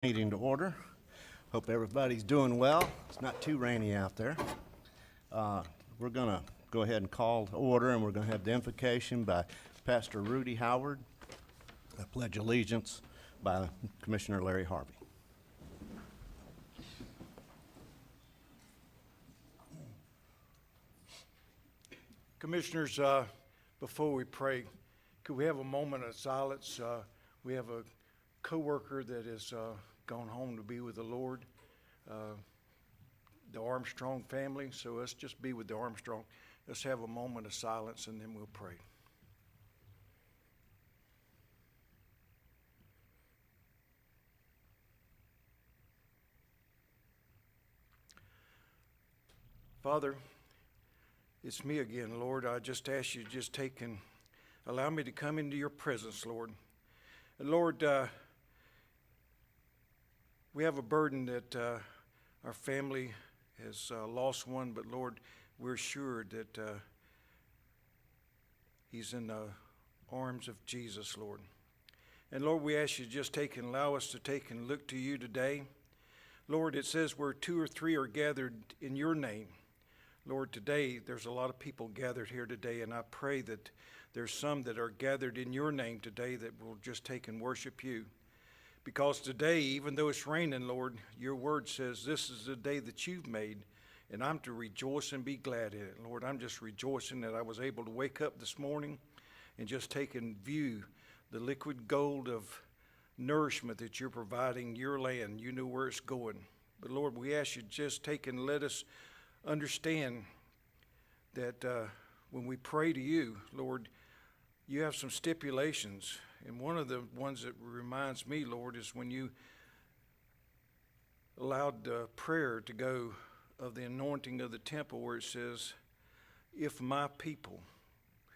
Meeting to order. Hope everybody's doing well. It's not too rainy out there. We're going to go ahead and call to order, and we're going to have the invocation by Pastor Rudy Howard, a pledge allegiance by Commissioner Larry Harvey. Commissioners, before we pray, could we have a moment of silence? We have a co-worker that has gone home to be with the Lord, the Armstrong family. So let's just be with the Armstrong. Let's have a moment of silence and then we'll pray. Father, it's me again, Lord. I just ask you to just take and allow me to come into your presence, Lord. And Lord, we have a burden that our family has lost one, but Lord, we're sure that he's in the arms of Jesus, Lord. And Lord, we ask you to just take and allow us to take and look to you today. Lord, it says where 2 or 3 are gathered in your name. Lord, today there's a lot of people gathered here today, and I pray that there's some that are gathered in your name today that will just take and worship you. Because today, even though it's raining, Lord, your word says this is the day that you've made, and I'm to rejoice and be glad in it. Lord, I'm just rejoicing that I was able to wake up this morning and just take and view the liquid gold of nourishment that you're providing your land. You know where it's going. But Lord, we ask you just take and let us understand that when we pray to you, Lord, you have some stipulations. And one of the ones that reminds me, Lord, is when you allowed prayer to go of the anointing of the temple, where it says, if my people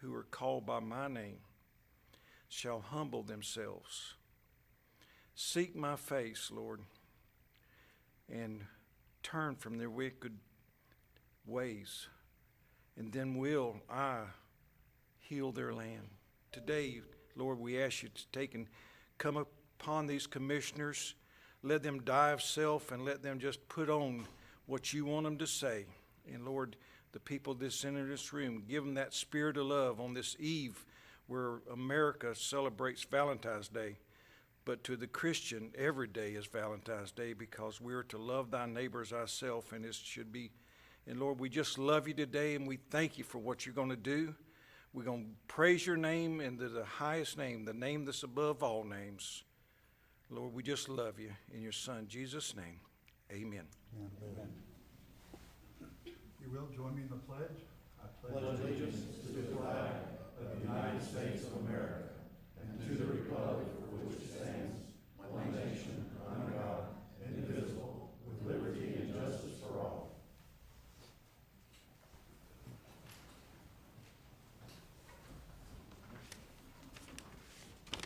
who are called by my name shall humble themselves, seek my face, Lord, and turn from their wicked ways, and then will I heal their land. Today, Lord, we ask you to take and come upon these commissioners, let them die of self and let them just put on what you want them to say. And Lord, the people that's in this room, give them that spirit of love on this eve where America celebrates Valentine's Day. But to the Christian, every day is Valentine's Day, because we are to love thy neighbors ourselves, and it should be. And Lord, we just love you today, and we thank you for what you're going to do. We're going to praise your name into the highest name, the name that's above all names. Lord, we just love you. In your Son, Jesus' name, amen. Amen. You will join me in the pledge? I pledge allegiance to the flag of the United States of America and to the republic for which it stands, one nation, under God, indivisible, with liberty and justice for all.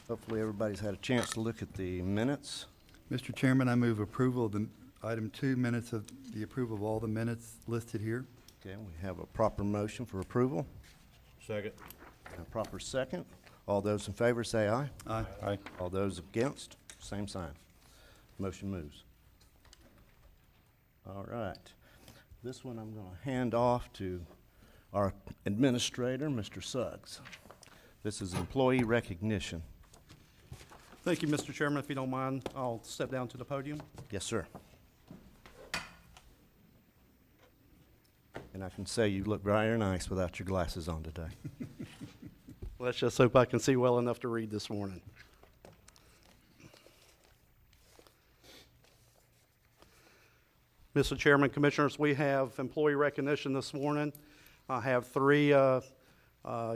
Hopefully everybody's had a chance to look at the minutes. Mr. Chairman, I move approval of the item 2 minutes of the approval of all the minutes listed here. Okay, we have a proper motion for approval. Second. And a proper second. All those in favor say aye. Aye. Aye. All those against, same sign. Motion moves. All right. This one I'm going to hand off to our administrator, Mr. Suggs. This is employee recognition. Thank you, Mr. Chairman. If you don't mind, I'll step down to the podium. Yes, sir. And I can say you look very nice without your glasses on today. Let's just hope I can see well enough to read this morning. Mr. Chairman, Commissioners, we have employee recognition this morning. I have 3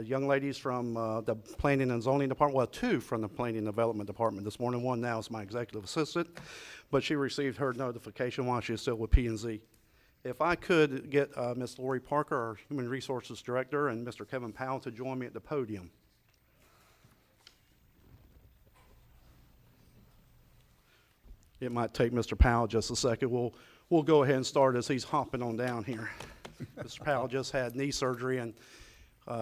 young ladies from the Planning and Zoning Department, well, 2 from the Planning and Development Department this morning. One now is my executive assistant, but she received her notification while she was still with P&Z. If I could get Ms. Lori Parker, our Human Resources Director, and Mr. Kevin Powell to join me at the podium. It might take Mr. Powell just a second. We'll go ahead and start as he's hopping on down here. Mr. Powell just had knee surgery in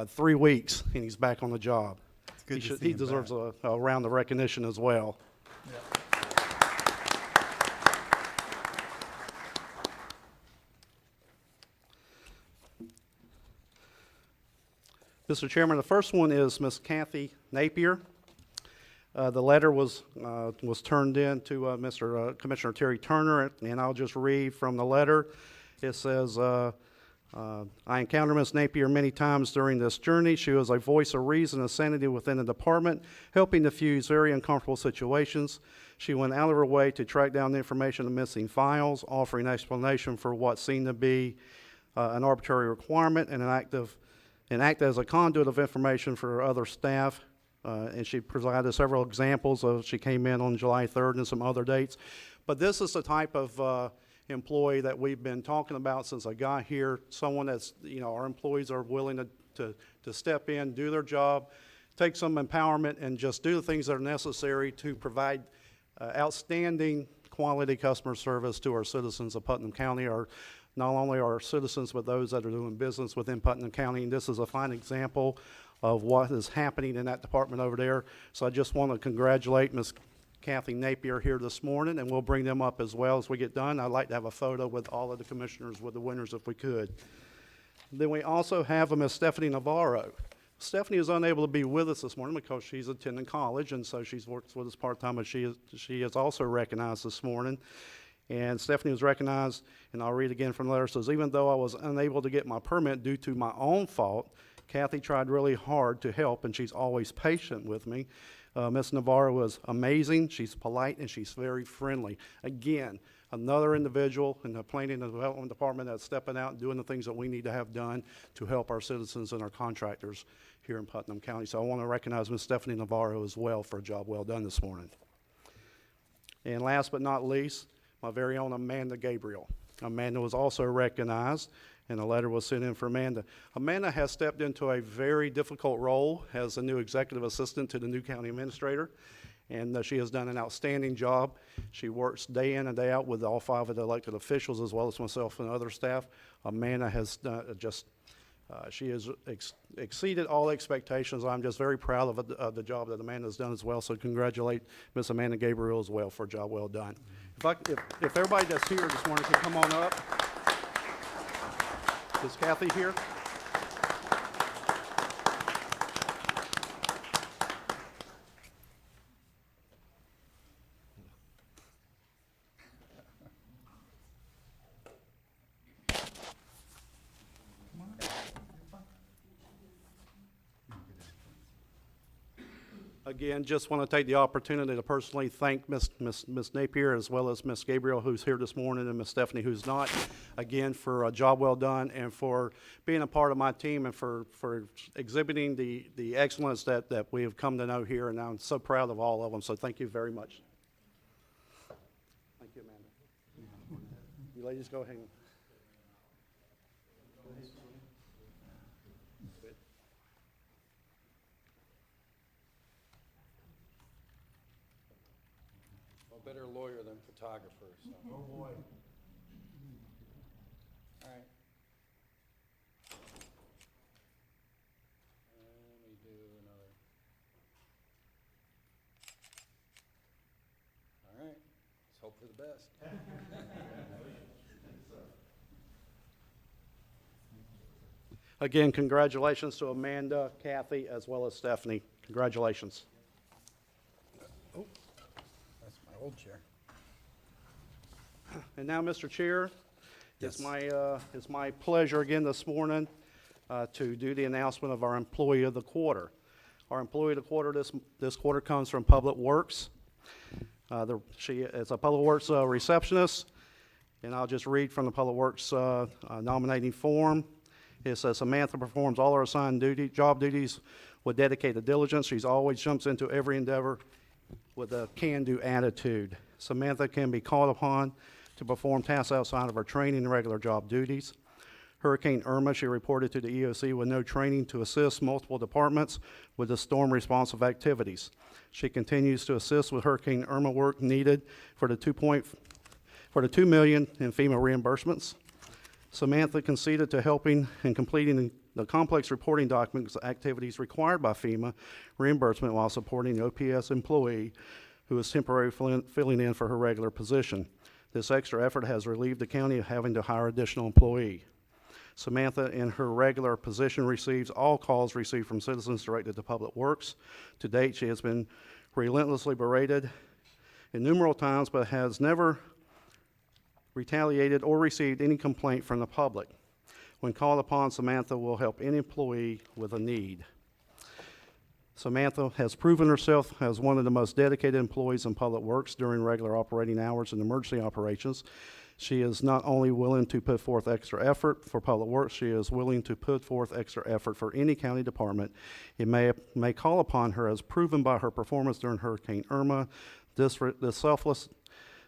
3 weeks, and he's back on the job. Good to see He him deserves back. a round of recognition as well. Yeah. Mr. Chairman, the first one is Ms. Kathy Napier. The letter was turned in to Mr. Commissioner Terry Turner, and I'll just read from the letter. It says, I encountered Ms. Napier many times during this journey. She was a voice of reason and sanity within the department, helping diffuse very uncomfortable situations. She went out of her way to track down the information of missing files, offering explanation for what seemed to be an arbitrary requirement, and act as a conduit of information for other staff. And she provided several examples of, she came in on July 3rd and some other dates. But this is the type of employee that we've been talking about since I got here, someone that's, our employees are willing to step in, do their job, take some empowerment, and just do the things that are necessary to provide outstanding quality customer service to our citizens of Putnam County, not only our citizens, but those that are doing business within Putnam County. And this is a fine example of what is happening in that department over there. So I just want to congratulate Ms. Kathy Napier here this morning, and we'll bring them up as well as we get done. I'd like to have a photo with all of the commissioners with the winners if we could. Then we also have Ms. Stephanie Navarro. Stephanie is unable to be with us this morning because she's attending college, and so she's worked with us part-time, but she is also recognized this morning. And Stephanie was recognized, and I'll read again from the letter. It says, even though I was unable to get my permit due to my own fault, Kathy tried really hard to help, and she's always patient with me. Ms. Navarro was amazing. She's polite, and she's very friendly. Again, another individual in the Planning and Development Department that's stepping out and doing the things that we need to have done to help our citizens and our contractors here in Putnam County. So I want to recognize Ms. Stephanie Navarro as well for a job well done this morning. And last but not least, my very own Amanda Gabriel. Amanda was also recognized, and a letter was sent in for Amanda. Amanda has stepped into a very difficult role as a new executive assistant to the new county administrator, and she has done an outstanding job. She works day in and day out with all 5 of the elected officials, as well as myself and other staff. Amanda has she has exceeded all expectations. I'm just very proud of the job that Amanda has done as well. So congratulate Ms. Amanda Gabriel as well for a job well done. If everybody that's here this morning can come on up. Is Kathy here? Again, just want to take the opportunity to personally thank Ms. Napier as well as Ms. Gabriel, who's here this morning, and Ms. Stephanie, who's not, again, for a job well done and for being a part of my team and for exhibiting the excellence that we have come to know here, and I'm so proud of all of them, so thank you very much. Thank you, Amanda. You ladies go ahead. Better lawyer than photographer, so. Oh, boy. All right. Let me do another. All right, let's hope for the best. Again, congratulations to Amanda, Kathy, as well as Stephanie. Congratulations. That's my old chair. And now, Mr. Chair, Yes. it's my pleasure again this morning to do the announcement of our Employee of the Quarter. Our Employee of the Quarter this quarter comes from Public Works. She is a Public Works receptionist, and I'll just read from the Public Works nominating form. It says, Samantha performs all her assigned job duties with dedicated diligence. She always jumps into every endeavor with a can-do attitude. Samantha can be called upon to perform tasks outside of her training and regular job duties. Hurricane Irma, she reported to the EOC with no training to assist multiple departments with the storm responsive activities. She continues to assist with Hurricane Irma work needed for the $2 million in FEMA reimbursements. Samantha conceded to helping and completing the complex reporting documents activities required by FEMA reimbursement while supporting the OPS employee who is temporarily filling in for her regular position. This extra effort has relieved the county of having to hire additional employee. Samantha, in her regular position, receives all calls received from citizens directed to Public Works. To date, she has been relentlessly berated innumerable times, but has never retaliated or received any complaint from the public. When called upon, Samantha will help any employee with a need. Samantha has proven herself as one of the most dedicated employees in Public Works during regular operating hours and emergency operations. She is not only willing to put forth extra effort for Public Works, she is willing to put forth extra effort for any county department. It may call upon her, as proven by her performance during Hurricane Irma. This selfless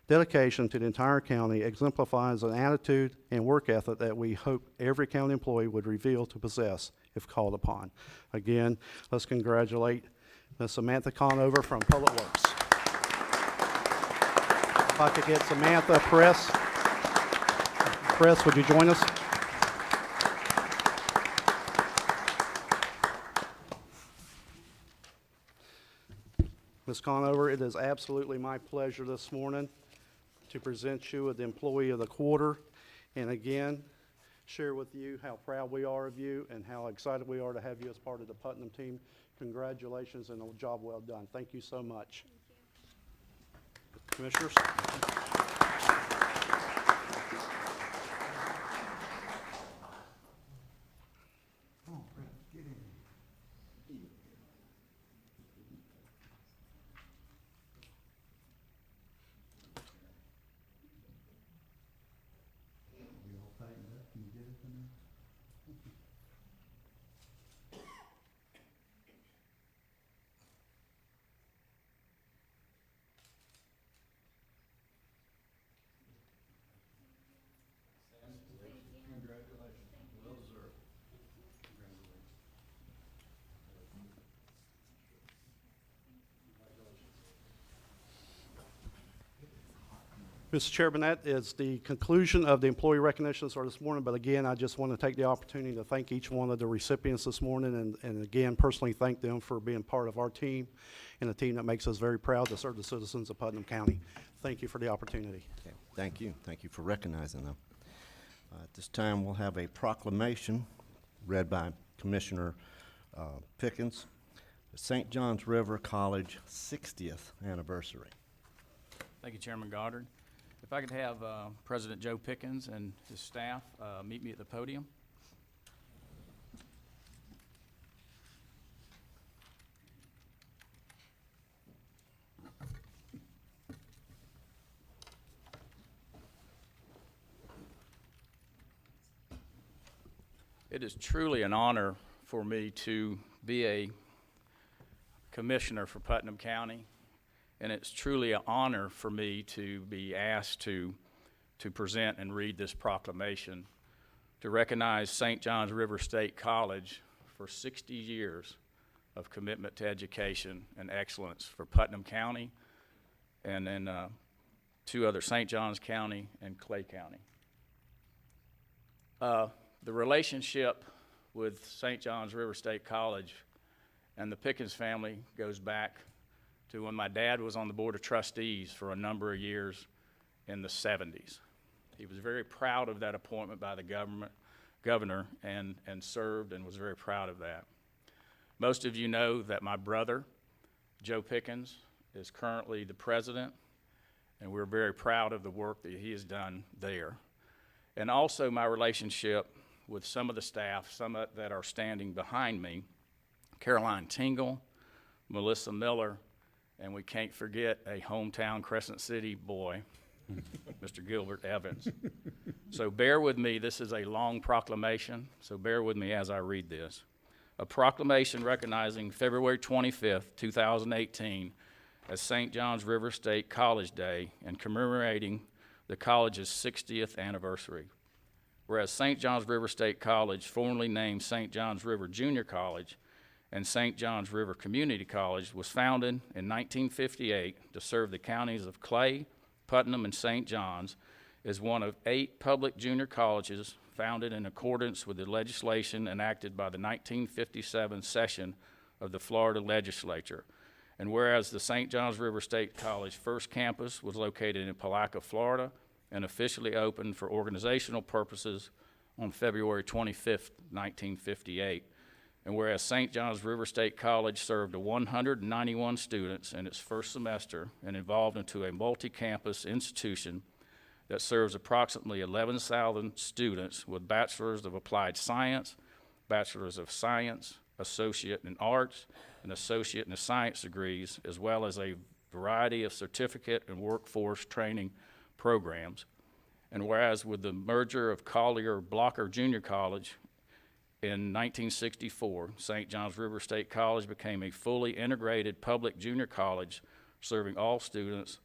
dedication to the entire county exemplifies an attitude and work ethic that we hope every county employee would reveal to possess if called upon. Again, let's congratulate Ms. Samantha Conover from Public Works. If I could get Samantha Press. Press, would you join us? Ms. Conover, it is absolutely my pleasure this morning to present you with the Employee of the Quarter, and again, share with you how proud we are of you and how excited we are to have you as part of the Putnam team. Congratulations and a job well done. Thank you so much. Commissioners? Come on, Brett, get in. You all tightened up? Can you get it in there? Mr. Chairman, that is the conclusion of the employee recognitions for this morning. But again, I just want to take the opportunity to thank each one of the recipients this morning and again, personally thank them for being part of our team and a team that makes us very proud to serve the citizens of Putnam County. Thank you for the opportunity. Okay, thank you. Thank you for recognizing them. At this time, we'll have a proclamation read by Commissioner Pickens, the St. John's River College 60th anniversary. Thank you, Chairman Goddard. If I could have President Joe Pickens and his staff meet me at the podium. It is truly an honor for me to be a commissioner for Putnam County. And it's truly an honor for me to be asked to present and read this proclamation to recognize St. John's River State College for 60 years of commitment to education and excellence for Putnam County and then two other, St. Johns County and Clay County. The relationship with St. John's River State College and the Pickens family goes back to when my dad was on the Board of Trustees for a number of years in the 70s. He was very proud of that appointment by the governor and served and was very proud of that. Most of you know that my brother, Joe Pickens, is currently the president, and we're very proud of the work that he has done there. And also my relationship with some of the staff, some that are standing behind me, Caroline Tingle, Melissa Miller, and we can't forget a hometown Crescent City boy, Mr. Gilbert Evans. So bear with me. This is a long proclamation, so bear with me as I read this. A proclamation recognizing February 25th, 2018 as St. John's River State College Day and commemorating the college's 60th anniversary. Whereas St. John's River State College, formerly named St. John's River Junior College, and St. John's River Community College, was founded in 1958 to serve the counties of Clay, Putnam, and St. John's, is one of 8 public junior colleges founded in accordance with the legislation enacted by the 1957 session of the Florida Legislature. And whereas the St. John's River State College first campus was located in Palaca, Florida, and officially opened for organizational purposes on February 25th, 1958. And whereas St. John's River State College served 191 students in its first semester and evolved into a multi-campus institution that serves approximately 11,000 students with Bachelors of Applied Science, Bachelors of Science, Associate in Arts, and Associate in Science degrees, as well as a variety of certificate and workforce training programs. And whereas with the merger of Collier Blocker Junior College in 1964, St. John's River State College became a fully integrated public junior college serving all students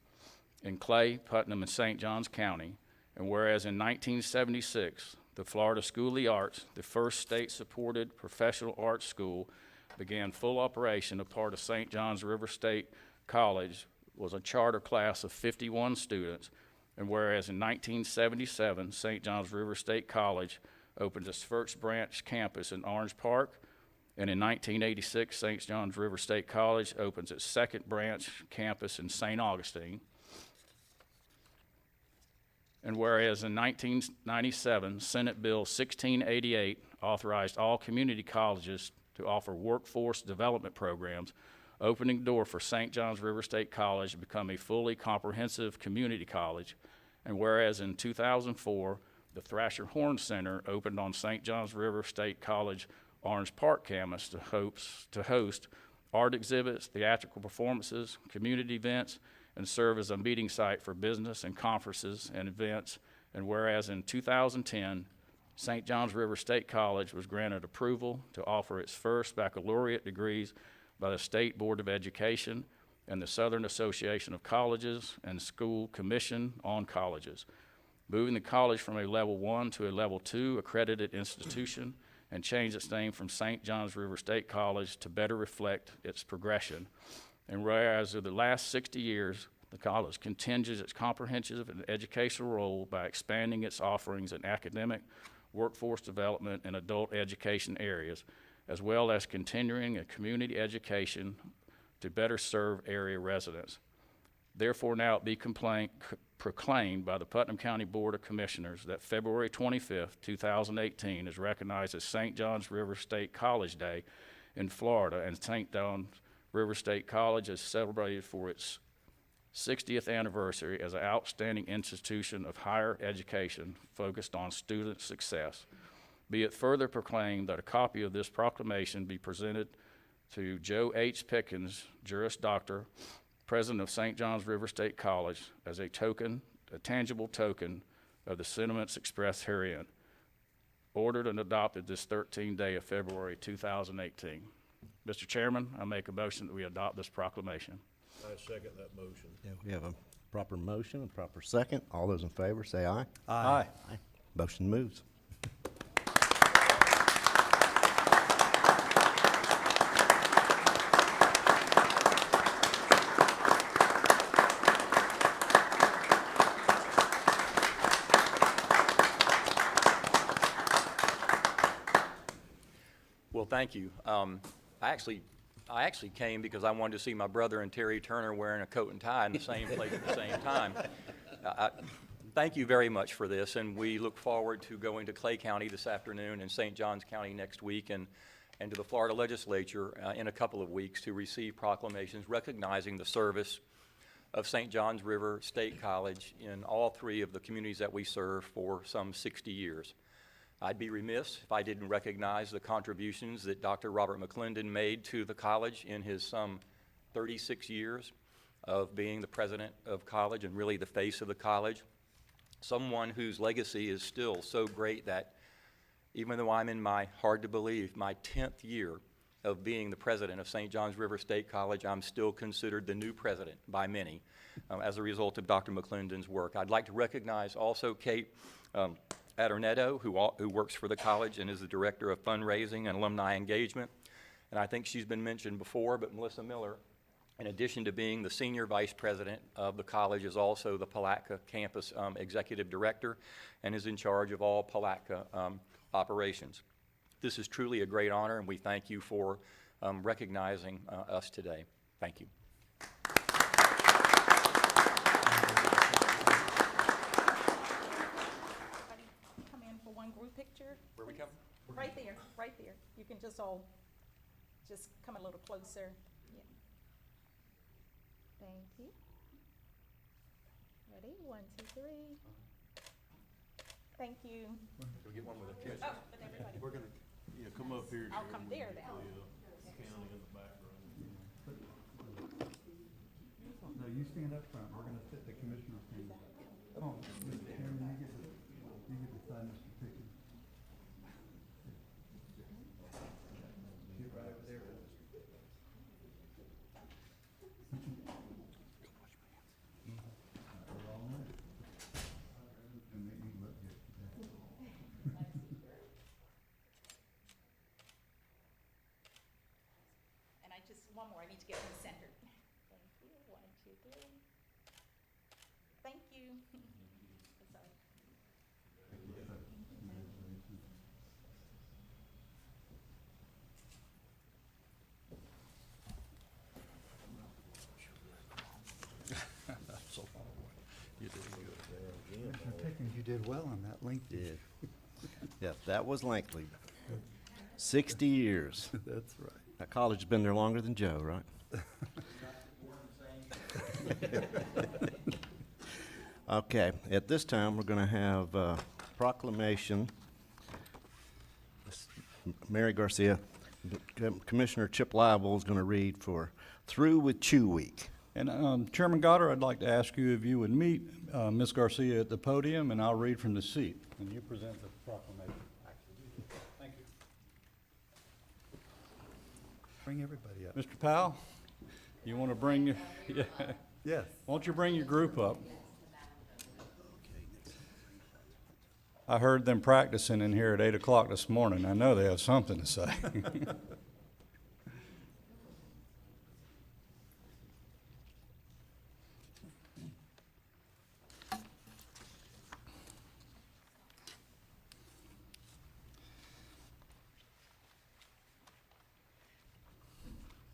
in Clay, Putnam, and St. Johns County. And whereas in 1976, the Florida School of the Arts, the first state-supported professional arts school, began full operation. A part of St. John's River State College was a charter class of 51 students. And whereas in 1977, St. John's River State College opened its first branch campus in Orange Park, and in 1986, St. John's River State College opens its second branch campus in St. Augustine. And whereas in 1997, Senate Bill 1688 authorized all community colleges to offer workforce development programs, opening the door for St. John's River State College to become a fully comprehensive community college. And whereas in 2004, the Thrasher Horn Center opened on St. John's River State College Orange Park campus to host art exhibits, theatrical performances, community events, and serve as a meeting site for business and conferences and events. And whereas in 2010, St. John's River State College was granted approval to offer its first baccalaureate degrees by the State Board of Education and the Southern Association of Colleges and School Commission on Colleges, moving the college from a Level 1 to a Level 2 accredited institution, and changed its name from St. John's River State College to better reflect its progression. And whereas over the last 60 years, the college continues its comprehensive and educational role by expanding its offerings in academic, workforce development, and adult education areas, as well as continuing a community education to better serve area residents. Therefore, now it be proclaimed by the Putnam County Board of Commissioners that February 25th, 2018 is recognized as St. John's River State College Day in Florida, and St. John's River State College is celebrated for its 60th anniversary as an outstanding institution of higher education focused on student success. Be it further proclaimed that a copy of this proclamation be presented to Joe H. Pickens, Juris Doctor, President of St. John's River State College, as a tangible token of the sentiments expressed herein. Ordered and adopted this 13th day of February 2018. Mr. Chairman, I make a motion that we adopt this proclamation. I second that motion. Yeah, we have a proper motion, a proper second. All those in favor say aye. Aye. Aye. Motion moves. Well, thank you. I actually came because I wanted to see my brother and Terry Turner wearing a coat and tie in the same place at the same time. Thank you very much for this, and we look forward to going to Clay County this afternoon and St. Johns County next week, and to the Florida Legislature in a couple of weeks to receive proclamations recognizing the service of St. John's River State College in all three of the communities that we serve for some 60 years. I'd be remiss if I didn't recognize the contributions that Dr. Robert McClendon made to the college in his some 36 years of being the president of college and really the face of the college. Someone whose legacy is still so great that even though I'm in my, hard to believe, my 10th year of being the president of St. John's River State College, I'm still considered the new president by many as a result of Dr. McClendon's work. I'd like to recognize also Kate Adornetto, who works for the college and is the director of fundraising and alumni engagement. And I think she's been mentioned before, but Melissa Miller, in addition to being the senior vice president of the college, is also the Palatka campus executive director and is in charge of all Palatka operations. This is truly a great honor, and we thank you for recognizing us today. Thank you. Come in for one group picture. Where we come? Right there, right there. You can just all, just come a little closer. Yeah. Thank you. Ready? 1, 2, 3. Thank you. Can we get one with a kiss? Oh, but everybody, We're gonna, yeah, come up here. I'll come there then. County in the background. No, you stand up front, we're gonna sit the commissioner stand. Oh, Mr. Chairman, you get to sign Mr. Pickens. Get right over there. We're all in. And make me look good today. And I just, one more, I need to get them centered. Thank you. 1, 2, 3. Thank you. Sorry. Commissioner Pickens, you did well on that link. Did. Yeah, that was lengthy. 60 years. That's right. That college has been there longer than Joe, right? Okay, at this time, we're going to have proclamation. Mary Garcia, Commissioner Chip Liable is going to read for Through with Chew Week. And Chairman Goddard, I'd like to ask you if you would meet Ms. Garcia at the podium, and I'll read from the seat, and you present the proclamation. Thank you. Bring everybody up. Mr. Powell, you want to bring, yeah, Yes. won't you bring your group up? I heard them practicing in here at 8 o'clock this morning. I know they have something to say.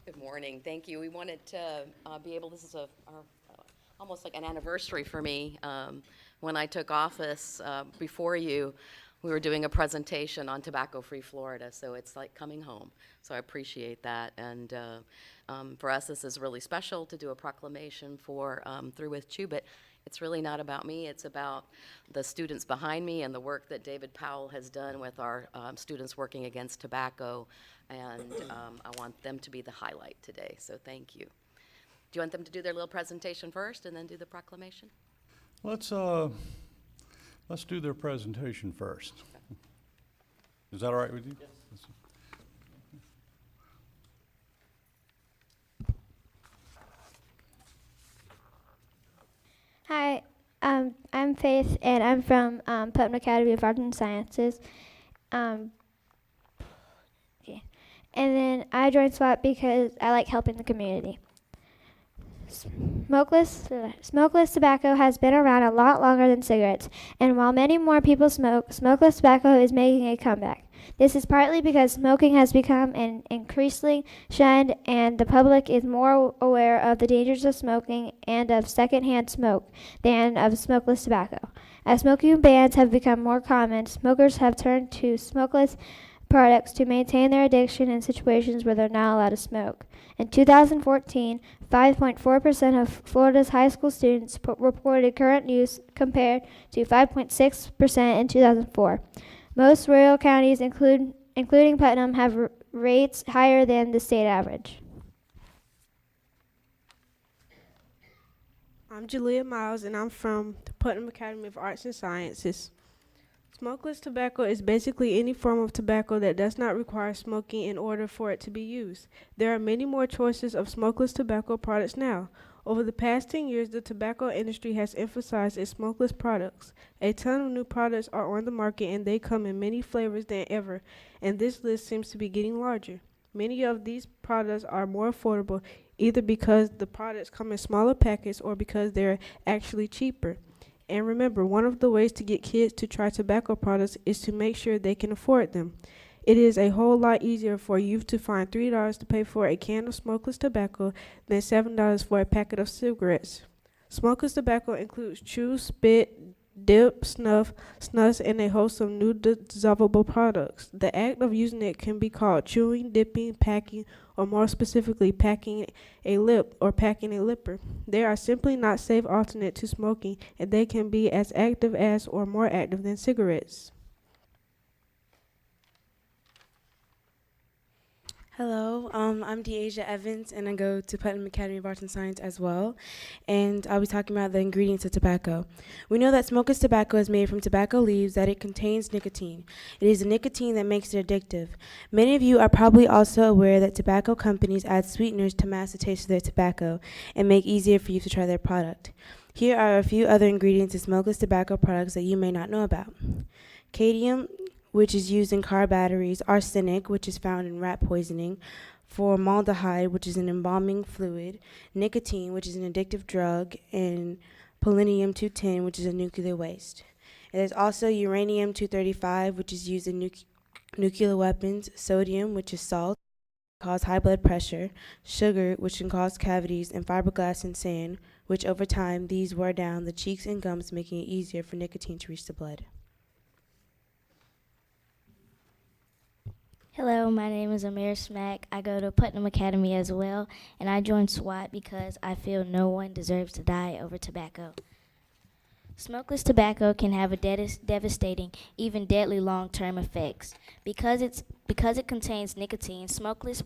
Good morning. Thank you. We wanted to be able, this is almost like an anniversary for me. When I took office before you, we were doing a presentation on tobacco-free Florida, so it's like coming home. So I appreciate that. And for us, this is really special to do a proclamation for Through with Chew, but it's really not about me. It's about the students behind me and the work that David Powell has done with our students working against tobacco. And I want them to be the highlight today, so thank you. Do you want them to do their little presentation first and then do the proclamation? Let's do their presentation first. Is that all right with you? Yes. Hi, I'm Faith, and I'm from Putnam Academy of Arts and Sciences. Yeah. And then I joined SWAT because I like helping the community. Smokeless tobacco has been around a lot longer than cigarettes, and while many more people smoke, smokeless tobacco is making a comeback. This is partly because smoking has become an increasingly shunned, and the public is more aware of the dangers of smoking and of secondhand smoke than of smokeless tobacco. As smoking bans have become more common, smokers have turned to smokeless products to maintain their addiction in situations where they're not allowed to smoke. In 2014, 5.4% of Florida's high school students reported current use compared to 5.6% in 2004. Most rural counties, including Putnam, have rates higher than the state average. I'm Julia Miles, and I'm from the Putnam Academy of Arts and Sciences. Smokeless tobacco is basically any form of tobacco that does not require smoking in order for it to be used. There are many more choices of smokeless tobacco products now. Over the past 10 years, the tobacco industry has emphasized its smokeless products. A ton of new products are on the market, and they come in many flavors than ever, and this list seems to be getting larger. Many of these products are more affordable, either because the products come in smaller packets or because they're actually cheaper. And remember, one of the ways to get kids to try tobacco products is to make sure they can afford them. It is a whole lot easier for youth to find $3 to pay for a can of smokeless tobacco than $7 for a packet of cigarettes. Smokeless tobacco includes chew, spit, dip, snuffs, and a host of new dissolvable products. The act of using it can be called chewing, dipping, packing, or more specifically, packing a lip or packing a lipper. They are simply not safe alternate to smoking, and they can be as active as or more active than cigarettes. Hello, I'm Deasia Evans, and I go to Putnam Academy of Arts and Science as well. And I'll be talking about the ingredients of tobacco. We know that smokeless tobacco is made from tobacco leaves, that it contains nicotine. It is the nicotine that makes it addictive. Many of you are probably also aware that tobacco companies add sweeteners to mask the taste of their tobacco and make it easier for you to try their product. Here are a few other ingredients in smokeless tobacco products that you may not know about. Cadmium, which is used in car batteries, arsenic, which is found in rat poisoning, formaldehyde, which is an embalming fluid, nicotine, which is an addictive drug, and polonium-210, which is a nuclear waste. And there's also uranium-235, which is used in nuclear weapons, sodium, which is salt, cause high blood pressure, sugar, which can cause cavities, and fiberglass and sand, which over time, these wear down the cheeks and gums, making it easier for nicotine to reach the blood. Hello, my name is Amir Smack. I go to Putnam Academy as well, and I joined SWAT because I feel no one deserves to die over tobacco. Smokeless tobacco can have a devastating, even deadly long-term effects. Because it contains nicotine, smokeless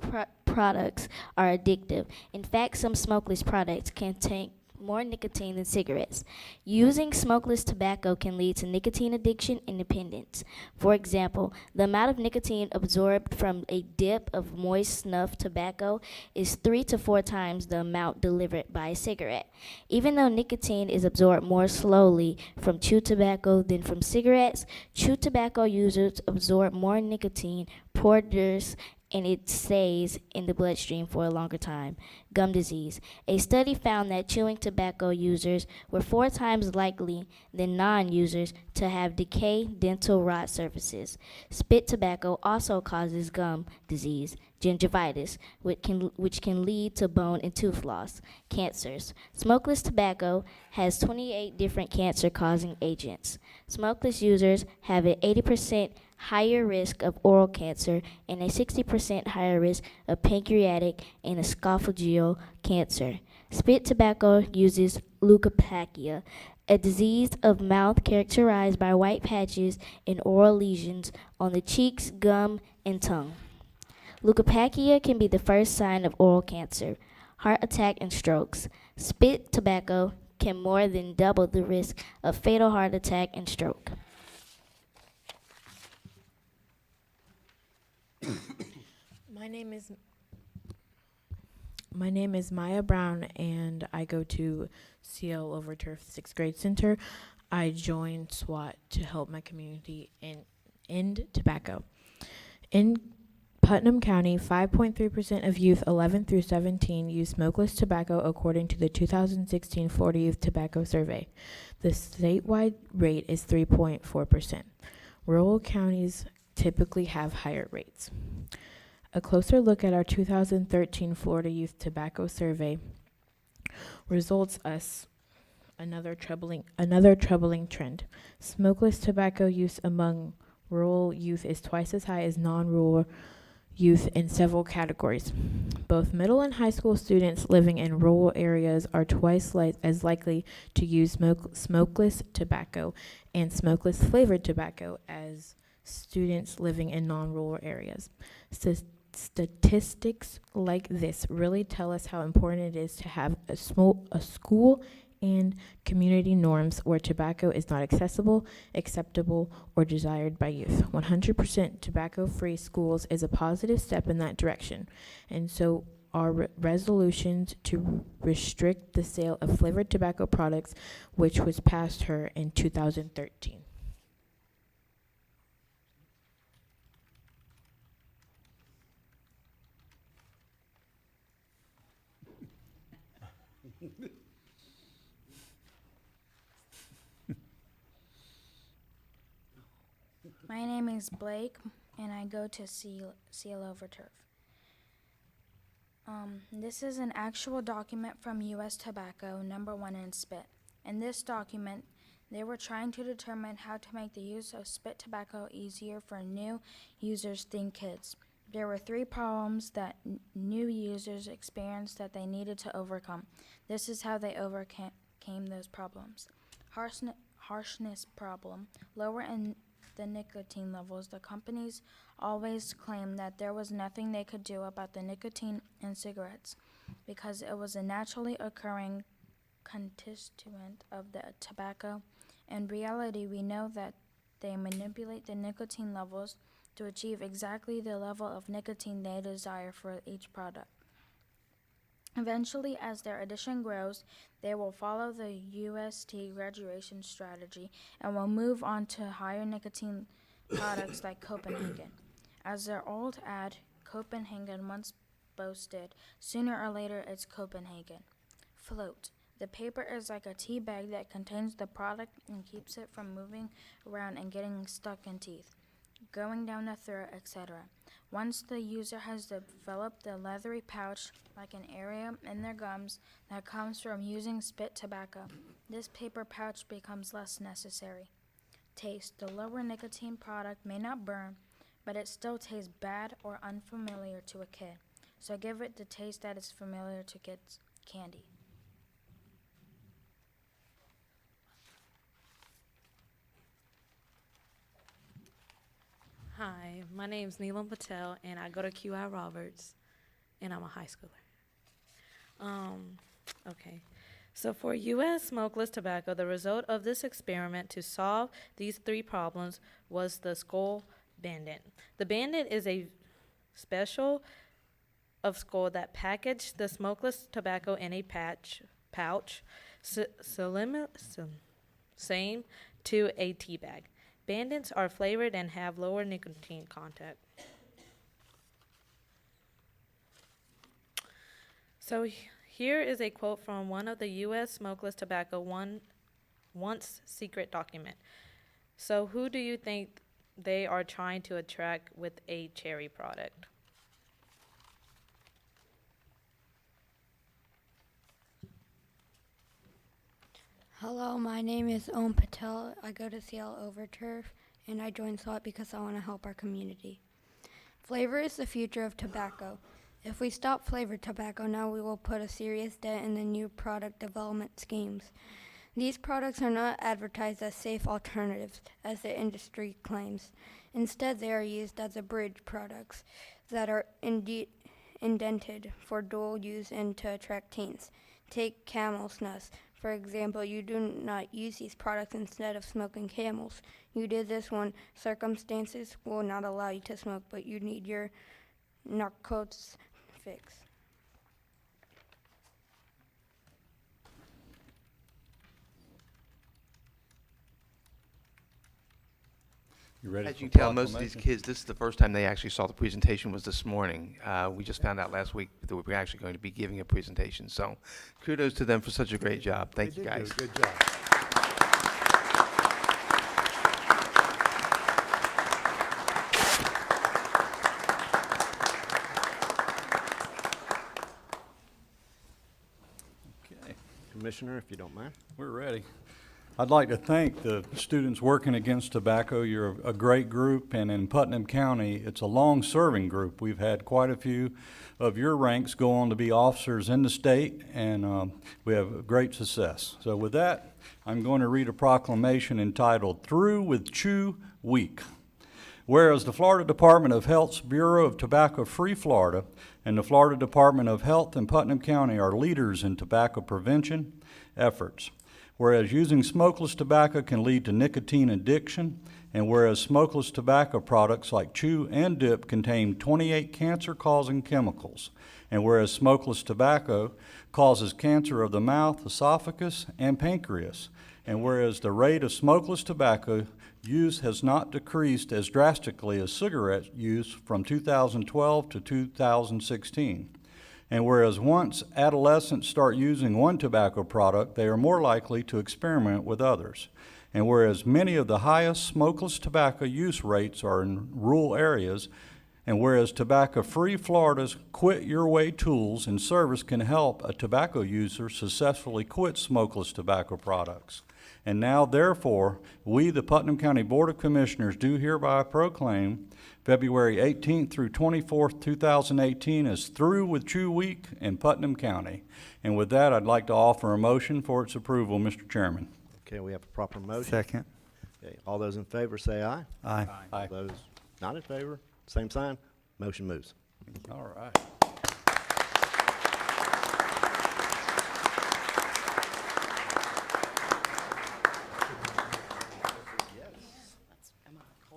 products are addictive. In fact, some smokeless products contain more nicotine than cigarettes. Using smokeless tobacco can lead to nicotine addiction and dependence. For example, the amount of nicotine absorbed from a dip of moist snuff tobacco is 3 to 4 times the amount delivered by a cigarette. Even though nicotine is absorbed more slowly from chewed tobacco than from cigarettes, chewed tobacco users absorb more nicotine per dose, and it stays in the bloodstream for a longer time. Gum disease. A study found that chewing tobacco users were 4 times likely than non-users to have decayed dental rot surfaces. Spit tobacco also causes gum disease, gingivitis, which can lead to bone and tooth loss. Cancers. Smokeless tobacco has 28 different cancer-causing agents. Smokeless users have an 80% higher risk of oral cancer and a 60% higher risk of pancreatic and esophageal cancer. Spit tobacco uses leukophakia, a disease of mouth characterized by white patches and oral lesions on the cheeks, gum, and tongue. Leukophakia can be the first sign of oral cancer, heart attack, and strokes. Spit tobacco can more than double the risk of fatal heart attack and stroke. My name is Maya Brown, and I go to CL Overturf 6th Grade Center. I joined SWAT to help my community end tobacco. In Putnam County, 5.3% of youth 11 through 17 use smokeless tobacco according to the 2016 Florida Youth Tobacco Survey. The statewide rate is 3.4%. Rural counties typically have higher rates. A closer look at our 2013 Florida Youth Tobacco Survey results us another troubling trend. Smokeless tobacco use among rural youth is twice as high as non-rural youth in several categories. Both middle and high school students living in rural areas are twice as likely to use smokeless tobacco and smokeless flavored tobacco as students living in non-rural areas. Statistics like this really tell us how important it is to have a school and community norms where tobacco is not accessible, acceptable, or desired by youth. 100% tobacco-free schools is a positive step in that direction, and so are resolutions to restrict the sale of flavored tobacco products, which was passed her in 2013. My name is Blake, and I go to CL Overturf. This is an actual document from U.S. Tobacco, #1 in Spit. In this document, They were trying to determine how to make the use of spit tobacco easier for new users than kids. There were 3 problems that new users experienced that they needed to overcome. This is how they overcame those problems. Harshness problem. Lower in the nicotine levels, the companies always claimed that there was nothing they could do about the nicotine in cigarettes because it was a naturally occurring constituent of the tobacco. In reality, we know that they manipulate the nicotine levels to achieve exactly the level of nicotine they desire for each product. Eventually, as their addition grows, they will follow the UST graduation strategy and will move on to higher nicotine products like Copenhagen. As their old ad, Copenhagen, once boasted, sooner or later it's Copenhagen. Float. The paper is like a tea bag that contains the product and keeps it from moving around and getting stuck in teeth, going down the throat, etc. Once the user has developed the leathery pouch, like an area in their gums, that comes from using spit tobacco, this paper pouch becomes less necessary. Taste. The lower nicotine product may not burn, but it still tastes bad or unfamiliar to a kid. So give it the taste that is familiar to kids. Candy. Hi, my name's Neelam Patel, and I go to QI Roberts, and I'm a high schooler. Okay. So for U.S. smokeless tobacco, the result of this experiment to solve these 3 problems was the Skoal Bandit. The Bandit is a special of Skoal that packaged the smokeless tobacco in a pouch, same to a tea bag. Bandits are flavored and have lower nicotine content. So here is a quote from one of the U.S. smokeless tobacco once secret document. So who do you think they are trying to attract with a cherry product? Hello, my name is Om Patel. I go to CL Overturf, and I joined SWAT because I want to help our community. Flavor is the future of tobacco. If we stop flavored tobacco now, we will put a serious dent in the new product development schemes. These products are not advertised as safe alternatives, as the industry claims. Instead, they are used as abridged products that are indented for dual use and to attract teens. Take Camel Snus. For example, you do not use these products instead of smoking Camels. You did this when circumstances will not allow you to smoke, but you need your narcotics fix. You ready As for you can tell, most of these proclamation? kids, this is the first time they actually saw the presentation was this morning. We just found out last week that we were actually going to be giving a presentation. So kudos to them for such a great job. Thank you, guys. Good job. Okay. Commissioner, if you don't mind. We're ready. I'd like to thank the students working against tobacco. You're a great group, and in Putnam County, it's a long-serving group. We've had quite a few of your ranks go on to be officers in the state, and we have great success. So with that, I'm going to read a proclamation entitled Through with Chew Week. Whereas the Florida Department of Health's Bureau of Tobacco-Free Florida and the Florida Department of Health in Putnam County are leaders in tobacco prevention efforts. Whereas using smokeless tobacco can lead to nicotine addiction, and whereas smokeless tobacco products like chew and dip contain 28 cancer-causing chemicals, and whereas smokeless tobacco causes cancer of the mouth, esophagus, and pancreas, and whereas the rate of smokeless tobacco use has not decreased as drastically as cigarette use from 2012 to 2016. And whereas once adolescents start using one tobacco product, they are more likely to experiment with others. And whereas many of the highest smokeless tobacco use rates are in rural areas, And whereas Tobacco-Free Florida's Quit Your Way tools and service can help a tobacco user successfully quit smokeless tobacco products. And now, therefore, we, the Putnam County Board of Commissioners, do hereby proclaim February 18th through 24th, 2018 as Through with Chew Week in Putnam County. And with that, I'd like to offer a motion for its approval, Mr. Chairman. Okay, we have a proper motion. Second. Okay, all those in favor say aye. Aye. All those not in favor, same sign. Motion moves. All right.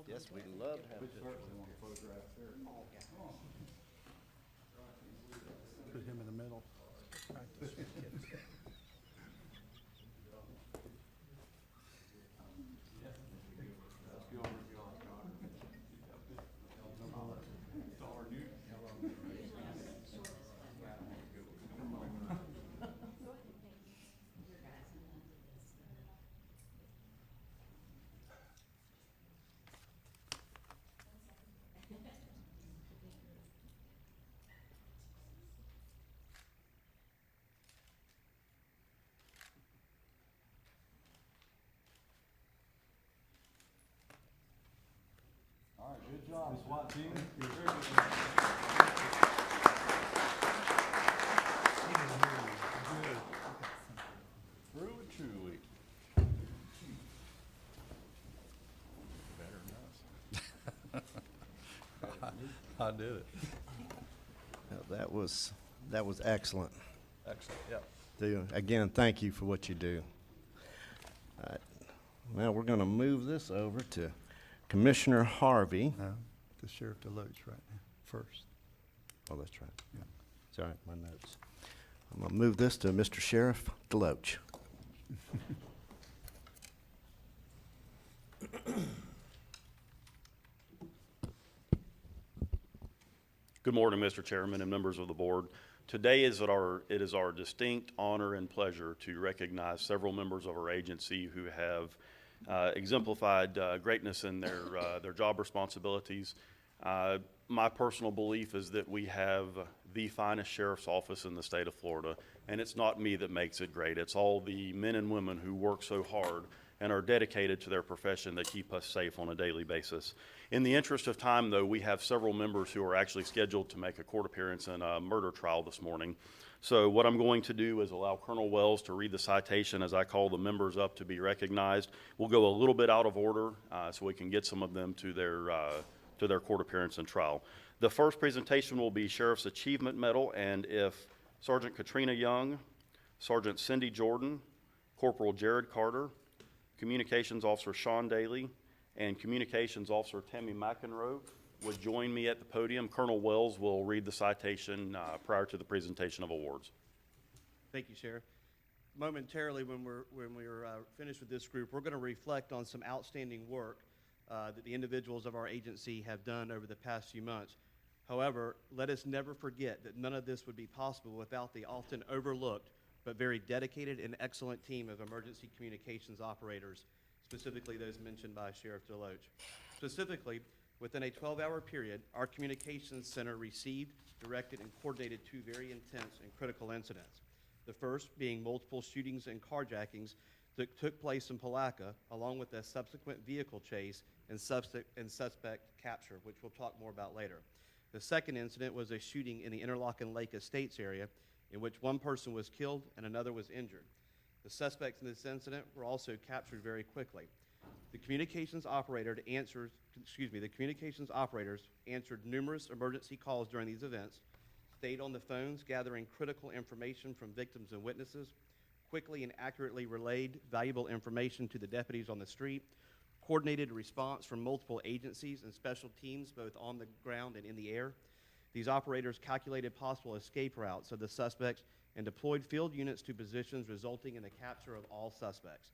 Yes, we'd love to have it. Put him in the middle. All right, good job, SWAT team. Through with Chew Week. I did it. Now, that was excellent. Excellent, yep. Again, thank you for what you do. All right. Now, we're going to move this over to Commissioner Harvey. No, to Sheriff Deloach right now, first. Oh, that's right. Yeah. It's all right, my notes. I'm going to move this to Mr. Sheriff Deloach. Good morning, Mr. Chairman and members of the board. Today it is our distinct honor and pleasure to recognize several members of our agency who have exemplified greatness in their job responsibilities. My personal belief is that we have the finest sheriff's office in the state of Florida, and it's not me that makes it great. It's all the men and women who work so hard and are dedicated to their profession that keep us safe on a daily basis. In the interest of time, though, we have several members who are actually scheduled to make a court appearance in a murder trial this morning. So what I'm going to do is allow Colonel Wells to read the citation as I call the members up to be recognized. We'll go a little bit out of order so we can get some of them to their court appearance and trial. The first presentation will be Sheriff's Achievement Medal, and if Sergeant Katrina Young, Sergeant Cindy Jordan, Corporal Jared Carter, Communications Officer Sean Daly, and Communications Officer Tammy McEnroe would join me at the podium. Colonel Wells will read the citation prior to the presentation of awards. Thank you, Sheriff. Momentarily, when we're finished with this group, we're going to reflect on some outstanding work that the individuals of our agency have done over the past few months. However, let us never forget that none of this would be possible without the often overlooked but very dedicated and excellent team of emergency communications operators, specifically those mentioned by Sheriff Deloach. Specifically, within a 12-hour period, our communications center received, directed, and coordinated two very intense and critical incidents. The first being multiple shootings and carjackings that took place in Palaca, along with a subsequent vehicle chase and suspect capture, which we'll talk more about later. The second incident was a shooting in the Interlochen Lake Estates area, in which one person was killed and another was injured. The suspects in this incident were also captured very quickly. The communications operators answered numerous emergency calls during these events, stayed on the phones gathering critical information from victims and witnesses, quickly and accurately relayed valuable information to the deputies on the street, coordinated a response from multiple agencies and special teams both on the ground and in the air. These operators calculated possible escape routes of the suspects and deployed field units to positions, resulting in the capture of all suspects.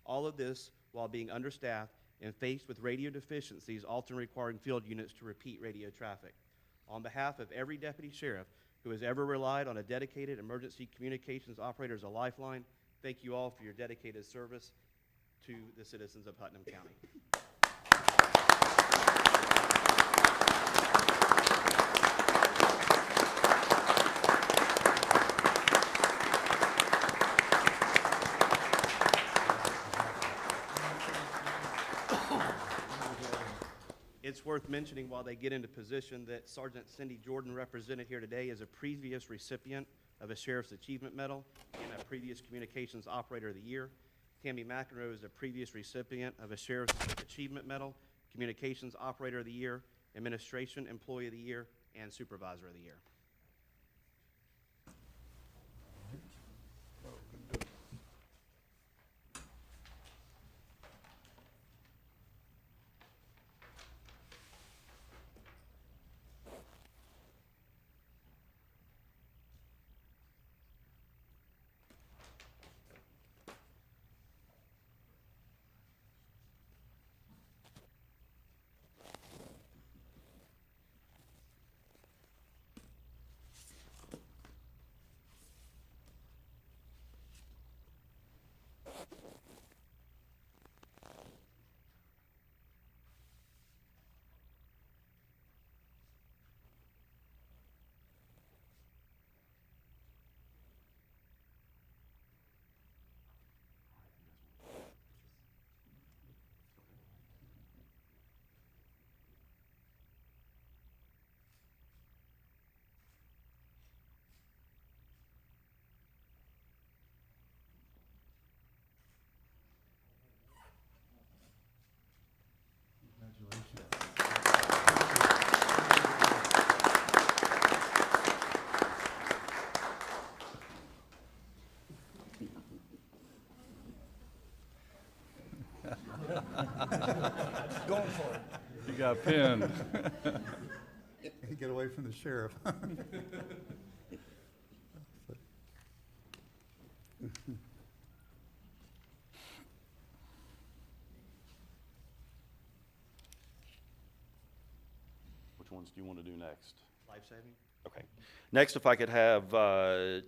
All of this while being understaffed and faced with radio deficiencies, often requiring field units to repeat radio traffic. On behalf of every deputy sheriff who has ever relied on a dedicated emergency communications operator as a lifeline, thank you all for your dedicated service to the citizens of Putnam County. It's worth mentioning while they get into position that Sergeant Cindy Jordan, represented here today, is a previous recipient of a Sheriff's Achievement Medal and a previous Communications Operator of the Year. Tammy McEnroe is a previous recipient of a Sheriff's Achievement Medal, Communications Operator of the Year, Administration Employee of the Year, and Supervisor of the Year. Going for it. You got pinned. Get away from the sheriff. Which ones do you want to do next? Life-saving? Okay. Next, if I could have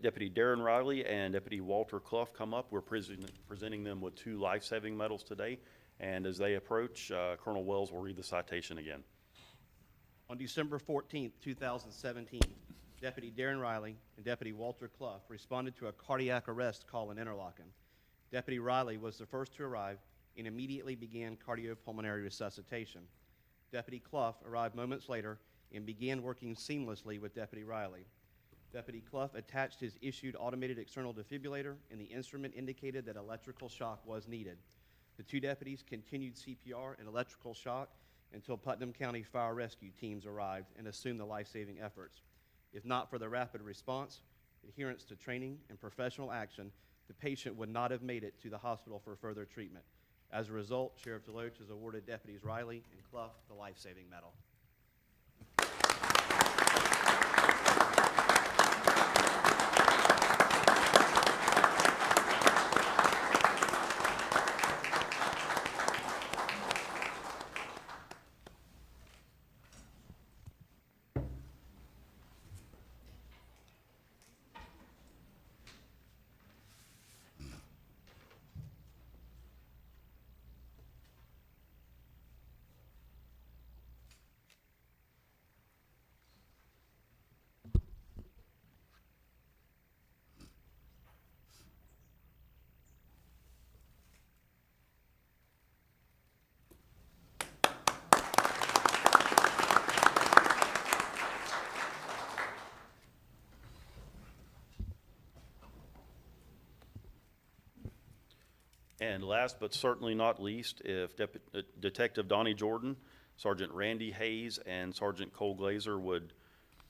Deputy Darren Riley and Deputy Walter Clough come up. We're presenting them with 2 life-saving medals today. And as they approach, Colonel Wells will read the citation again. On December 14th, 2017, Deputy Darren Riley and Deputy Walter Clough responded to a cardiac arrest call in Interlaken. Deputy Riley was the first to arrive and immediately began cardiopulmonary resuscitation. Deputy Clough arrived moments later and began working seamlessly with Deputy Riley. Deputy Clough attached his issued automated external defibrillator, and the instrument indicated that electrical shock was needed. The 2 deputies continued CPR and electrical shock until Putnam County Fire Rescue teams arrived and assumed the life-saving efforts. If not for the rapid response, adherence to training, and professional action, the patient would not have made it to the hospital for further treatment. As a result, Sheriff Deloach has awarded Deputies Riley and Clough the life-saving medal. And last but certainly not least, if Detective Donnie Jordan, Sergeant Randy Hayes, and Sergeant Cole Glazer would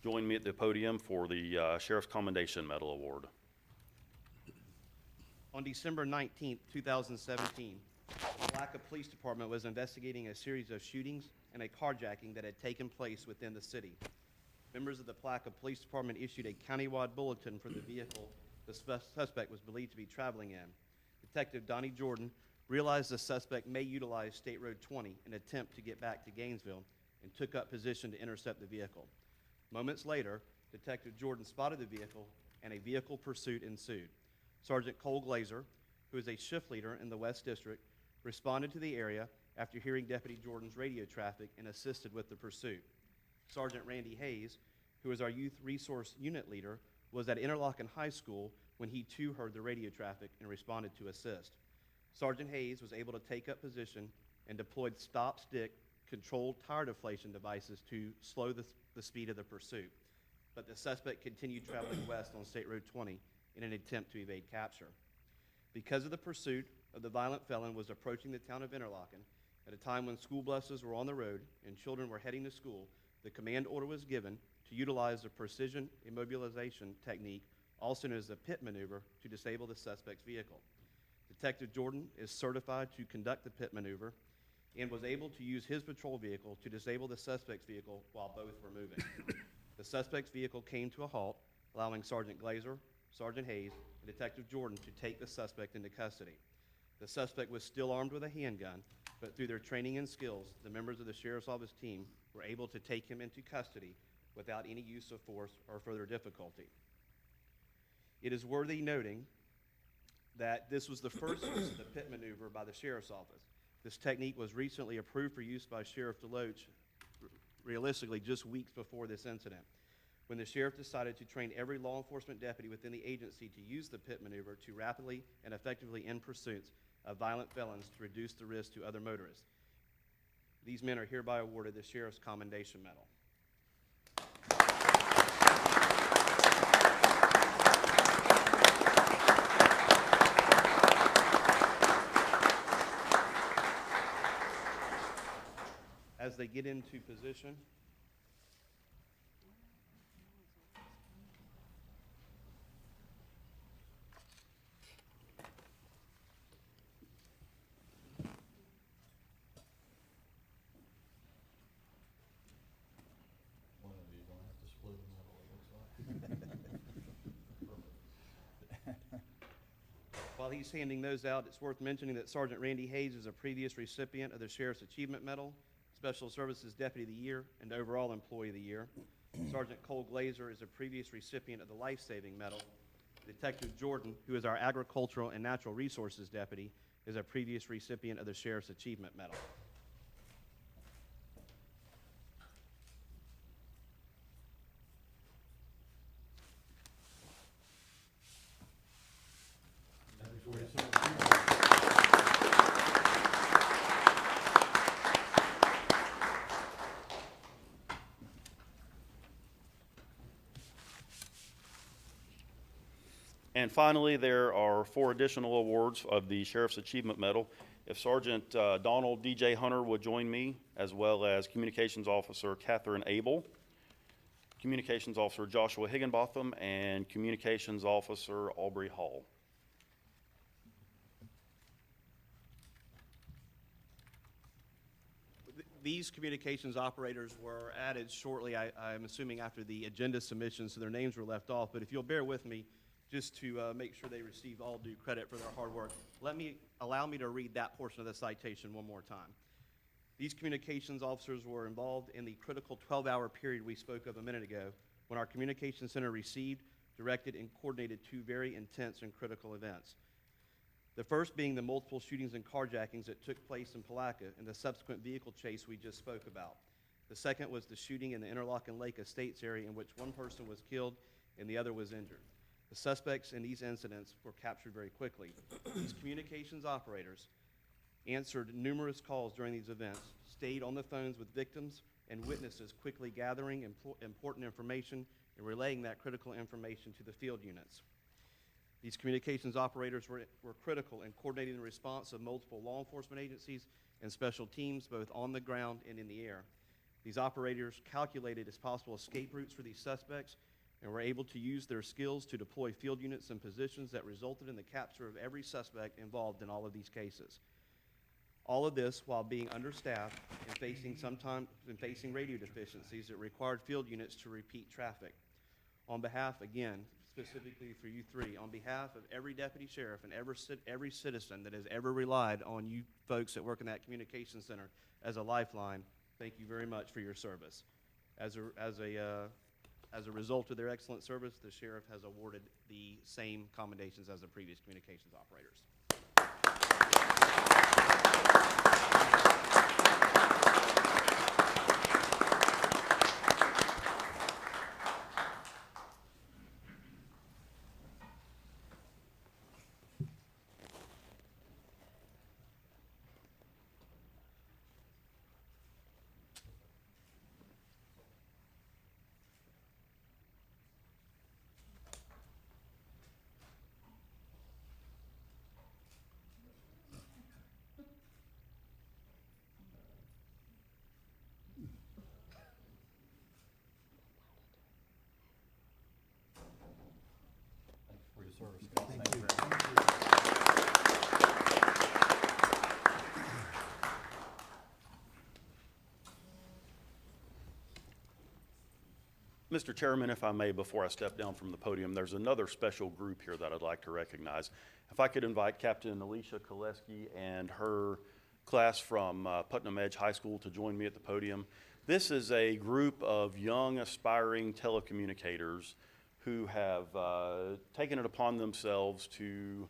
join me at the podium for the Sheriff's Commendation Medal Award. On December 19th, 2017, the Palaca Police Department was investigating a series of shootings and a carjacking that had taken place within the city. Members of the Palaca Police Department issued a countywide bulletin for the vehicle the suspect was believed to be traveling in. Detective Donnie Jordan realized the suspect may utilize State Road 20 in an attempt to get back to Gainesville and took up position to intercept the vehicle. Moments later, Detective Jordan spotted the vehicle and a vehicle pursuit ensued. Sergeant Cole Glazer, who is a shift leader in the West District, responded to the area after hearing Deputy Jordan's radio traffic and assisted with the pursuit. Sergeant Randy Hayes, who is our Youth Resource Unit leader, was at Interlaken High School when he too heard the radio traffic and responded to assist. Sergeant Hayes was able to take up position and deployed stop-stick controlled tire deflation devices to slow the speed of the pursuit. But the suspect continued traveling west on State Road 20 in an attempt to evade capture. Because of the pursuit of the violent felon was approaching the town of Interlaken at a time when school buses were on the road and children were heading to school, the command order was given to utilize the precision immobilization technique, also known as the pit maneuver, to disable the suspect's vehicle. Detective Jordan is certified to conduct the pit maneuver and was able to use his patrol vehicle to disable the suspect's vehicle while both were moving. The suspect's vehicle came to a halt, allowing Sergeant Glazer, Sergeant Hayes, and Detective Jordan to take the suspect into custody. The suspect was still armed with a handgun, but through their training and skills, the members of the Sheriff's Office team were able to take him into custody without any use of force or further difficulty. It is worthy noting that this was the first use of the pit maneuver by the Sheriff's Office. This technique was recently approved for use by Sheriff DeLoach, realistically just weeks before this incident, when the sheriff decided to train every law enforcement deputy within the agency to use the pit maneuver to rapidly and effectively end pursuits of violent felons to reduce the risk to other motorists. These men are hereby awarded the Sheriff's Commendation Medal. As they get into position, One of you gonna have to split them up, it looks like. while he's handing those out, it's worth mentioning that Sergeant Randy Hayes is a previous recipient of the Sheriff's Achievement Medal, Special Services Deputy of the Year, and Overall Employee of the Year. Sergeant Cole Glazer is a previous recipient of the Life Saving Medal. Detective Jordan, who is our Agricultural and Natural Resources Deputy, is a previous recipient of the Sheriff's Achievement Medal. And finally, there are 4 additional awards of the Sheriff's Achievement Medal. If Sergeant Donald D.J. Hunter would join me, as well as Communications Officer Catherine Abel, Communications Officer Joshua Higginbotham, and Communications Officer Aubrey Hall. These communications operators were added shortly, I'm assuming after the agenda submission, so their names were left off. But if you'll bear with me, just to make sure they receive all due credit for their hard work, allow me to read that portion of the citation one more time. These communications officers were involved in the critical 12-hour period we spoke of a minute ago when our communications center received, directed, and coordinated 2 very intense and critical events. The first being the multiple shootings and carjackings that took place in Palatka and the subsequent vehicle chase we just spoke about. The second was the shooting in the Interlaken Lake Estates area in which one person was killed and the other was injured. The suspects in these incidents were captured very quickly. These communications operators answered numerous calls during these events, stayed on the phones with victims and witnesses, quickly gathering important information and relaying that critical information to the field units. These communications operators were critical in coordinating the response of multiple law enforcement agencies and special teams, both on the ground and in the air. These operators calculated as possible escape routes for these suspects and were able to use their skills to deploy field units and positions that resulted in the capture of every suspect involved in all of these cases. All of this while being understaffed and facing radio deficiencies that required field units to repeat traffic. On behalf, again, specifically for you 3, on behalf of every deputy sheriff and every citizen that has ever relied on you folks that work in that communications center as a lifeline, thank you very much for your service. As a result of their excellent service, the sheriff has awarded the same commendations as the previous communications operators. service, guys. Thank you. Mr. Chairman, if I may, before I step down from the podium, there's another special group here that I'd like to recognize. If I could invite Captain Alicia Koleski and her class from Putnam Edge High School to join me at the podium. This is a group of young, aspiring telecommunicators who have taken it upon themselves to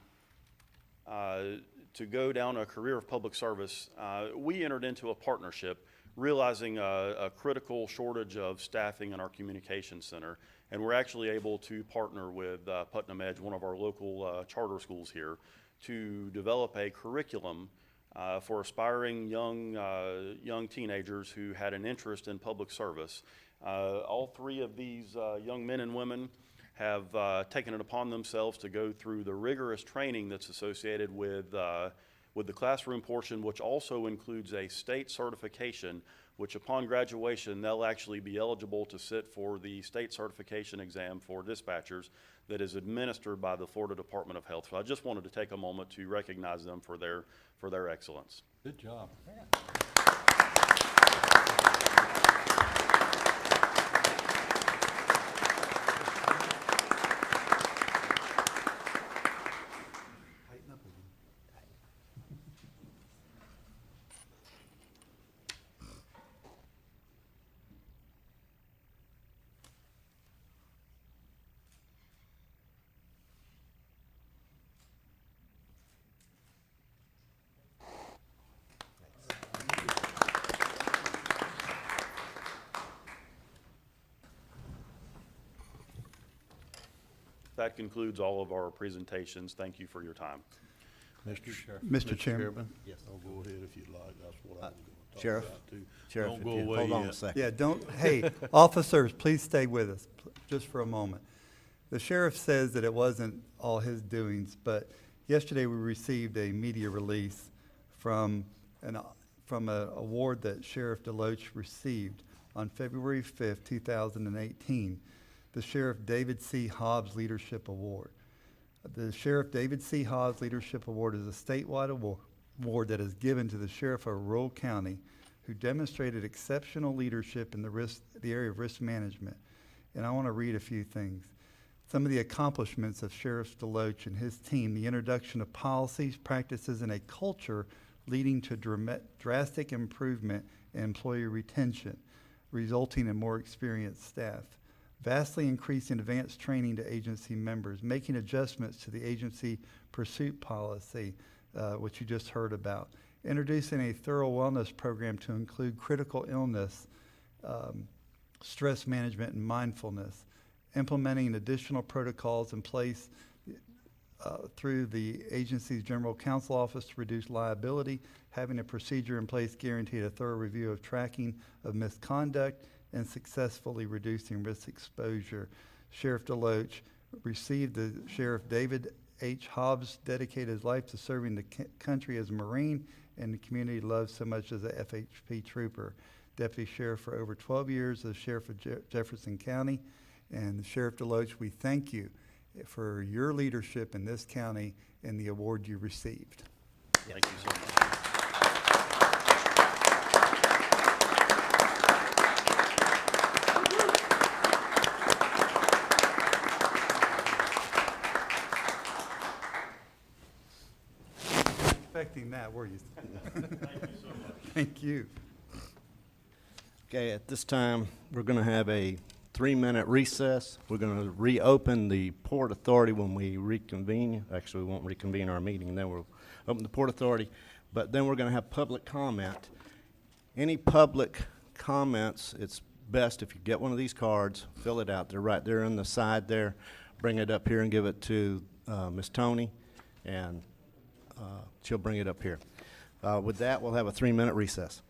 go down a career of public service. We entered into a partnership realizing a critical shortage of staffing in our communications center, and we're actually able to partner with Putnam Edge, one of our local charter schools here, to develop a curriculum for aspiring young teenagers who had an interest in public service. All three of these young men and women have taken it upon themselves to go through the rigorous training that's associated with the classroom portion, which also includes a state certification, which upon graduation, they'll actually be eligible to sit for the state certification exam for dispatchers that is administered by the Florida Department of Health. So I just wanted to take a moment to recognize them for their excellence. Good job. That concludes all of our presentations. Thank you for your time. Mr. Chairman. Yes. I'll go ahead if you'd like. That's what I was going to talk Sheriff? about too. Sheriff, Don't if go you- away hold on a yet. second. Yeah, don't, hey, officers, please stay with us just for a moment. The sheriff says that it wasn't all his doings, but yesterday we received a media release from an award that Sheriff Deloach received on February 5th, 2018, the Sheriff David C. Hobbs Leadership Award. The Sheriff David C. Hobbs Leadership Award is a statewide award that is given to the Sheriff of Rural County who demonstrated exceptional leadership in the area of risk management. And I want to read a few things. Some of the accomplishments of Sheriff Deloach and his team: the introduction of policies, practices, and a culture leading to drastic improvement in employee retention, resulting in more experienced staff. Vastly increasing advanced training to agency members, making adjustments to the agency pursuit policy, which you just heard about, introducing a thorough wellness program to include critical illness, stress management, and mindfulness, implementing additional protocols in place through the agency's general counsel office to reduce liability, having a procedure in place guaranteed a thorough review of tracking of misconduct, and successfully reducing risk exposure. Sheriff Deloach received the Sheriff David H. Hobbs dedicated his life to serving the country as a Marine and the community loved so much as a FHP trooper. Deputy Sheriff for over 12 years as Sheriff of Jefferson County. And Sheriff Deloach, we thank you for your leadership in this county and the award you received. Thank you so much. Expecting that, were you? Thank you so much. Thank you. Okay, at this time, we're going to have a 3-minute recess. We're going to reopen the Port Authority when we reconvene. Actually, we won't reconvene our meeting, and then we'll open the Port Authority. But then we're going to have public comment. Any public comments, it's best if you get one of these cards, fill it out. They're right there on the side there. Bring it up here and give it to Ms. Tony, and she'll bring it up here. With that, we'll have a 3-minute recess.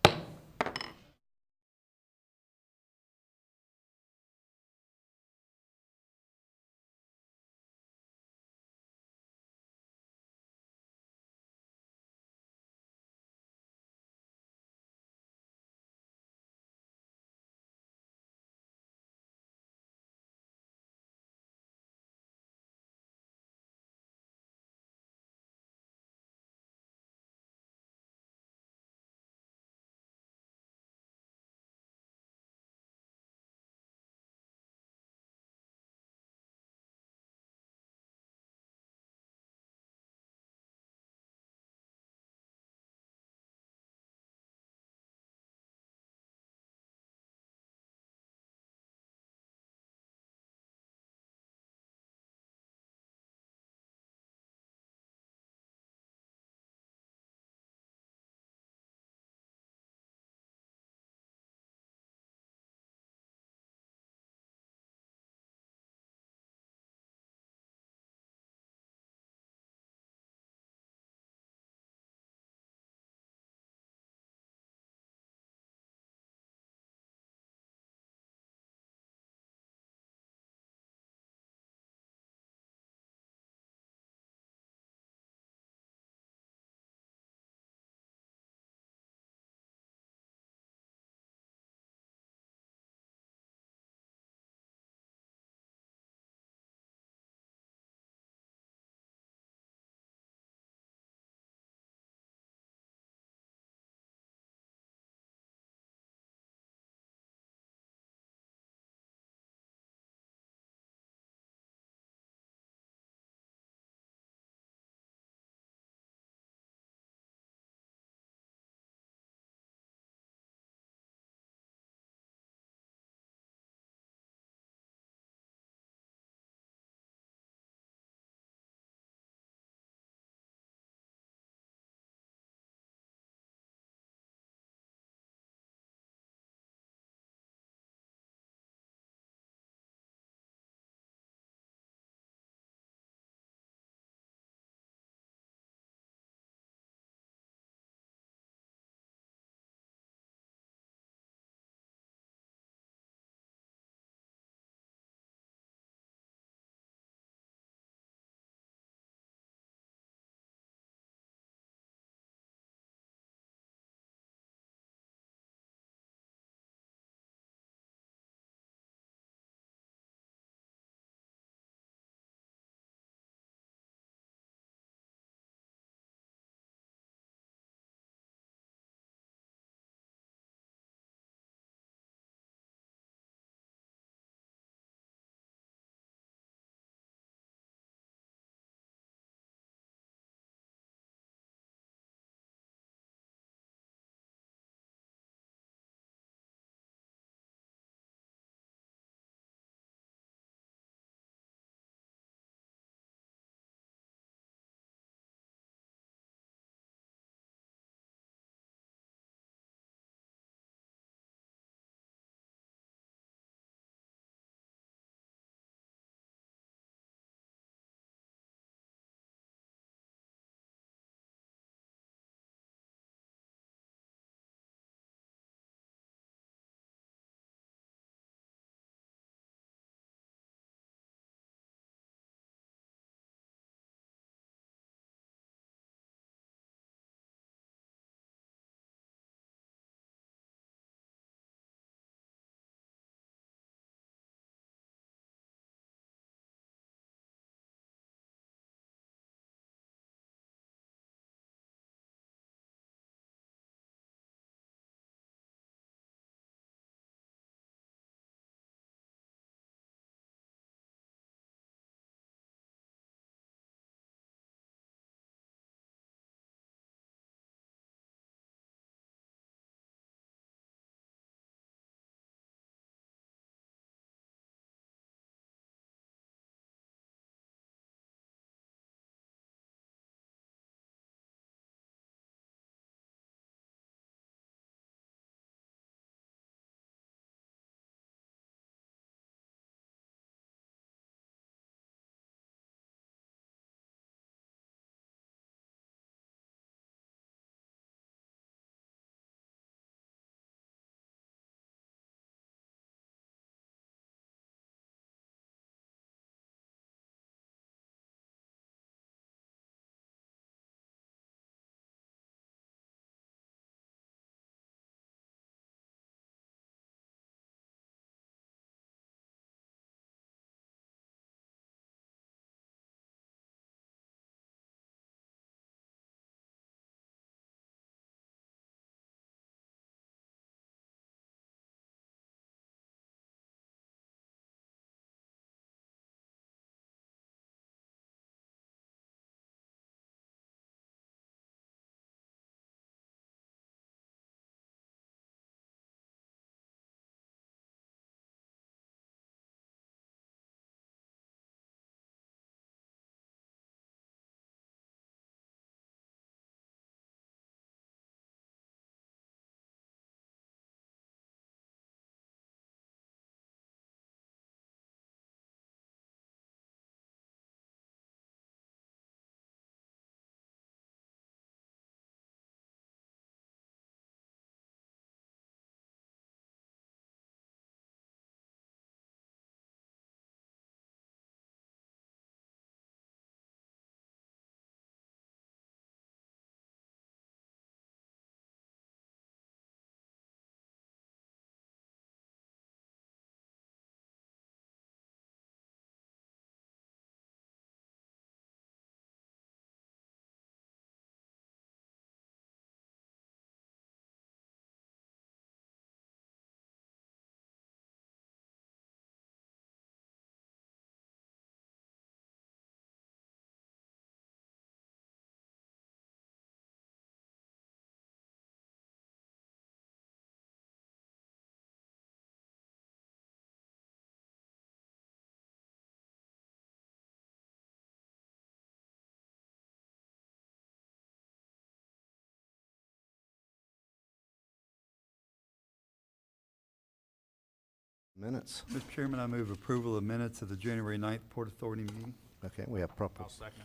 Minutes. Mr. Chairman, I move approval of minutes of the January 9th Port Authority meeting. Okay, we have proper. I'll second.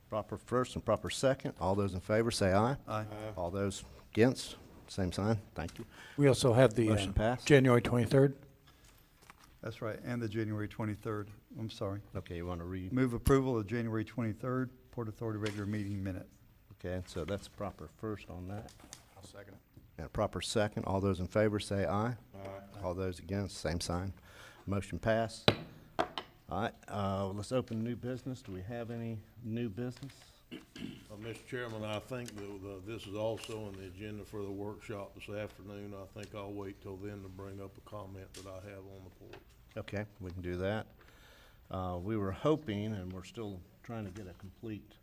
Proper first and proper second. All those in favor say aye. Aye. All those against, same sign. Thank you. We also have the Motion passed. January 23rd. That's right, and the January 23rd. I'm sorry. Okay, you want to read? Move approval of January 23rd Port Authority regular meeting minutes. Okay, so that's proper first on that. I'll second it. And a proper second. All those in favor say aye. Aye. All those against, same sign. Motion passed. All right, let's open new business. Do we have any new business? Mr. Chairman, I think that this is also on the agenda for the workshop this afternoon. I think I'll wait till then to bring up a comment that I have on the porch. Okay, we can do that. We were hoping, and we're still trying to get a complete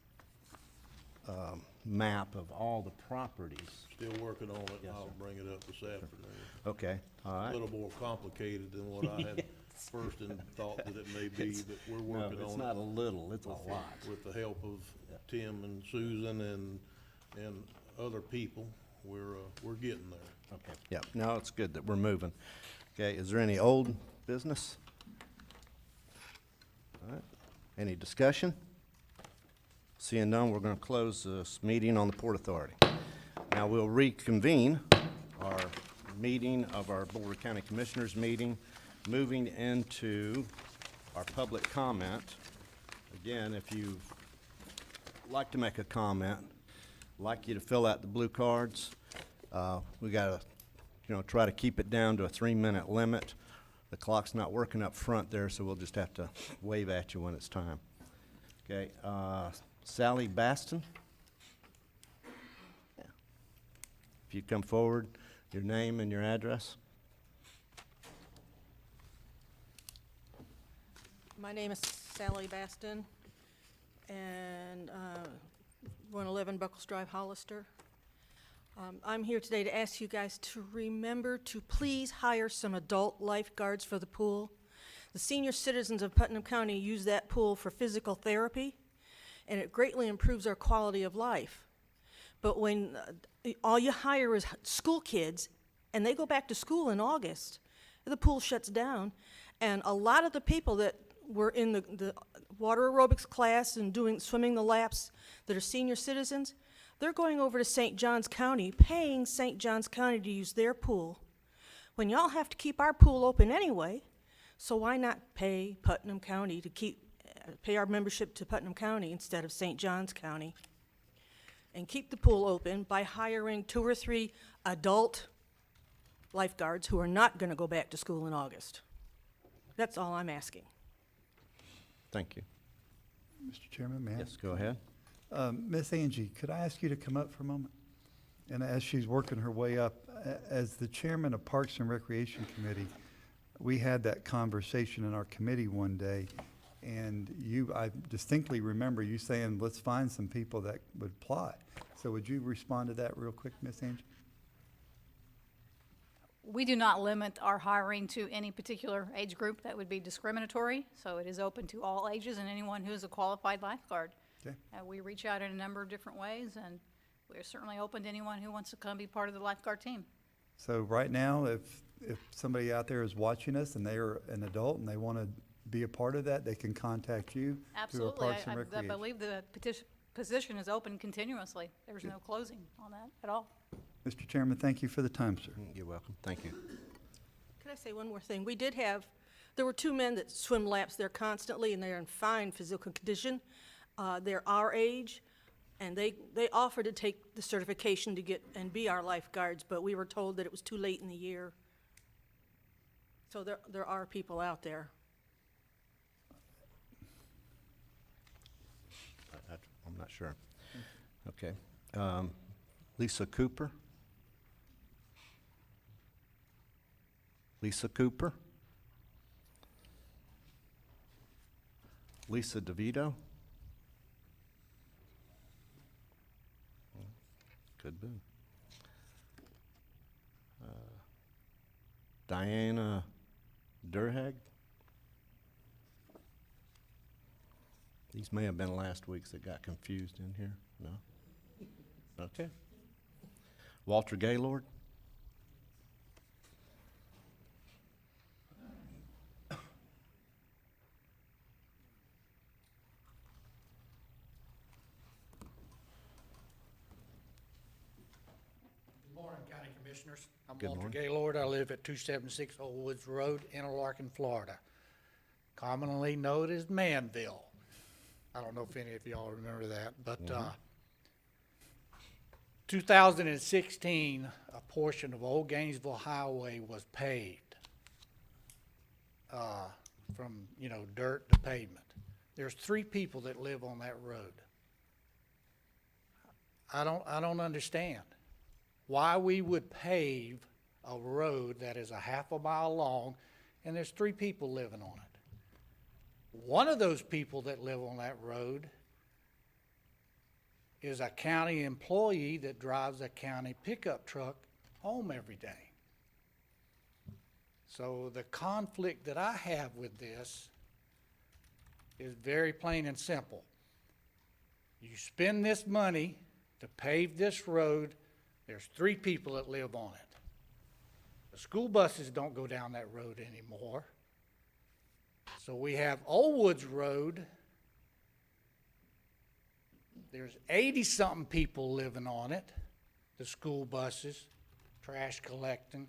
map of all the properties. Still working on it, and Yes, I'll sir. bring it up this afternoon. Okay, all A right. little more complicated than what I had first in thought that it may be, but we're No, working on it. it's not a little, it's a lot. With the help of Tim and Susan and other people, we're getting there. Okay, yeah, no, it's good that we're moving. Okay, is there any old business? All right, any discussion? Seeing none, we're gonna close this meeting on the Port Authority. Now, we'll reconvene our meeting of our Board of County Commissioners meeting, moving into our public comment. Again, if you'd like to make a comment, I'd like you to fill out the blue cards. We gotta, try to keep it down to a 3-minute limit. The clock's not working up front there, so we'll just have to wave at you when it's time. Okay, Sally Baston? Yeah. If you come forward, your name and your address. My name is Sally Baston, and we're on 11 Buckles Drive, Hollister. I'm here today to ask you guys to remember to please hire some adult lifeguards for the pool. The senior citizens of Putnam County use that pool for physical therapy, and it greatly improves our quality of life. But when all you hire is school kids, and they go back to school in August, the pool shuts down, and a lot of the people that were in the water aerobics class and swimming the laps that are senior citizens, they're going over to St. Johns County, paying St. Johns County to use their pool. When y'all have to keep our pool open anyway, so why not pay Putnam County to pay our membership to Putnam County instead of St. Johns County? And keep the pool open by hiring 2 or 3 adult lifeguards who are not gonna go back to school in August. That's all I'm asking. Thank you. Mr. Chairman, may I? Yes, go ahead. Miss Angie, could I ask you to come up for a moment? And as she's working her way up, as the chairman of Parks and Recreation Committee, we had that conversation in our committee one day, and I distinctly remember you saying, let's find some people that would apply. So would you respond to that real quick, Miss Angie? We do not limit our hiring to any particular age group. That would be discriminatory, so it is open to all ages and anyone who is a qualified lifeguard. Okay. We reach out in a number of different ways, and we're certainly open to anyone who wants to come be part of the lifeguard team. So right now, if somebody out there is watching us and they are an adult and they want to be a part of that, they can contact you through our Absolutely. Parks and I Recreation. believe the position is open continuously. There's no closing on that at all. Mr. Chairman, thank you for the time, sir. You're welcome. Thank you. Can I say one more thing? There were 2 men that swim laps there constantly, and they're in fine physical condition. They're our age, and they offered to take the certification to get and be our lifeguards, but we were told that it was too late in the year. So there are people out there. I'm not sure. Okay. Lisa Cooper? Lisa Cooper? Lisa DeVito? Could be. Diana Durhag? These may have been last week's that got confused in here. No? Okay. Walter Gaylord? Commissioners. I'm Good Walter morning. Gaylord. I live at 276 Old Woods Road, Interlaken, Florida, commonly known as Manville. I don't know if any of y'all remember that, but 2016, a portion of Old Gainesville Highway was paved from, dirt to pavement. There's 3 people that live on that road. I don't understand why we would pave a road that is a half a mile long and there's 3 people living on it. One of those people that live on that road is a county employee that drives a county pickup truck home every day. So the conflict that I have with this is very plain and simple. You spend this money to pave this road, there's 3 people that live on it. The school buses don't go down that road anymore. So we have Old Woods Road. There's 80-something people living on it, the school buses, trash collecting,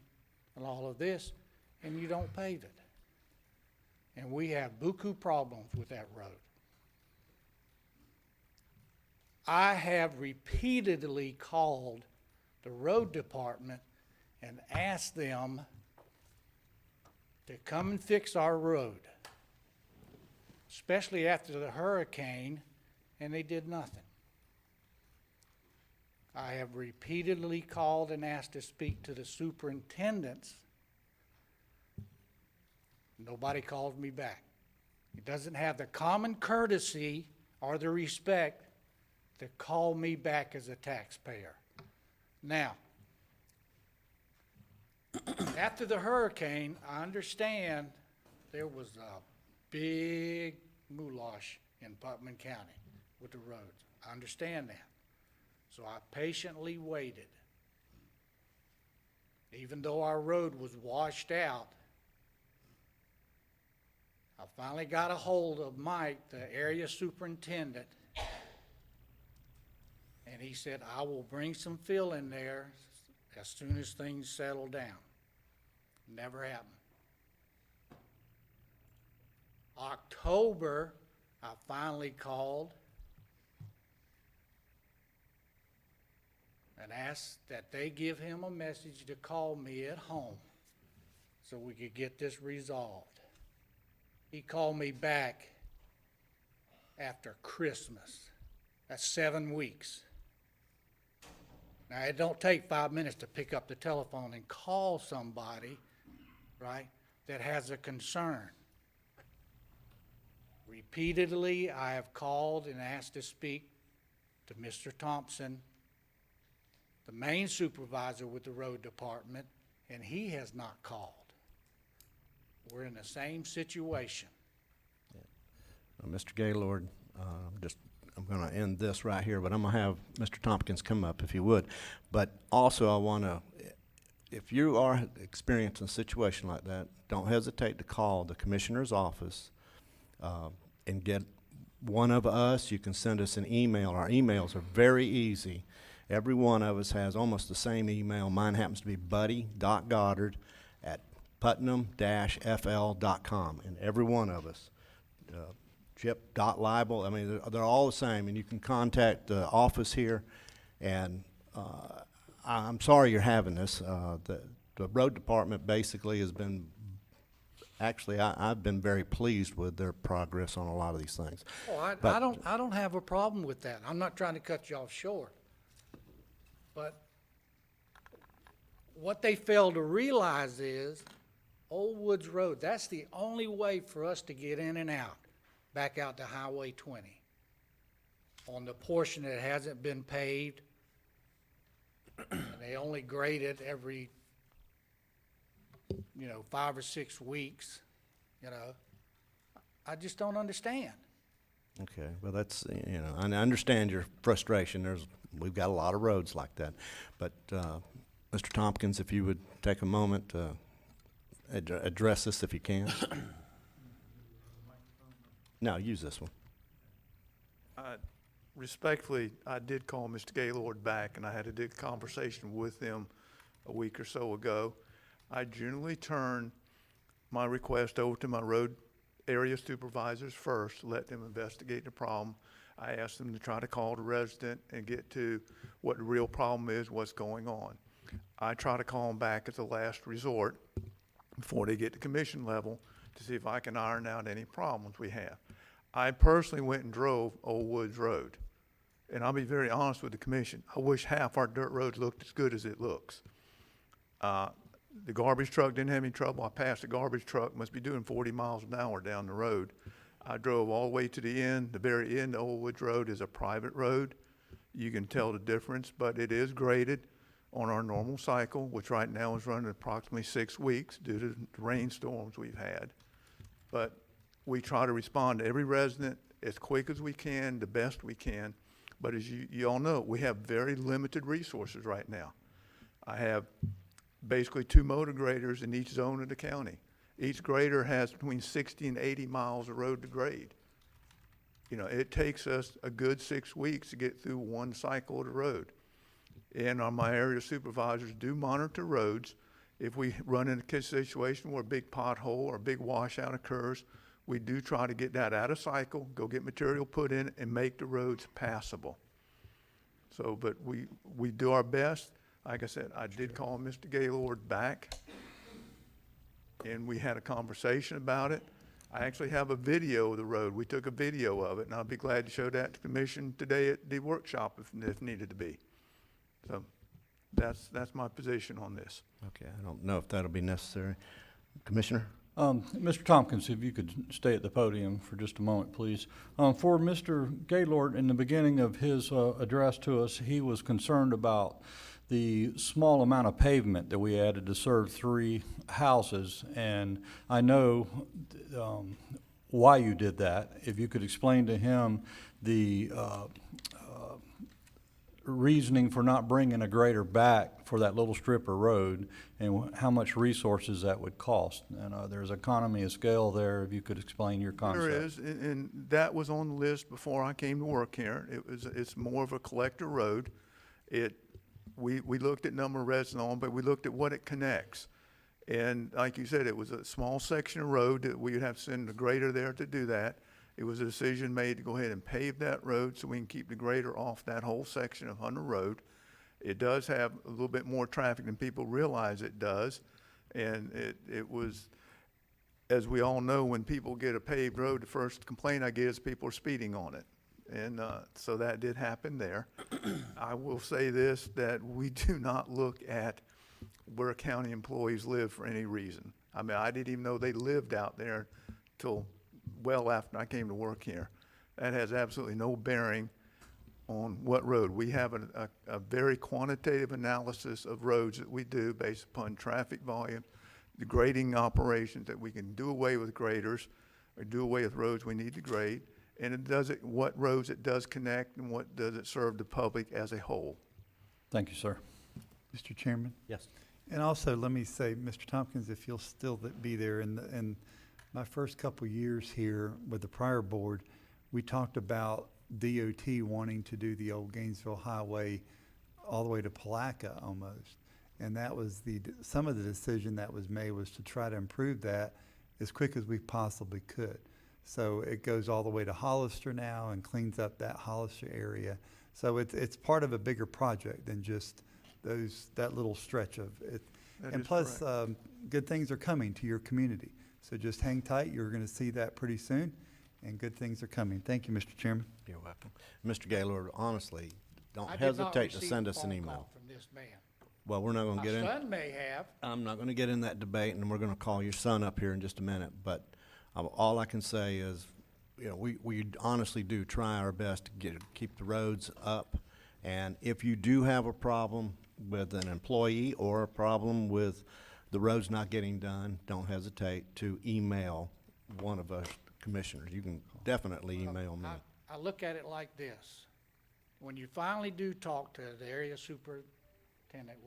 and all of this, and you don't pave it. And we have buku problems with that road. I have repeatedly called the road department and asked them to come and fix our road, especially after the hurricane, and they did nothing. I have repeatedly called and asked to speak to the superintendents. Nobody called me back. He doesn't have the common courtesy or the respect to call me back as a taxpayer. Now, after the hurricane, I understand there was a big moulash in Putnam County with the roads. I understand that. So I patiently waited. Even though our road was washed out, I finally got a hold of Mike, the area superintendent, and he said, I will bring some fill in there as soon as things settle down. Never happened. October, I finally called and asked that they give him a message to call me at home so we could get this resolved. He called me back after Christmas. That's 7 weeks. Now, it don't take 5 minutes to pick up the telephone and call somebody, right, that has a concern. Repeatedly, I have called and asked to speak to Mr. Thompson, the main supervisor with the road department, and he has not called. We're in the same situation. Mr. Gaylord, I'm going to end this right here, but I'm going to have Mr. Tompkins come up if he would. But also I want to, if you are experiencing a situation like that, don't hesitate to call the commissioner's office and get one of us. You can send us an email. Our emails are very easy. Every one of us has almost the same email. Mine happens to be buddy.goddard@putnam-fl.com, and every one of us. Chip.libel, I mean, they're all the same, and you can contact the office here, and I'm sorry you're having this. The road department basically has been, actually, I've been very pleased with their progress on a lot of these things. Oh, I But- don't have a problem with that. I'm not trying to cut you off short. But what they fail to realize is Old Woods Road, that's the only way for us to get in and out, back out to Highway 20. On the portion that hasn't been paved, and they only grade it every, 5 or 6 weeks, I just don't understand. Okay, well, that's, I understand your frustration. We've got a lot of roads like that. But, Mr. Tompkins, if you would take a moment to address this if you can. No, use this one. Respectfully, I did call Mr. Gaylord back, and I had a good conversation with him a week or so ago, I generally turn my request over to my road area supervisors first, let them investigate the problem. I ask them to try to call the resident and get to what the real problem is, what's going on. I try to call them back at the last resort before they get to commission level to see if I can iron out any problems we have. I personally went and drove Old Woods Road. And I'll be very honest with the commission. I wish half our dirt roads looked as good as it looks. The garbage truck didn't have any trouble. I passed the garbage truck, must be doing 40 miles an hour down the road. I drove all the way to the end. The very end of Old Woods Road is a private road. You can tell the difference, but it is graded on our normal cycle, which right now is running approximately 6 weeks due to the rainstorms we've had. But we try to respond to every resident as quick as we can, the best we can. But as you all know, we have very limited resources right now. I have basically 2 motor graders in each zone of the county. Each grader has between 60 and 80 miles of road to grade. You know, it takes us a good 6 weeks to get through one cycle of the road. And my area supervisors do monitor roads. If we run into a situation where a big pothole or a big washout occurs, we do try to get that out of cycle, go get material put in, and make the roads passable. So, but we do our best. Like I said, I did call Mr. Gaylord back, and we had a conversation about it. I actually have a video of the road. We took a video of it, and I'll be glad to show that to the commission today at the workshop if needed to be. So that's my position on this. Okay, I don't know if that'll be necessary. Commissioner? Mr. Tompkins, if you could stay at the podium for just a moment, please. For Mr. Gaylord, in the beginning of his address to us, he was concerned about the small amount of pavement that we added to serve 3 houses, and I know why you did that. If you could explain to him the reasoning for not bringing a grader back for that little strip of road and how much resources that would cost. And there's economy of scale there, if you could explain your concept. There is, and that was on the list before I came to work here. It's more of a collector road. We looked at number of residents on, but we looked at what it connects. And like you said, it was a small section of road that we would have to send a grader there to do that. It was a decision made to go ahead and pave that road so we can keep the grader off that whole section of Hunter Road. It does have a little bit more traffic than people realize it does. And it was, as we all know, when people get a paved road, the first complaint I get is people are speeding on it. And so that did happen there. I will say this, that we do not look at where county employees live for any reason. I mean, I didn't even know they lived out there till well after I came to work here. That has absolutely no bearing on what road. We have a very quantitative analysis of roads that we do based upon traffic volume, the grading operations that we can do away with graders or do away with roads we need to grade. And it does it, what roads it does connect and what does it serve the public as a whole. Thank you, sir. Mr. Chairman? Yes. And also, let me say, Mr. Tompkins, if you'll still be there, in my first couple years here with the prior board, we talked about DOT wanting to do the old Gainesville Highway all the way to Palaca almost. And that was some of the decision that was made was to try to improve that as quick as we possibly could. So it goes all the way to Hollister now and cleans up that Hollister area. So it's part of a bigger project than just that little stretch of it. And plus, good things are coming to your community. So just hang tight. You're going to see that pretty soon, and good things are coming. Thank you, Mr. Chairman. You're welcome. Mr. Gaylord, honestly, don't I did not hesitate to receive send a us an phone email. call from this man. Well, we're not going to get in. My son may have. I'm not going to get in that debate, and we're going to call your son up here in just a minute. But all I can say is, you know, we honestly do try our best to keep the roads up. And if you do have a problem with an employee or a problem with the roads not getting done, don't hesitate to email one of us commissioners. You can definitely email me. I look at it like this. When you finally do talk to the area superintendent,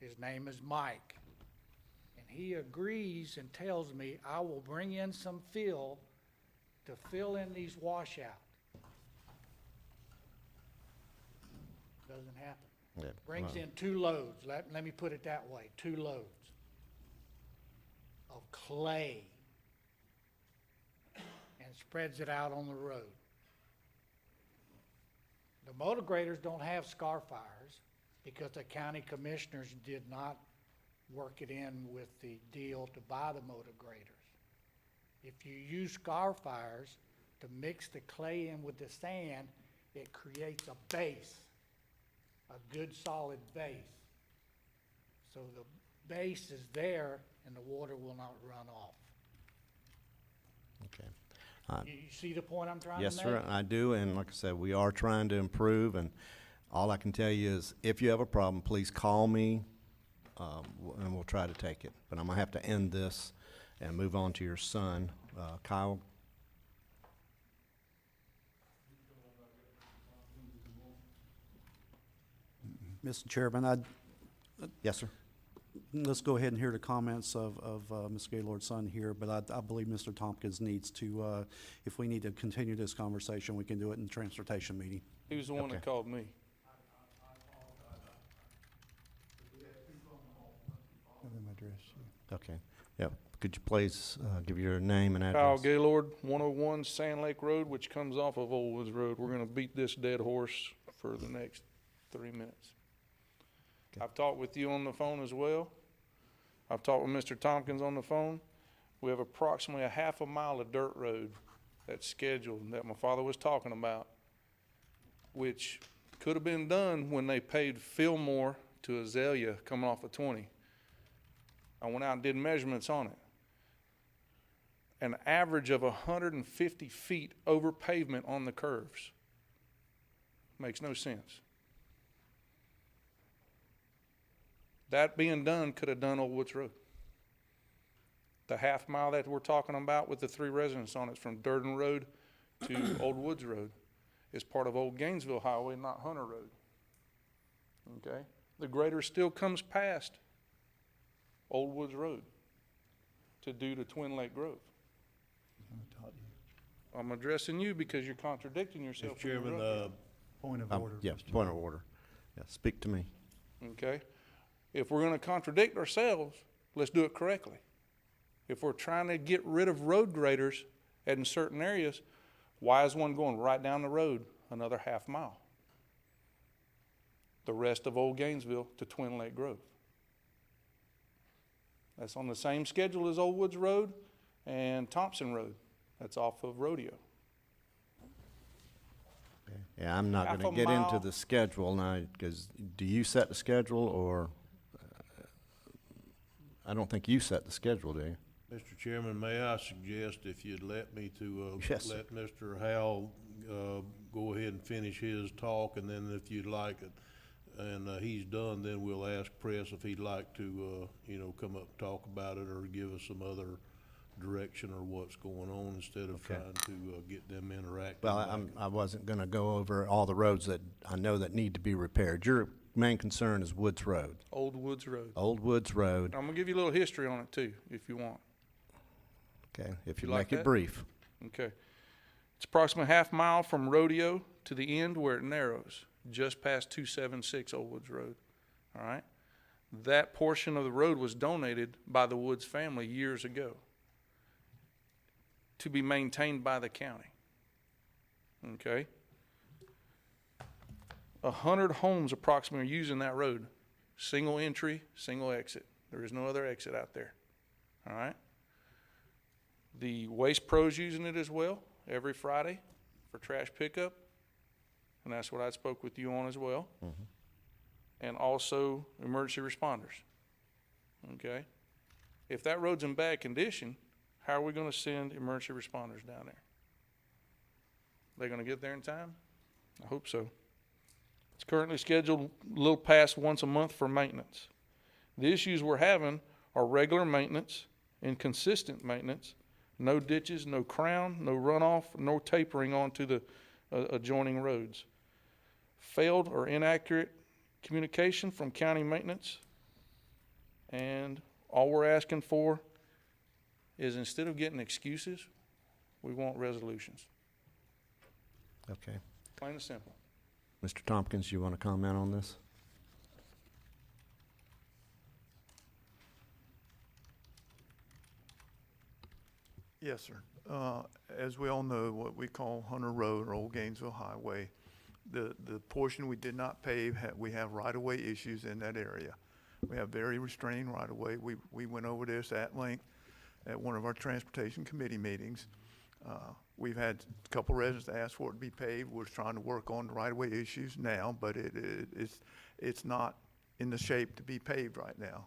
his name is Mike, and he agrees and tells me I will bring in some fill to fill in these washouts. Doesn't happen. Yeah, brings well, in 2 loads, let me put it that way, 2 loads of clay and spreads it out on the road. The motor graders don't have scar fires because the county commissioners did not work it in with the deal to buy the motor graders. If you use scar fires to mix the clay in with the sand, it creates a base, a good solid base. So the base is there and the water will not run off. okay. You see the point I'm trying to make? Yes, sir, I do, and like I said, we are trying to improve, and all I can tell you is, if you have a problem, please call me, and we'll try to take it. But I'm gonna have to end this and move on to your son, Kyle. Mr. Chairman, Yes, sir. let's go ahead and hear the comments of Ms. Gaylord's son here, but I believe Mr. Tompkins needs to, if we need to continue this conversation, we can do it in the transportation meeting. He was the one that called me. Have them address you. Okay, yeah, could you please give your name and Kyle address? Gaylord, 101 Sand Lake Road, which comes off of Old Woods Road. We're gonna beat this dead horse for the next 3 minutes. I've talked with you on the phone as well. I've talked with Mr. Tompkins on the phone. We have approximately a half a mile of dirt road that's scheduled that my father was talking about, which could have been done when they paid Fillmore to Azalea coming off of 20. I went out and did measurements on it. An average of 150 feet over pavement on the curves. Makes no sense. That being done could have done Old Woods Road. The half mile that we're talking about with the 3 residents on it from Durden Road to Old Woods Road is part of Old Gainesville Highway, not Hunter Road. Okay? The grader still comes past Old Woods Road to do to Twin Lake Grove. I'm addressing you because you're contradicting yourself. Mr. Chairman, Point of order. Yeah, Mr. point of order. Yeah, speak to me. Okay? If we're gonna contradict ourselves, let's do it correctly. If we're trying to get rid of road graders in certain areas, why is one going right down the road another half mile? The rest of Old Gainesville to Twin Lake Grove. That's on the same schedule as Old Woods Road and Thompson Road. That's off of Rodeo. Yeah, I'm not Half gonna a get into mile. the schedule now, because do you set the schedule, or, I don't think you set the schedule, do you? Mr. Chairman, may I suggest if you'd let me to, Yes, sir. let Mr. Howell, go ahead and finish his talk, and then if you'd like it, and, he's done, then we'll ask Press if he'd like to, come up and talk about it, or give us some other direction or what's going on, instead of Okay. trying to, get them interacting. Well, I wasn't gonna go over all the roads that I know that need to be repaired. Your main concern is Woods Road, Old Woods Road. Old Woods Road. I'm gonna give you a little history on it too, if you want. Okay, if You you like make it that? brief. Okay. It's approximately half mile from Rodeo to the end where it narrows, just past 276 Old Woods Road. All right? That portion of the road was donated by the Woods family years ago to be maintained by the county. Okay? 100 homes approximately are using that road. Single entry, single exit. There is no other exit out there. All right? The Waste Pro's using it as well every Friday for trash pickup. And that's what I spoke with you on as well. And also emergency responders. Okay? If that road's in bad condition, how are we gonna send emergency responders down there? They gonna get there in time? I hope so. It's currently scheduled a little past once a month for maintenance. The issues we're having are regular maintenance, inconsistent maintenance, no ditches, no crown, no runoff, no tapering onto the adjoining roads. Failed or inaccurate communication from county maintenance. And all we're asking for is, instead of getting excuses, we want resolutions. Okay. Plain and simple. Mr. Tompkins, you wanna comment on this? Yes, sir. As we all know, what we call Hunter Road or Old Gainesville Highway, the portion we did not pave, we have right-of-way issues in that area. We have very restrained right-of-way. We went over this at length at one of our Transportation Committee meetings. We've had a couple residents ask for it to be paved. We're trying to work on the right-of-way issues now, but it's not in the shape to be paved right now.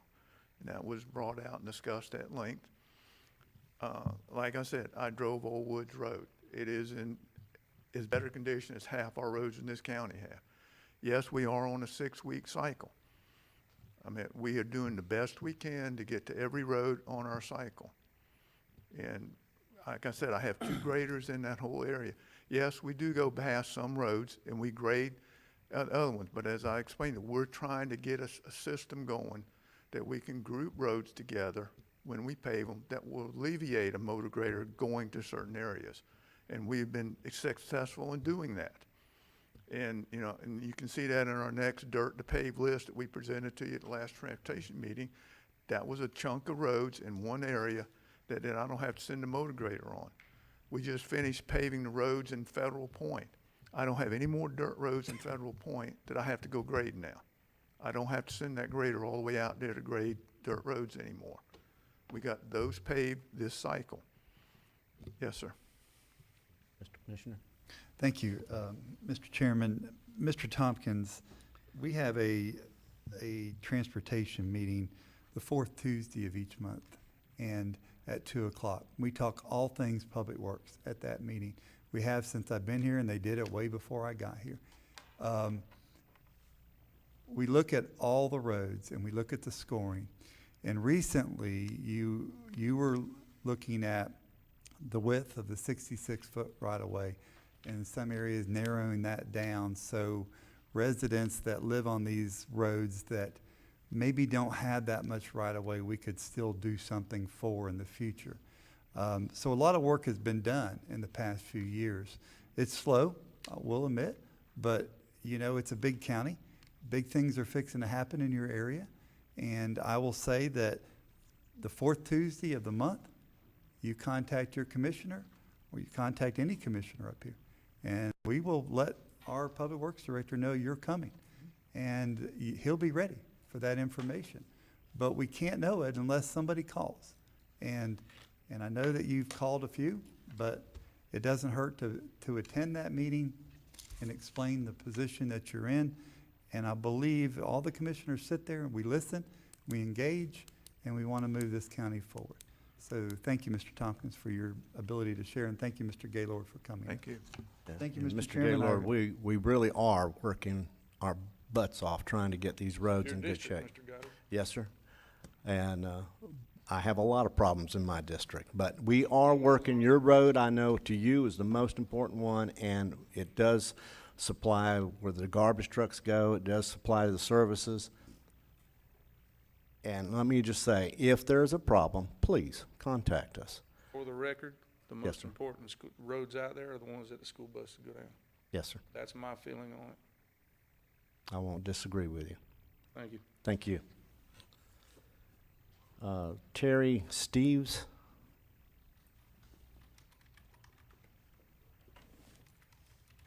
And that was brought out and discussed at length. Like I said, I drove Old Woods Road. It is in as better condition as half our roads in this county have. Yes, we are on a 6-week cycle. I mean, we are doing the best we can to get to every road on our cycle. And like I said, I have 2 graders in that whole area. Yes, we do go past some roads and we grade other ones, but as I explained, we're trying to get a system going that we can group roads together when we pave them that will alleviate a motor grader going to certain areas. And we've been successful in doing that. And, you know, and you can see that in our next dirt to pave list that we presented to you at the last transportation meeting. That was a chunk of roads in one area that I don't have to send a motor grader on. We just finished paving the roads in Federal Point. I don't have any more dirt roads in Federal Point that I have to go grade now. I don't have to send that grader all the way out there to grade dirt roads anymore. We got those paved this cycle. Yes, sir. Mr. Commissioner? Thank you, Mr. Chairman. Mr. Tompkins, we have a transportation meeting the 4th Tuesday of each month, and at 2 o'clock. We talk all things public works at that meeting. We have since I've been here, and they did it way before I got here. We look at all the roads, and we look at the scoring. And recently, you were looking at the width of the 66-foot right-of-way, and in some areas narrowing that down so residents that live on these roads that maybe don't have that much right-of-way, we could still do something for in the future. So a lot of work has been done in the past few years. It's slow, I will admit, but you know, it's a big county. Big things are fixing to happen in your area. And I will say that the 4th Tuesday of the month, you contact your commissioner or you contact any commissioner up here, and we will let our Public Works Director know you're coming. And he'll be ready for that information. But we can't know it unless somebody calls. And I know that you've called a few, but it doesn't hurt to attend that meeting and explain the position that you're in. And I believe all the commissioners sit there and we listen, we engage, and we want to move this county forward. So thank you, Mr. Tompkins, for your ability to share, and thank you, Mr. Gaylord, for coming. Thank you. Thank you, And Mr. Chairman. Gaylord, we really are working our butts off trying to get these roads in good shape. Mr. Goddard. Yes, sir. And I have a lot of problems in my district, but we are working. Your road, I know, to you is the most important one, and it does supply where the garbage trucks go. It does supply to the services. And let me just say, if there's a problem, please contact us. For the record, the Yes, most sir. important roads out there are the ones that the school buses go down. Yes, sir. That's my feeling on it. I won't disagree with you. Thank you. Thank you. Terry Steves.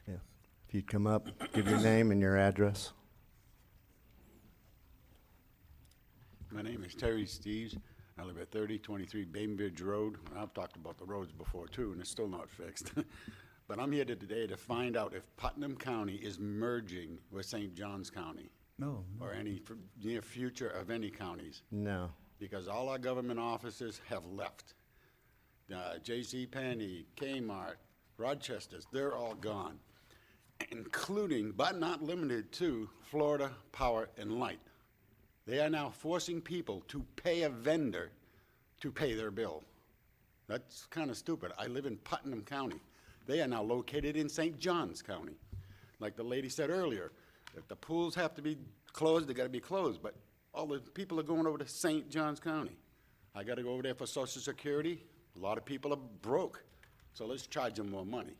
Yeah, if you'd come up, give your name and your address. My name is Terry Steves. I live at 3023 Bainbridge Road. I've talked about the roads before too, and it's still not fixed. But I'm here today to find out if Putnam County is merging with St. Johns County. No. Or any near future of any counties. No. Because all our government offices have left. J.C. Penney, Kmart, Rochester's, they're all gone. Including, but not limited to, Florida Power and Light. They are now forcing people to pay a vendor to pay their bill. That's kind of stupid. I live in Putnam County. They are now located in St. Johns County. Like the lady said earlier, if the pools have to be closed, they gotta be closed, but all the people are going over to St. Johns County. I gotta go over there for Social Security. A lot of people are broke, so let's charge them more money.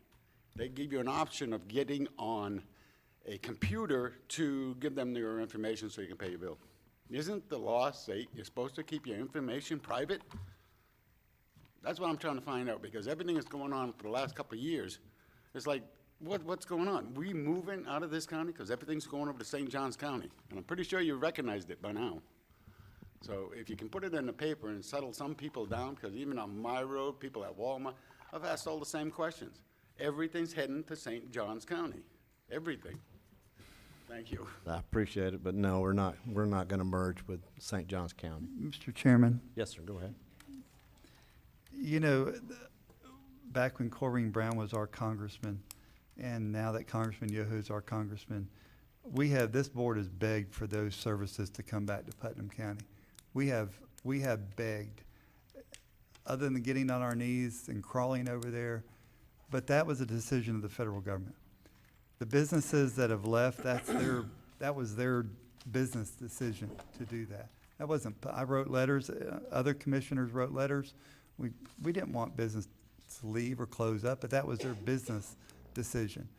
They give you an option of getting on a computer to give them your information so you can pay your bill. Isn't the law say you're supposed to keep your information private? That's what I'm trying to find out, because everything that's going on for the last couple of years, it's like, what's going on? We moving out of this county? Because everything's going over to St. Johns County, and I'm pretty sure you recognized it by now. So if you can put it in the paper and settle some people down, because even on my road, people at Walmart, I've asked all the same questions. Everything's heading to St. Johns County, everything. Thank you. I appreciate it, but no, we're not gonna merge with St. Johns County. Mr. Chairman, Yes, sir, go ahead. you know, back when Corrine Brown was our congressman, and now that Congressman Yoho is our congressman, this board has begged for those services to come back to Putnam County. We have begged, other than getting on our knees and crawling over there, but that was a decision of the federal government. The businesses that have left, that was their business decision to do that. That wasn't, I wrote letters, other commissioners wrote letters. We didn't want business to leave or close up, but that was their business decision.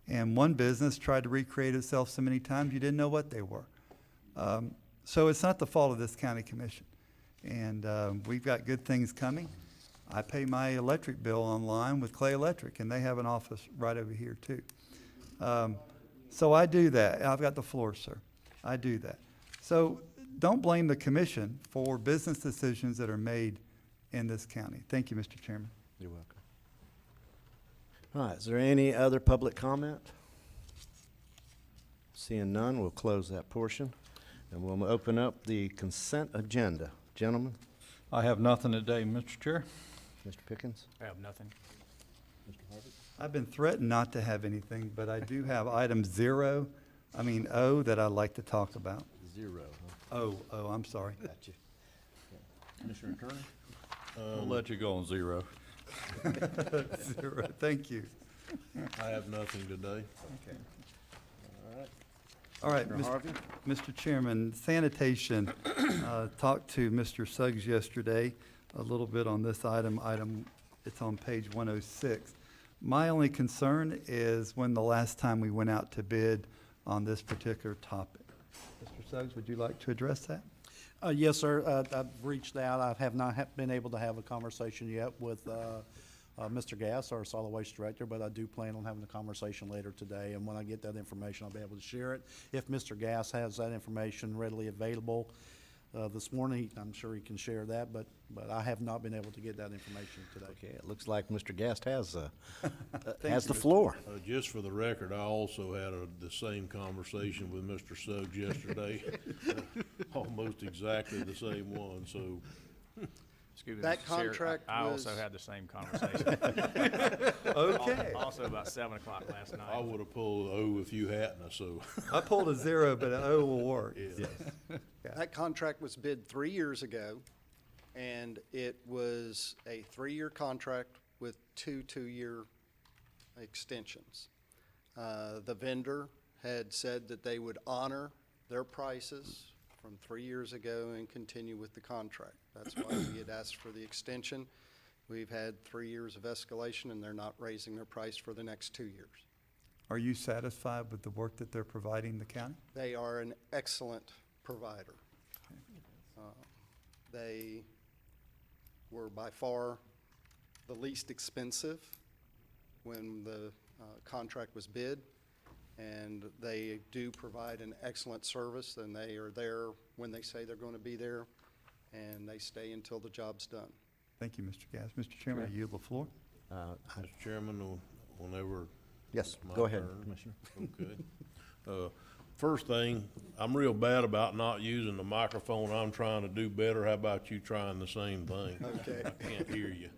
And one business tried to recreate itself so many times you didn't know what they were. So it's not the fault of this county commission. And we've got good things coming. I pay my electric bill online with Clay Electric, and they have an office right over here too. So I do that. I've got the floor, sir. I do that. So don't blame the commission for business decisions that are made in this county. Thank you, Mr. Chairman. You're welcome. All right, is there any other public comment? Seeing none, we'll close that portion, and we'll open up the consent agenda. Gentlemen, I have nothing today, Mr. Chair. Mr. Pickens? I have nothing. Mr. Harvey? I've been threatened not to have anything, but I do have item O, that I'd like to talk about. 0, huh? Oh, I'm sorry. Gotcha. Commissioner Attorney? We'll let you go on 0. 0, thank you. I have nothing today. Okay. All right. All right, Commissioner Harvey? Mr. Chairman, sanitation, talked to Mr. Suggs yesterday a little bit on this item, it's on page 106. My only concern is when the last time we went out to bid on this particular topic. Mr. Suggs, would you like to address that? Yes, sir. I've reached out. I have not been able to have a conversation yet with Mr. Gass, our solid waste director, but I do plan on having a conversation later today. And when I get that information, I'll be able to share it. If Mr. Gass has that information readily available this morning, I'm sure he can share that, but I have not been able to get that information today. Okay, it looks like Mr. Gast has the you, floor. Just for the record, I also had the same conversation with Mr. Suggs yesterday, almost exactly the same one, so. Excuse me, That Mr. Chair, contract I also was- had the same conversation. Okay. Also about 7 o'clock last night. I would have pulled O if you hadn't, so. I pulled a 0, but an O will work. Yes. That contract was bid 3 years ago, and it was a 3-year contract with 2 2-year extensions. The vendor had said that they would honor their prices from 3 years ago and continue with the contract. That's why we had asked for the extension. We've had 3 years of escalation, and they're not raising their price for the next 2 years. Are you satisfied with the work that they're providing the county? They are an excellent provider. They were by far the least expensive when the contract was bid, and they do provide an excellent service, and they are there when they say they're going to be there, and they stay until the job's done. Thank you, Mr. Gass. Mr. Chairman, I yield the floor. Mr. Chairman, whenever. Yes, it's my go ahead, turn. Commissioner. Okay. First thing, I'm real bad about not using the microphone. I'm trying to do better. How about you trying the same thing? Okay. I can't hear you.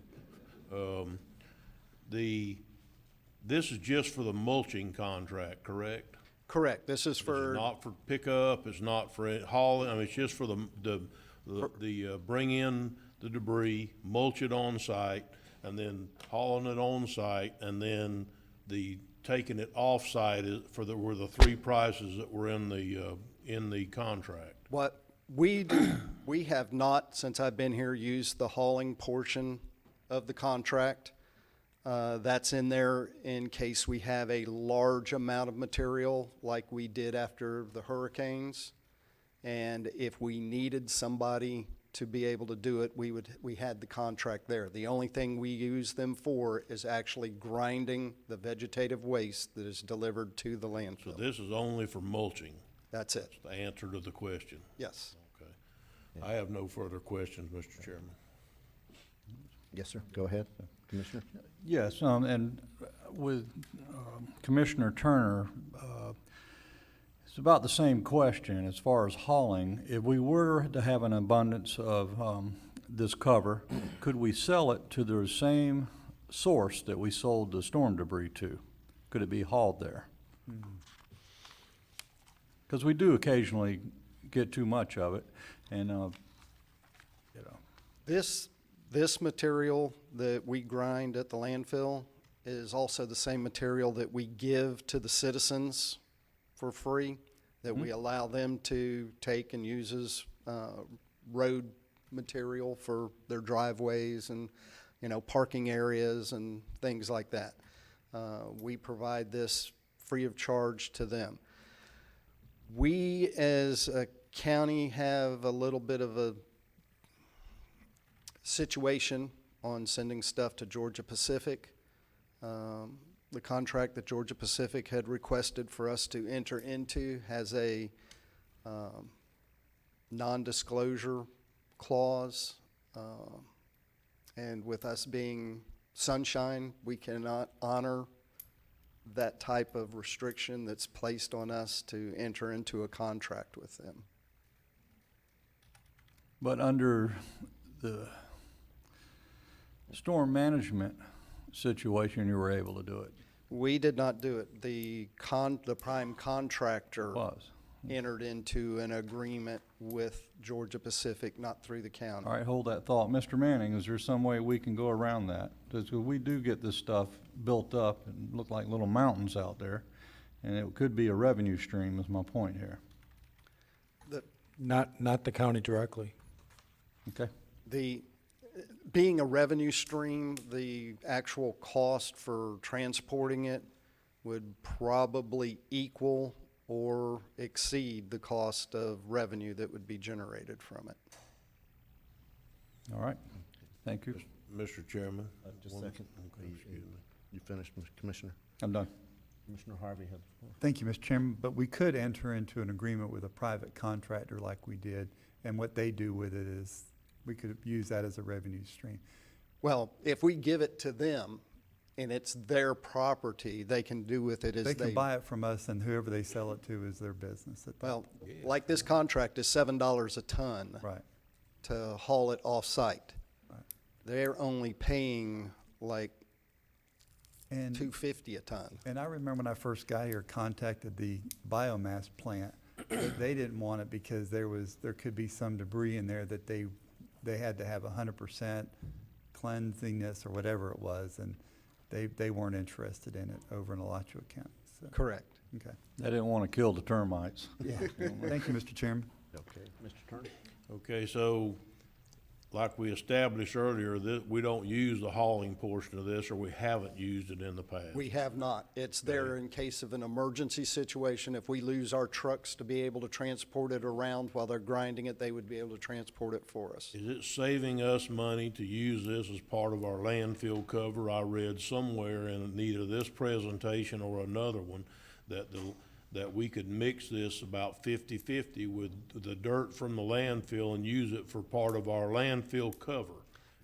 This is just for the mulching contract, correct? Correct. This is It's for, not for pickup, it's not for hauling, I mean, it's just for the bring in the debris, mulch it on site, and then hauling it on site, and then the taking it off site were the 3 prices that were in the contract. what we do, we have not, since I've been here, used the hauling portion of the contract. That's in there in case we have a large amount of material like we did after the hurricanes. And if we needed somebody to be able to do it, we had the contract there. The only thing we use them for is actually grinding the vegetative waste that is delivered to the So landfill. this is only for mulching, That's it. the answer to the question. Yes. Okay. I have no further questions, Mr. Chairman. Yes, sir. Go ahead, Commissioner. Yes, and with Commissioner Turner, it's about the same question as far as hauling. If we were to have an abundance of this cover, could we sell it to the same source that we sold the storm debris to? Could it be hauled there? Because we do occasionally get too much of it, and, you know. This material that we grind at the landfill is also the same material that we give to the citizens for free, that we allow them to take and use as road material for their driveways and, you know, parking areas and things like that. We provide this free of charge to them. We, as a county, have a little bit of a situation on sending stuff to Georgia Pacific. The contract that Georgia Pacific had requested for us to enter into has a non-disclosure clause. And with us being Sunshine, we cannot honor that type of restriction that's placed on us to enter into a contract with them. But under the storm management situation, you were able to do it. We did not do it. The prime contractor entered into an agreement with Georgia Pacific, not through the county. All right, hold that thought. Mr. Manning, is there some way we can go around that? Because we do get this stuff built up and look like little mountains out there, and it could be a revenue stream is my point here. Not the county directly. Okay. Being a revenue stream, the actual cost for transporting it would probably equal or exceed the cost of revenue that would be generated from it. All right. Thank you. Mr. Chairman. Just a second. You finished, Mr. Commissioner? I'm done. Commissioner Harvey had the floor. Thank you, Mr. Chairman, but we could enter into an agreement with a private contractor like we did, and what they do with it is, we could use that as a revenue stream. Well, if we give it to them and it's their property, they can do with it as They can buy it from us, and whoever they sell it to is their business. Well, like this contract is $7 a ton. Right. To haul it off-site. Right. They're only paying like And $2.50 a ton. And I remember when I first got here, contacted the biomass plant. They didn't want it because there could be some debris in there that they had to have 100% cleanliness or whatever it was, and they weren't interested in it over in Alachua County. So. Correct. Okay. They didn't want to kill the termites. Yeah. Thank you, Mr. Chairman. Okay, Mr. Turner? Okay, so like we established earlier, that we don't use the hauling portion of this, or we haven't used it in the past. We have not. It's there in case of an emergency situation. If we lose our trucks to be able to transport it around while they're grinding it, they would be able to transport it for us. Is it saving us money to use this as part of our landfill cover? I read somewhere in either this presentation or another one that we could mix this about 50-50 with the dirt from the landfill and use it for part of our landfill cover.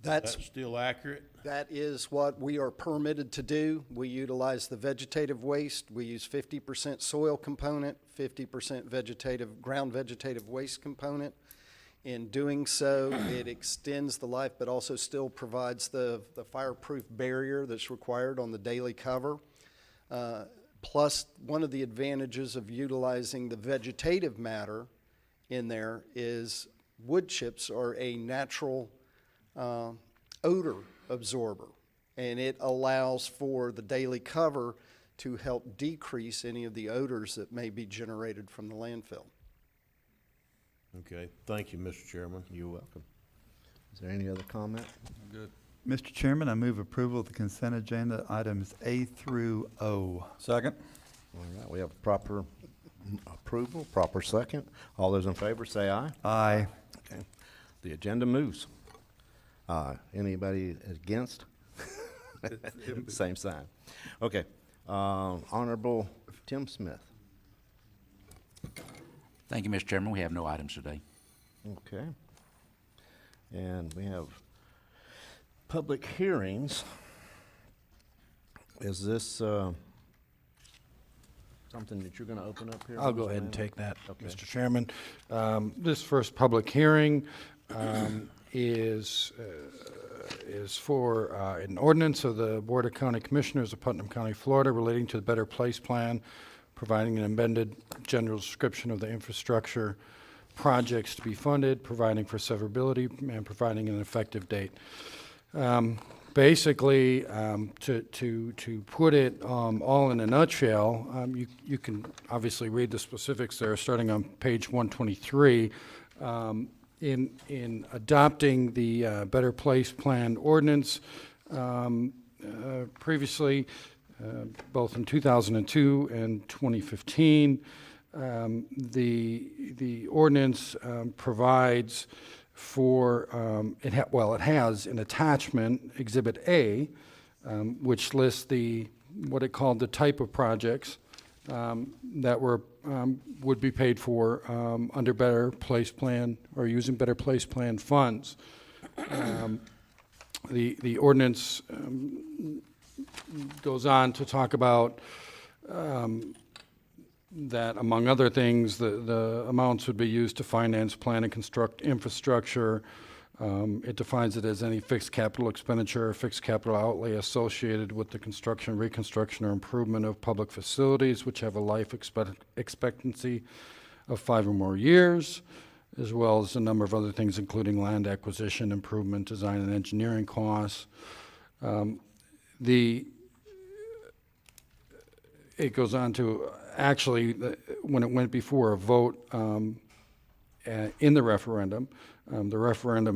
That's still accurate? That is what we are permitted to do. We utilize the vegetative waste. We use 50% soil component, 50% ground vegetative waste component. In doing so, it extends the life, but also still provides the fireproof barrier that's required on the daily cover. Plus, one of the advantages of utilizing the vegetative matter in there is wood chips are a natural odor absorber, and it allows for the daily cover to help decrease any of the odors that may be generated from the landfill. Okay, thank you, Mr. Chairman. You're welcome. Is there any other comment? Good. Mr. Chairman, I move approval of the consent agenda items A through O. Second. All right, we have a proper approval, proper second. All those in favor say aye. Aye. Okay. The agenda moves. Anybody against? Same sign. Okay. Honorable Tim Smith. Thank you, Mr. Chairman. We have no items today. Okay. And we have public hearings. Is this something that you're going to open up here? I'll go Mr. ahead and Manley? take that, Okay. Mr. Chairman. This first public hearing is for an ordinance of the Board of County Commissioners of Putnam County, Florida, relating to the Better Place Plan, providing an amended general description of the infrastructure projects to be funded, providing for severability, and providing an effective date. Basically, to put it all in a nutshell, you can obviously read the specifics there, starting on page 123. In adopting the Better Place Plan ordinance previously, both in 2002 and 2015, the ordinance provides for, it has an attachment, Exhibit A, which lists what it called the type of projects that would be paid for under Better Place Plan or using Better Place Plan funds. The ordinance goes on to talk about that, among other things, the amounts would be used to finance, plan, and construct infrastructure. It defines it as any fixed capital expenditure or fixed capital outlay associated with the construction, reconstruction, or improvement of public facilities which have a life expectancy of 5 or more years, as well as a number of other things, including land acquisition, improvement, design, and engineering costs. It goes on to actually, when it went before a vote in the referendum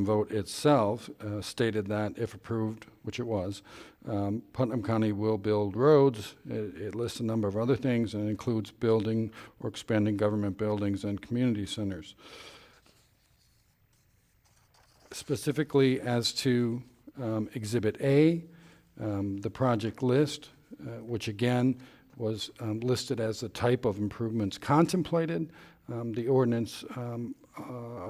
vote itself stated that if approved, which it was, Putnam County will build roads. It lists a number of other things, and it includes building or expanding government buildings and community centers. Specifically as to Exhibit A, the project list, which again was listed as the type of improvements contemplated. The ordinance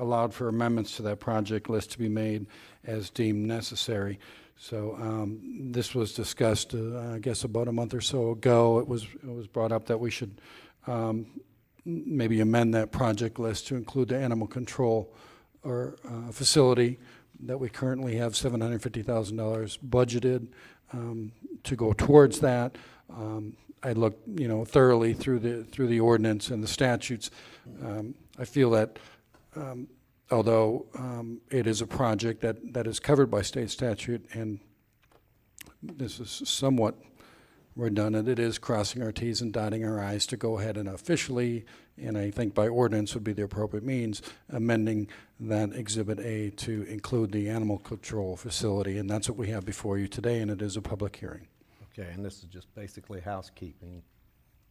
allowed for amendments to that project list to be made as deemed necessary. So this was discussed, I guess, about a month or so ago. It was brought up that we should maybe amend that project list to include the animal control or facility that we currently have $750,000 budgeted to go towards that. I looked, thoroughly through the ordinance and the statutes. I feel that although it is a project that is covered by state statute, and this is somewhat redundant, it is crossing our T's and dotting our I's to go ahead and officially, and I think by ordinance would be the appropriate means, amending that Exhibit A to include the animal control facility, and that's what we have before you today, and it is a public hearing. Okay, and this is just basically housekeeping,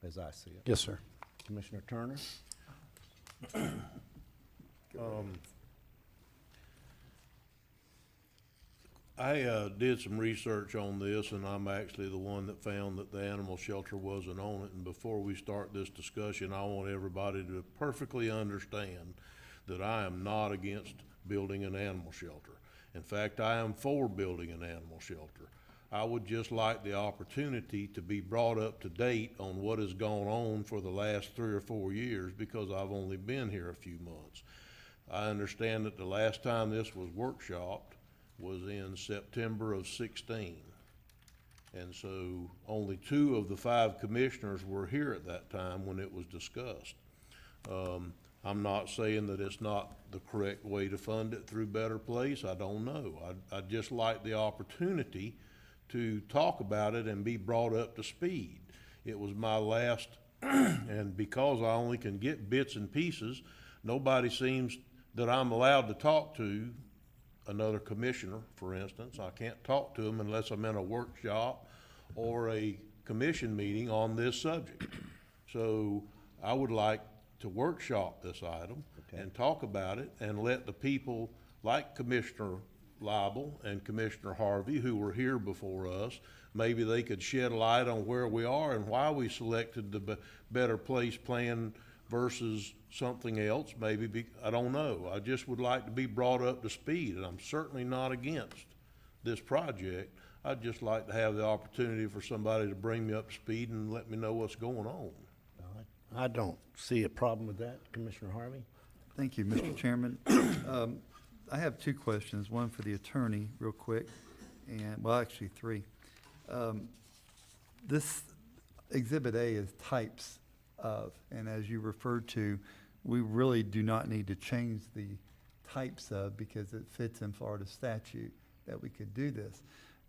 as I see it. Yes, sir. Commissioner Turner? I did some research on this, and I'm actually the one that found that the animal shelter wasn't on it. And before we start this discussion, I want everybody to perfectly understand that I am not against building an animal shelter. In fact, I am for building an animal shelter. I would just like the opportunity to be brought up to date on what has gone on for the last 3 or 4 years, because I've only been here a few months. I understand that the last time this was workshopped was in September of 16. And so only 2 of the 5 commissioners were here at that time when it was discussed. I'm not saying that it's not the correct way to fund it through Better Place. I don't know. I'd just like the opportunity to talk about it and be brought up to speed. It was my last, and because I only can get bits and pieces, nobody seems that I'm allowed to talk to another commissioner, for instance. I can't talk to them unless I'm in a workshop or a commission meeting on this subject. So I would like to workshop this item and talk about it and let the people like Commissioner Lible and Commissioner Harvey, who were here before us, maybe they could shed light on where we are and why we selected the Better Place plan versus something else. Maybe, I don't know. I just would like to be brought up to speed, and I'm certainly not against this project. I'd just like to have the opportunity for somebody to bring me up to speed and let me know what's going on. I don't see a problem with that, Commissioner Harvey. Thank you, Mr. Chairman. I have two questions, one for the attorney, real quick, and, well, actually three. This Exhibit A is types of, and as you referred to, we really do not need to change the types of because it fits in Florida statute that we could do this.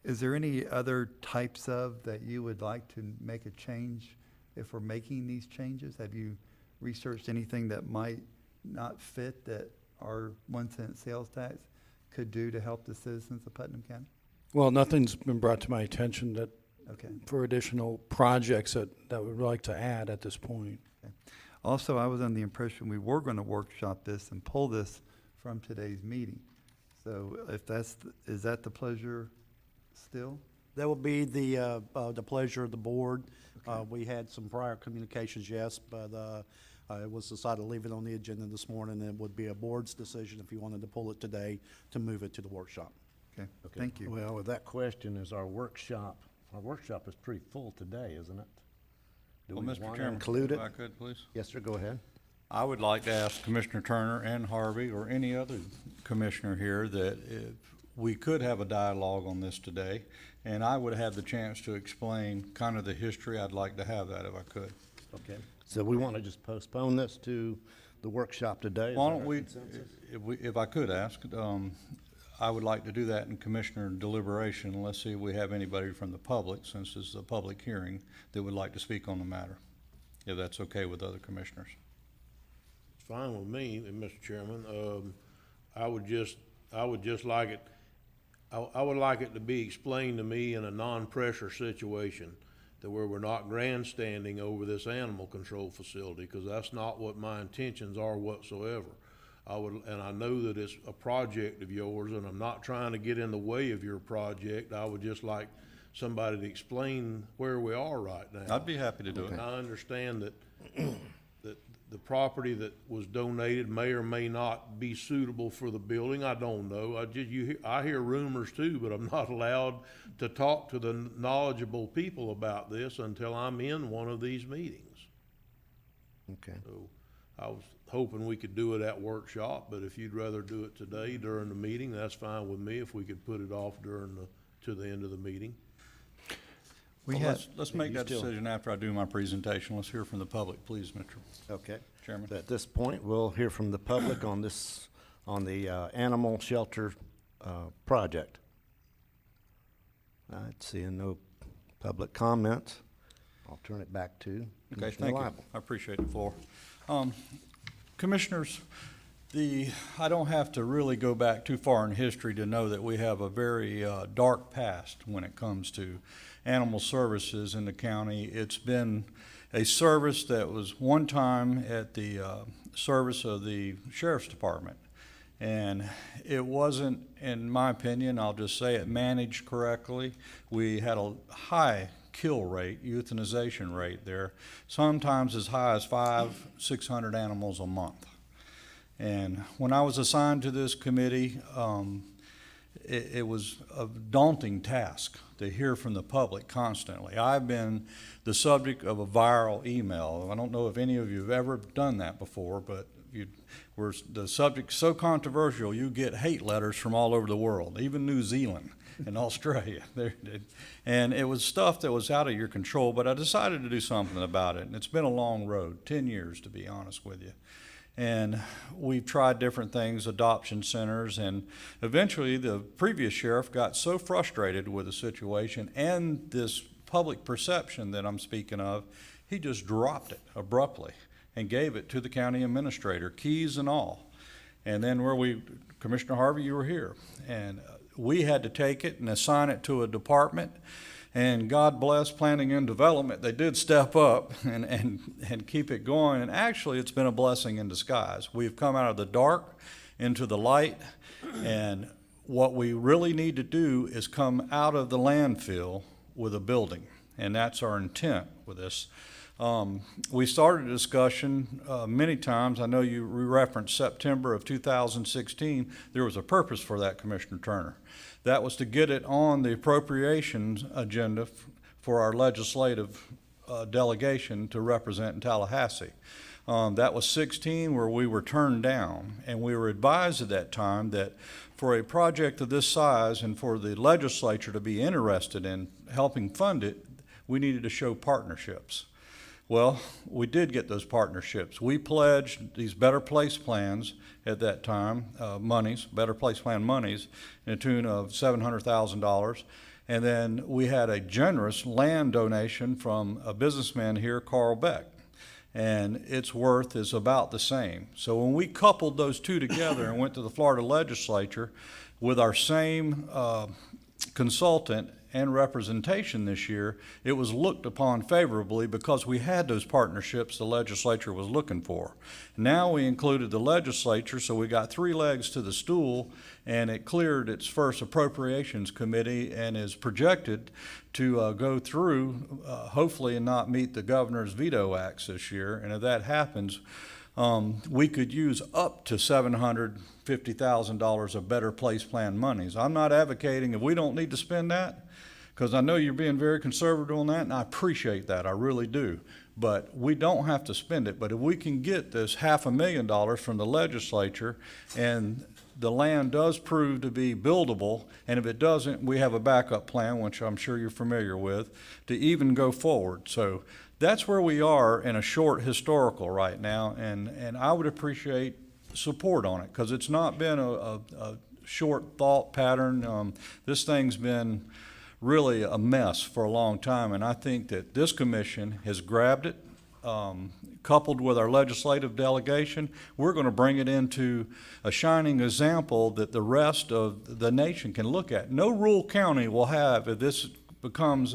Is there any other types of that you would like to make a change if we're making these changes? Have you researched anything that might not fit that our 1 cent sales tax could do to help the citizens of Putnam County? Well, nothing's been brought to my attention that, Okay. for additional projects that we'd like to add at this point. Okay. Also, I was under the impression we were going to workshop this and pull this from today's meeting. So if that's, is that the pleasure still? That will be the pleasure of the board. We had some prior communications, yes, but it was decided to leave it on the agenda this morning. It would be a board's decision if you wanted to pull it today to move it to the workshop. Okay, thank you. Well, with that question, is our workshop is pretty full today, isn't it? Do Well, we Mr. want to Chairman, include it? if I could, please. Yes, sir, go ahead. I would like to ask Commissioner Turner and Harvey, or any other commissioner here, that if we could have a dialogue on this today, and I would have the chance to explain kind of the history. I'd like to have that if I could. Okay. So we want to just postpone this to the workshop today? Is Why that don't our we, consensus? if I could ask, I would like to do that in commissioner deliberation. Let's see if we have anybody from the public, since this is a public hearing, that would like to speak on the matter, if that's okay with other commissioners. It's fine with me, Mr. Chairman. I would just like it, I would like it to be explained to me in a non-pressure situation, that where we're not grandstanding over this animal control facility, because that's not what my intentions are whatsoever. And I know that it's a project of yours, and I'm not trying to get in the way of your project. I would just like somebody to explain where we are right now. I'd be happy to do it. I understand that, that the property that was donated may or may not be suitable for the building. I don't know. I hear rumors too, but I'm not allowed to talk to the knowledgeable people about this until I'm in one of these meetings. Okay. So I was hoping we could do it at workshop, but if you'd rather do it today during the meeting, that's fine with me. If we could put it off to the end of the meeting. Let's make that decision after I do my presentation. Let's hear from the public, please, Mr. Okay. Chairman. At this point, we'll hear from the public on this, on the animal shelter project. I'd seeing no public comments. I'll turn it back to Okay, Commissioner thank you. Lible. I appreciate the floor. Commissioners, I don't have to really go back too far in history to know that we have a very dark past when it comes to animal services in the county. It's been a service that was one time at the service of the Sheriff's Department. And it wasn't, in my opinion, I'll just say it, managed correctly. We had a high kill rate, euthanization rate there, sometimes as high as 500-600 animals a month. And when I was assigned to this committee, it was a daunting task to hear from the public constantly. I've been the subject of a viral email. I don't know if any of you have ever done that before, but where the subject's so controversial, you get hate letters from all over the world, even New Zealand and Australia. And it was stuff that was out of your control, but I decided to do something about it. And it's been a long road, 10 years to be honest with you. And we've tried different things, adoption centers, and eventually the previous sheriff got so frustrated with the situation and this public perception that I'm speaking of, he just dropped it abruptly and gave it to the county administrator, keys and all. And then Commissioner Harvey, you were here, and we had to take it and assign it to a department. And God bless planning and development, they did step up and keep it going. And actually, it's been a blessing in disguise. We've come out of the dark into the light. And what we really need to do is come out of the landfill with a building, and that's our intent with this. We started a discussion many times. I know you referenced September of 2016. There was a purpose for that, Commissioner Turner. That was to get it on the appropriations agenda for our legislative delegation to represent in Tallahassee. That was 16 where we were turned down, and we were advised at that time that for a project of this size and for the legislature to be interested in helping fund it, we needed to show partnerships. Well, we did get those partnerships. We pledged these Better Place plans at that time, Better Place plan monies, in the tune of $700,000. And then we had a generous land donation from a businessman here, Carl Beck. And its worth is about the same. So when we coupled those two together and went to the Florida legislature with our same consultant and representation this year, it was looked upon favorably because we had those partnerships the legislature was looking for. Now we included the legislature, so we got 3 legs to the stool, and it cleared its first appropriations committee and is projected to go through, hopefully, and not meet the governor's veto acts this year. And if that happens, we could use up to $750,000 of Better Place plan monies. I'm not advocating if we don't need to spend that, because I know you're being very conservative on that, and I appreciate that, I really do. But we don't have to spend it. But if we can get this $500,000 from the legislature, and the land does prove to be buildable, and if it doesn't, we have a backup plan, which I'm sure you're familiar with, to even go forward. So that's where we are in a short historical right now, and I would appreciate support on it, because it's not been a short thought pattern. This thing's been really a mess for a long time, and I think that this commission has grabbed it, coupled with our legislative delegation. We're going to bring it into a shining example that the rest of the nation can look at. No rural county will have, if this becomes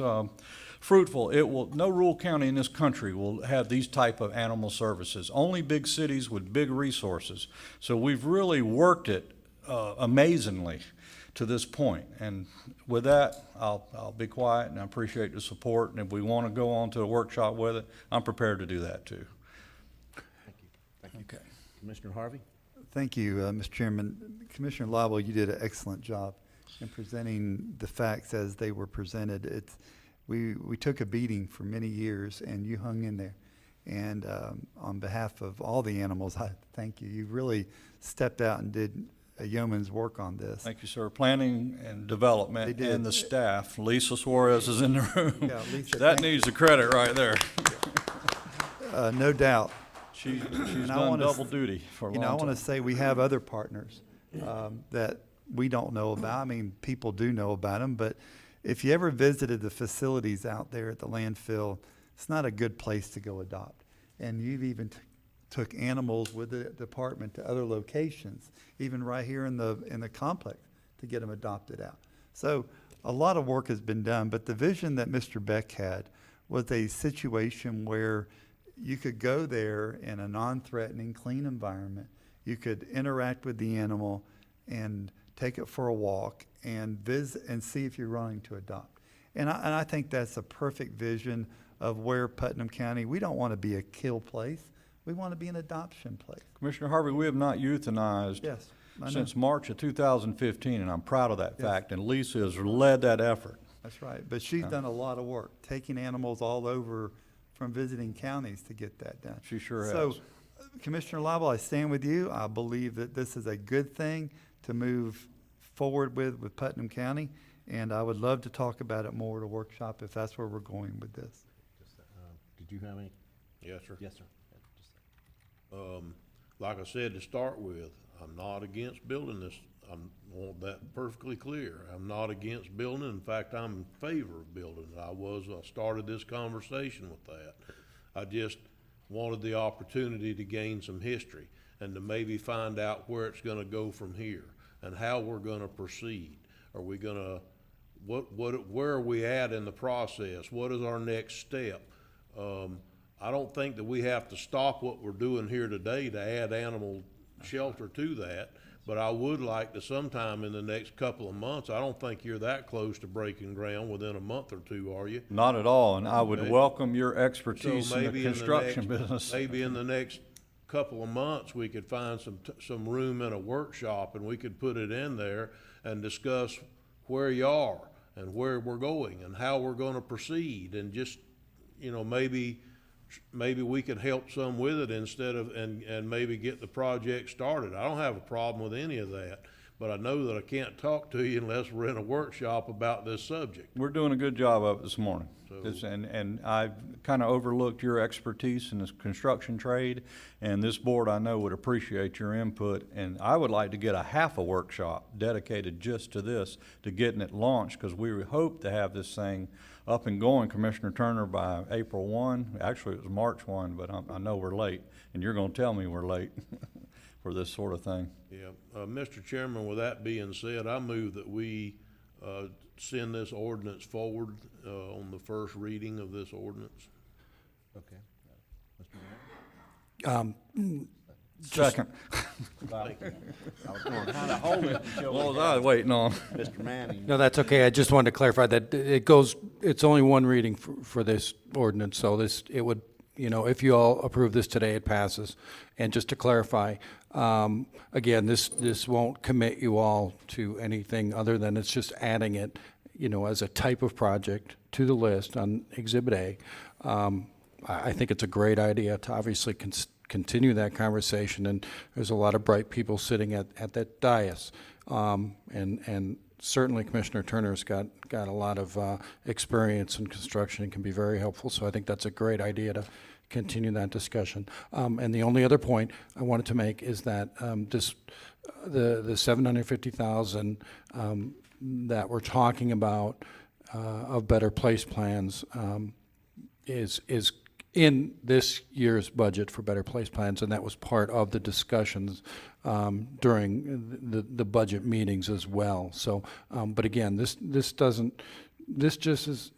fruitful, no rural county in this country will have these type of animal services. Only big cities with big resources. So we've really worked it amazingly to this point. And with that, I'll be quiet, and I appreciate the support. And if we want to go on to a workshop with it, I'm prepared to do that too. Thank you. Okay. Commissioner Harvey? Thank you, Mr. Chairman. Commissioner Lible, you did an excellent job in presenting the facts as they were presented. We took a beating for many years, and you hung in there. And on behalf of all the animals, I thank you. You really stepped out and did a yeoman's work on this. Thank you, sir. Planning and development and the staff. Lisa Suarez is in the room. Yeah, Lisa, that needs the credit right there. No doubt. She's done double duty for a long time. I want to say we have other partners that we don't know about. I mean, people do know about them, but if you ever visited the facilities out there at the landfill, it's not a good place to go adopt. And you've even took animals with the department to other locations, even right here in the complex, to get them adopted out. So a lot of work has been done, but the vision that Mr. Beck had was a situation where you could go there in a non-threatening, clean environment. You could interact with the animal and take it for a walk and visit and see if you're willing to adopt. And I think that's a perfect vision of where Putnam County, we don't want to be a kill place. We want to be an adoption place. Commissioner Harvey, we have not euthanized since March of 2015, and I'm proud of that fact, and Lisa has led that effort. That's right, but she's done a lot of work, taking animals all over from visiting counties to get that done. She sure has. So, Commissioner Lible, I stand with you. I believe that this is a good thing to move forward with Putnam County, and I would love to talk about it more at a workshop if that's where we're going with this. Did you have any? Yes, sir. Yes, sir. Like I said to start with, I'm not against building this. I want that perfectly clear. I'm not against building. In fact, I'm in favor of building it. I started this conversation with that. I just wanted the opportunity to gain some history and to maybe find out where it's going to go from here and how we're going to proceed. Are we going to, where are we at in the process? What is our next step? I don't think that we have to stop what we're doing here today to add animal shelter to that. But I would like to sometime in the next couple of months, I don't think you're that close to breaking ground within a month or two, are you? Not at all, and I would Okay. welcome your So expertise in the maybe construction business. Maybe in the next couple of months, we could find some room in a workshop, and we could put it in there and discuss where you are and where we're going and how we're gonna proceed, and just, you know, maybe we can help some with it instead of, and maybe get the project started. I don't have a problem with any of that, but I know that I can't talk to you unless we're in a workshop about this subject. We're doing a good job of it this morning. So- And I've kind of overlooked your expertise in this construction trade, and this board, I know, would appreciate your input. And I would like to get a half a workshop dedicated just to this, to getting it launched, because we hope to have this thing up and going, Commissioner Turner, by April 1. Actually, it was March 1, but I know we're late, and you're going to tell me we're late for this sort of thing. Yeah, Mr. Chairman, with that being said, I move that we, send this ordinance forward, on the first reading of this ordinance. Okay. Second. I was going to kind of hold it until. What was I waiting on? Mr. Manning. No, that's okay. I just wanted to clarify that it goes, it's only one reading for this ordinance, so this, it would, you know, if you all approve this today, it passes. And just to clarify, again, this won't commit you all to anything other than it's just adding it, you know, as a type of project to the list on Exhibit A. I think it's a great idea to obviously continue that conversation, and there's a lot of bright people sitting at that dais. And certainly Commissioner Turner's got a lot of experience in construction and can be very helpful, so I think that's a great idea to continue that discussion. And the only other point I wanted to make is that the $750,000 that we're talking about of Better Place plans is in this year's budget for Better Place plans, and that was part of the discussions during the budget meetings as well. So, but again, this just is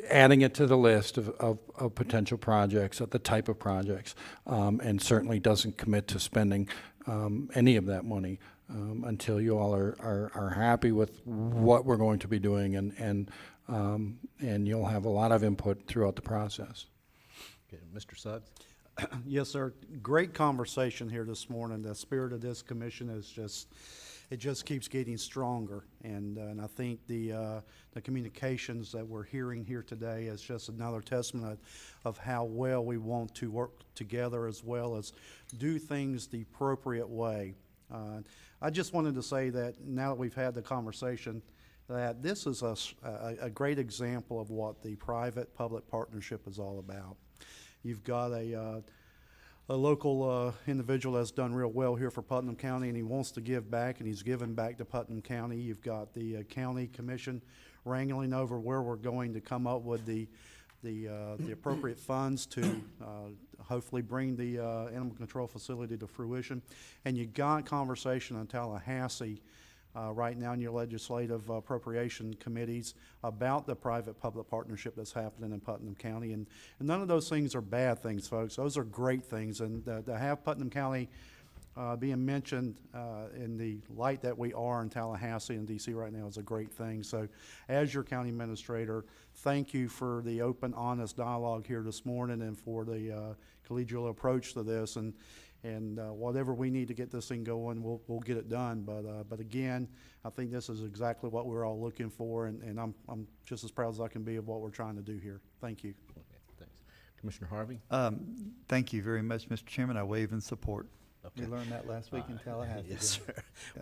adding it to the list of potential projects, of the type of projects, and certainly doesn't commit to spending any of that money until you all are happy with what we're going to be doing, and you'll have a lot of input throughout the process. Okay, Mr. Suggs? Yes, sir. Great conversation here this morning. The spirit of this commission is just keeps getting stronger. And I think the communications that we're hearing here today is just another testament of how well we want to work together, as well as do things the appropriate way. I just wanted to say that now that we've had the conversation, that this is a great example of what the private-public partnership is all about. You've got a local individual that's done real well here for Putnam County, and he wants to give back, and he's given back to Putnam County. You've got the county commission wrangling over where we're going to come up with the appropriate funds to hopefully bring the animal control facility to fruition. And you got conversation in Tallahassee right now in your legislative appropriation committees about the private-public partnership that's happening in Putnam County. And none of those things are bad things, folks. Those are great things. And to have Putnam County being mentioned in the light that we are in Tallahassee and DC right now is a great thing. So as your county administrator, thank you for the open, honest dialogue here this morning, and for the collegial approach to this. And whatever we need to get this thing going, we'll get it done. But again, I think this is exactly what we're all looking for, and I'm just as proud as I can be of what we're trying to do here. Thank you. Okay, thanks. Commissioner Harvey? Thank you very much, Mr. Chairman. I wave in support. Okay. We learned that last week in Tallahassee. Yes,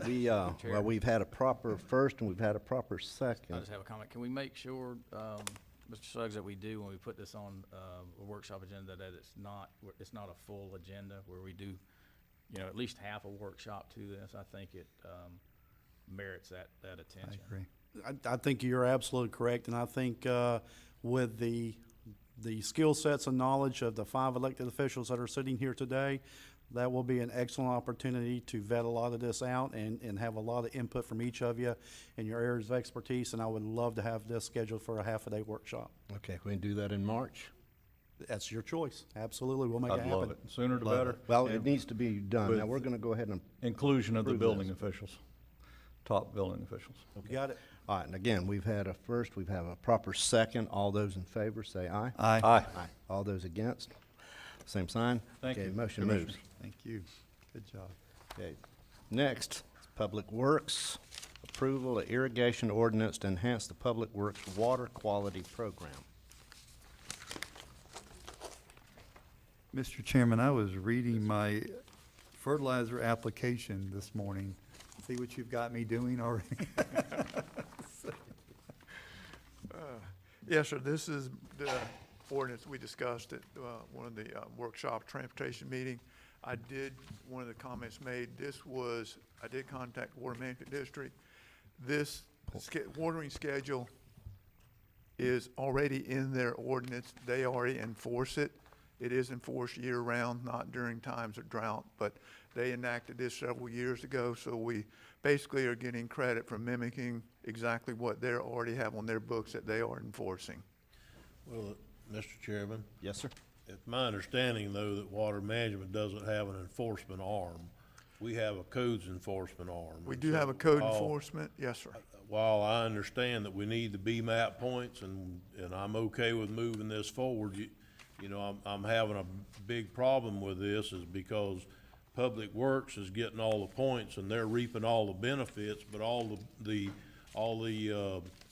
sir. Well, we've had a proper first and we've had a proper second. I just have a comment. Can we make sure, Mr. Suggs, that we do, when we put this on a workshop agenda, that it's not a full agenda, where we do, you know, at least half a workshop to this? I think it merits that attention. I agree. I think you're absolutely correct, and I think with the skill sets and knowledge of the 5 elected officials that are sitting here today, that will be an excellent opportunity to vet a lot of this out and have a lot of input from each of you in your areas of expertise, and I would love to have this scheduled for a half-a-day workshop. Okay, we can do that in March? That's your choice. Absolutely, we'll make it I'd happen. love it. Sooner the Love better. it. Well, And it needs to be done. Now, with we're gonna go ahead and inclusion of the approve building this. officials, top building officials. You got it? All right, and again, we've had a first, we've had a proper second. All those in favor, say aye. Aye. Aye. Aye. All those against, same sign. Thank Okay, you, motion Commissioners. moves. Thank you. Good job. Okay, next, Public Works, approval of irrigation ordinance to enhance the Public Works water quality program. Mr. Chairman, I was reading my fertilizer application this morning. See what you've got me doing already? Yes, sir. This is the ordinance we discussed at one of the workshop transportation meeting. One of the comments made, I did contact Water Management District. This watering schedule is already in their ordinance. They already enforce it. It is enforced year-round, not during times of drought, but they enacted this several years ago, so we basically are getting credit for mimicking exactly what they already have on their books that they are enforcing. Well, Mr. Chairman? Yes, sir. It's my understanding, though, that Water Management doesn't have an enforcement arm. We have a codes enforcement arm. We do have a code While- enforcement, yes, sir. While I understand that we need the BMAP points, and I'm okay with moving this forward, you know, I'm having a big problem with this is because Public Works is getting all the points and they're reaping all the benefits, but all the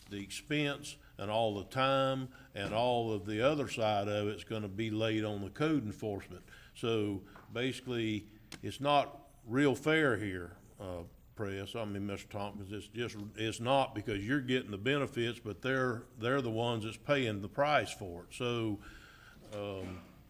expense and all the time and all of the other side of it's gonna be laid on the code enforcement. So basically, it's not real fair here, Press, Mr. Tompkins, it's not, because you're getting the benefits, but they're the ones that's paying the price for it. So,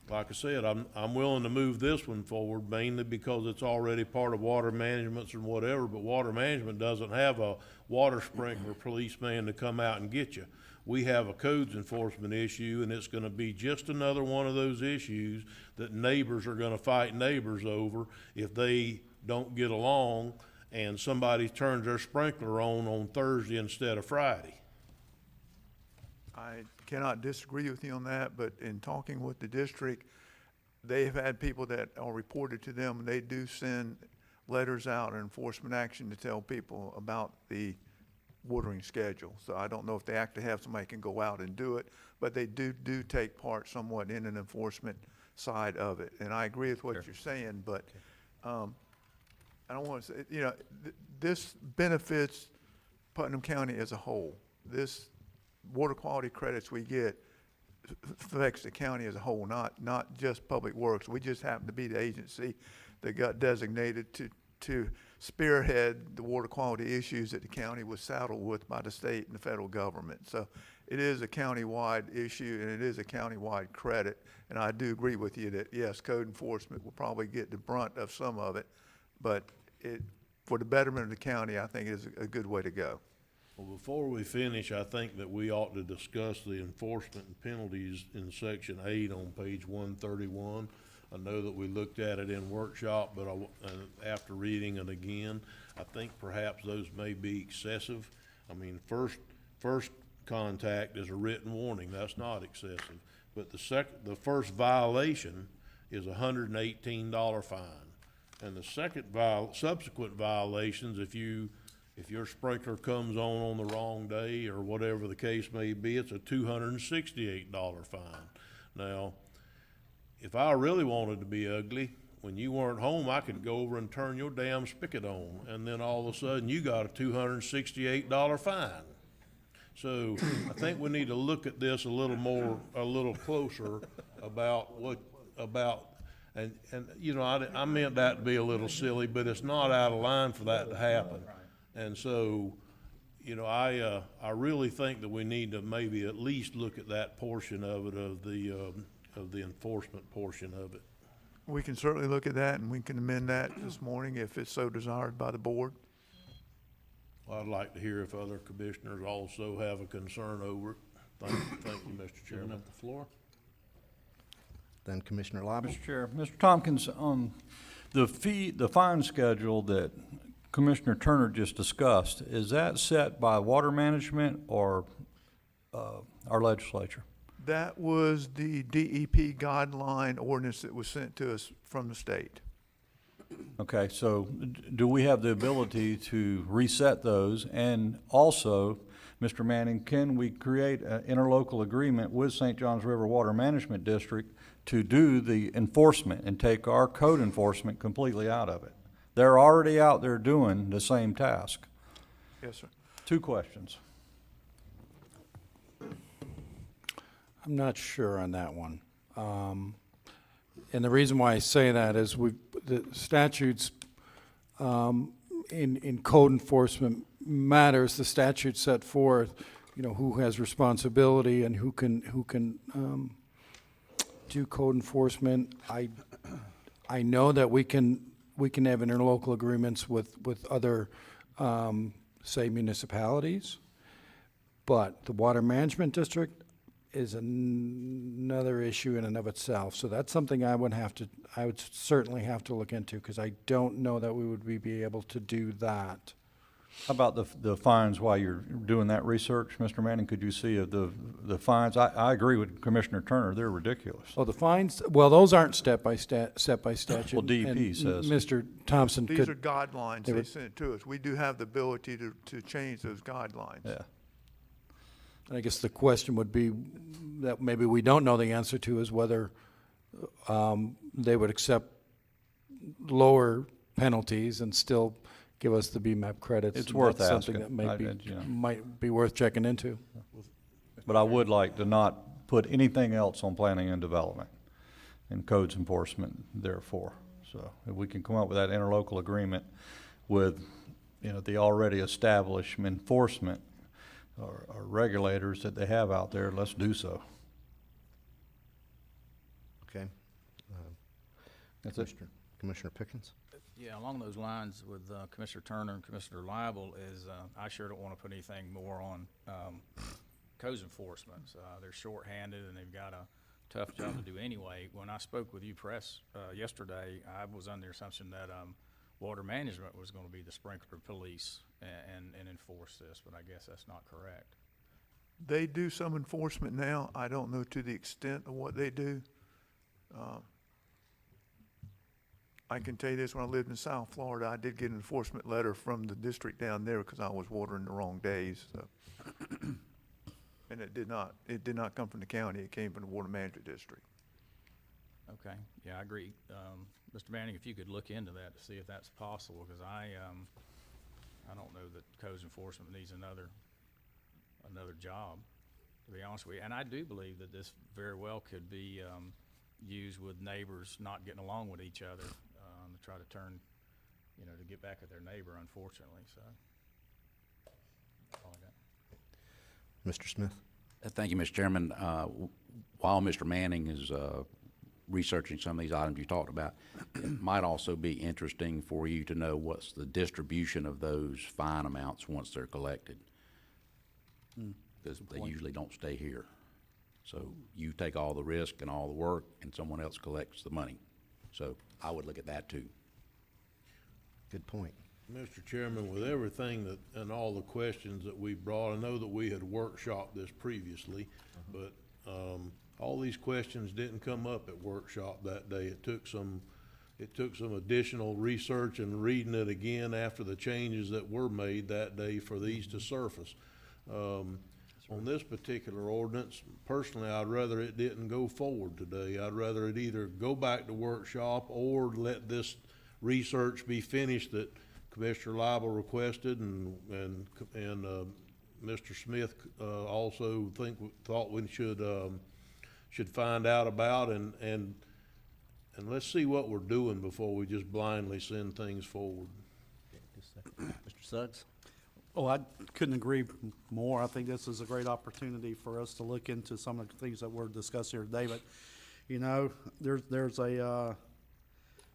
like I said, I'm willing to move this one forward mainly because it's already part of Water Management's and whatever, but Water Management doesn't have a water sprinkler policeman to come out and get you. We have a codes enforcement issue, and it's gonna be just another one of those issues that neighbors are gonna fight neighbors over if they don't get along and somebody turns their sprinkler on Thursday instead of Friday. I cannot disagree with you on that, but in talking with the district, they've had people that are reported to them, and they do send letters out or enforcement action to tell people about the watering schedule. So I don't know if they actually have somebody can go out and do it, but they do take part somewhat in an enforcement side of it. And I agree with what you're saying, but I don't want to say, you know, this benefits Putnam County as a whole. This water quality credits we get affects the county as a whole, not just Public Works. We just happen to be the agency that got designated to spearhead the water quality issues that the county was saddled with by the state and the federal government. So it is a county-wide issue, and it is a county-wide credit. And I do agree with you that, yes, code enforcement will probably get the brunt of some of it, but for the betterment of the county, I think it is a good way to go. Well, before we finish, I think that we ought to discuss the enforcement and penalties in section 8 on page 131. I know that we looked at it in workshop, but after reading it again, I think perhaps those may be excessive. I mean, first contact is a written warning, that's not excessive. But the first violation is a $118 fine. And the subsequent violations, if your sprinkler comes on the wrong day or whatever the case may be, it's a $268 fine. Now, if I really wanted to be ugly, when you weren't home, I could go over and turn your damn spigot on, and then all of a sudden you got a $268 fine. So I think we need to look at this a little closer and you know, I meant that to be a little silly, but it's not out of line for that to happen. And so, you know, I really think that we need to maybe at least look at that portion of it, of the enforcement portion of it. We can certainly look at that, and we can amend that this morning if it's so desired by the board. Well, I'd like to hear if other commissioners also have a concern over it. Thank you, Mr. Chairman. Up the floor. Then Commissioner Lible. Mr. Chair, Mr. Tompkins, the fine schedule that Commissioner Turner just discussed, is that set by Water Management or our legislature? That was the DEP guideline ordinance that was sent to us from the state. Okay, so do we have the ability to reset those? And also, Mr. Manning, can we create an interlocal agreement with St. Johns River Water Management District to do the enforcement and take our code enforcement completely out of it? They're already out there doing the same task. Yes, sir. 2 questions. I'm not sure on that one. And the reason why I say that is the statutes in code enforcement matters. The statute set forth, who has responsibility and who can do code enforcement. I know that we can have interlocal agreements with other, say, municipalities, but the Water Management District is another issue in and of itself. So that's something I would certainly have to look into, because I don't know that we would be able to do that. How about the fines while you're doing that research, Mr. Manning? Could you see the fines? I agree with Commissioner Turner. They're ridiculous. Oh, the fines, well, those aren't set by statute. Well, DEP and says. Mr. Thompson could. These are guidelines they sent to us. We do have the ability to change those guidelines. Yeah. I guess the question would be that maybe we don't know the answer to is whether they would accept lower penalties and still give us the BMAP credits. It's worth That's asking. something that might be worth checking into. But I would like to not put anything else on planning and development and codes enforcement therefore. So if we can come up with that interlocal agreement with, the already established enforcement or regulators that they have out there, let's do so. Okay. That's it. Commissioner Pickens? Yeah, along those lines with Commissioner Turner and Commissioner Liable is, I sure don't want to put anything more on codes enforcement. They're shorthanded and they've got a tough job to do anyway. When I spoke with you press yesterday, I was under the assumption that water management was going to be the sprinkler police and enforce this, but I guess that's not correct. They do some enforcement now. I don't know to the extent of what they do. I can tell you this, when I lived in South Florida, I did get an enforcement letter from the district down there because I was watering the wrong days. So. And it did not come from the county. It came from the Water Management District. Okay, yeah, I agree. Mr. Manning, if you could look into that to see if that's possible, because I don't know that codes enforcement needs another job, to be honest with you. And I do believe that this very well could be used with neighbors not getting along with each other, to try to turn, to get back at their neighbor, unfortunately, so. That's all I got. Mr. Smith? Thank you, Mr. Chairman. While Mr. Manning is researching some of these items you talked about, it might also be interesting for you to know what's the distribution of those fine amounts once they're collected. Because they usually don't stay here. So you take all the risk and all the work and someone else collects the money. So I would look at that too. Good point. Mr. Chairman, with everything and all the questions that we brought, I know that we had workshopped this previously, but all these questions didn't come up at workshop that day. It took some additional research and reading it again after the changes that were made that day for these to surface. On this particular ordinance, personally, I'd rather it didn't go forward today. I'd rather it either go back to workshop or let this research be finished that Commissioner Liable requested and Mr. Smith also thought we should find out about and let's see what we're doing before we just blindly send things forward. Mr. Suggs? Oh, I couldn't agree more. I think this is a great opportunity for us to look into some of the things that were discussed here today. But,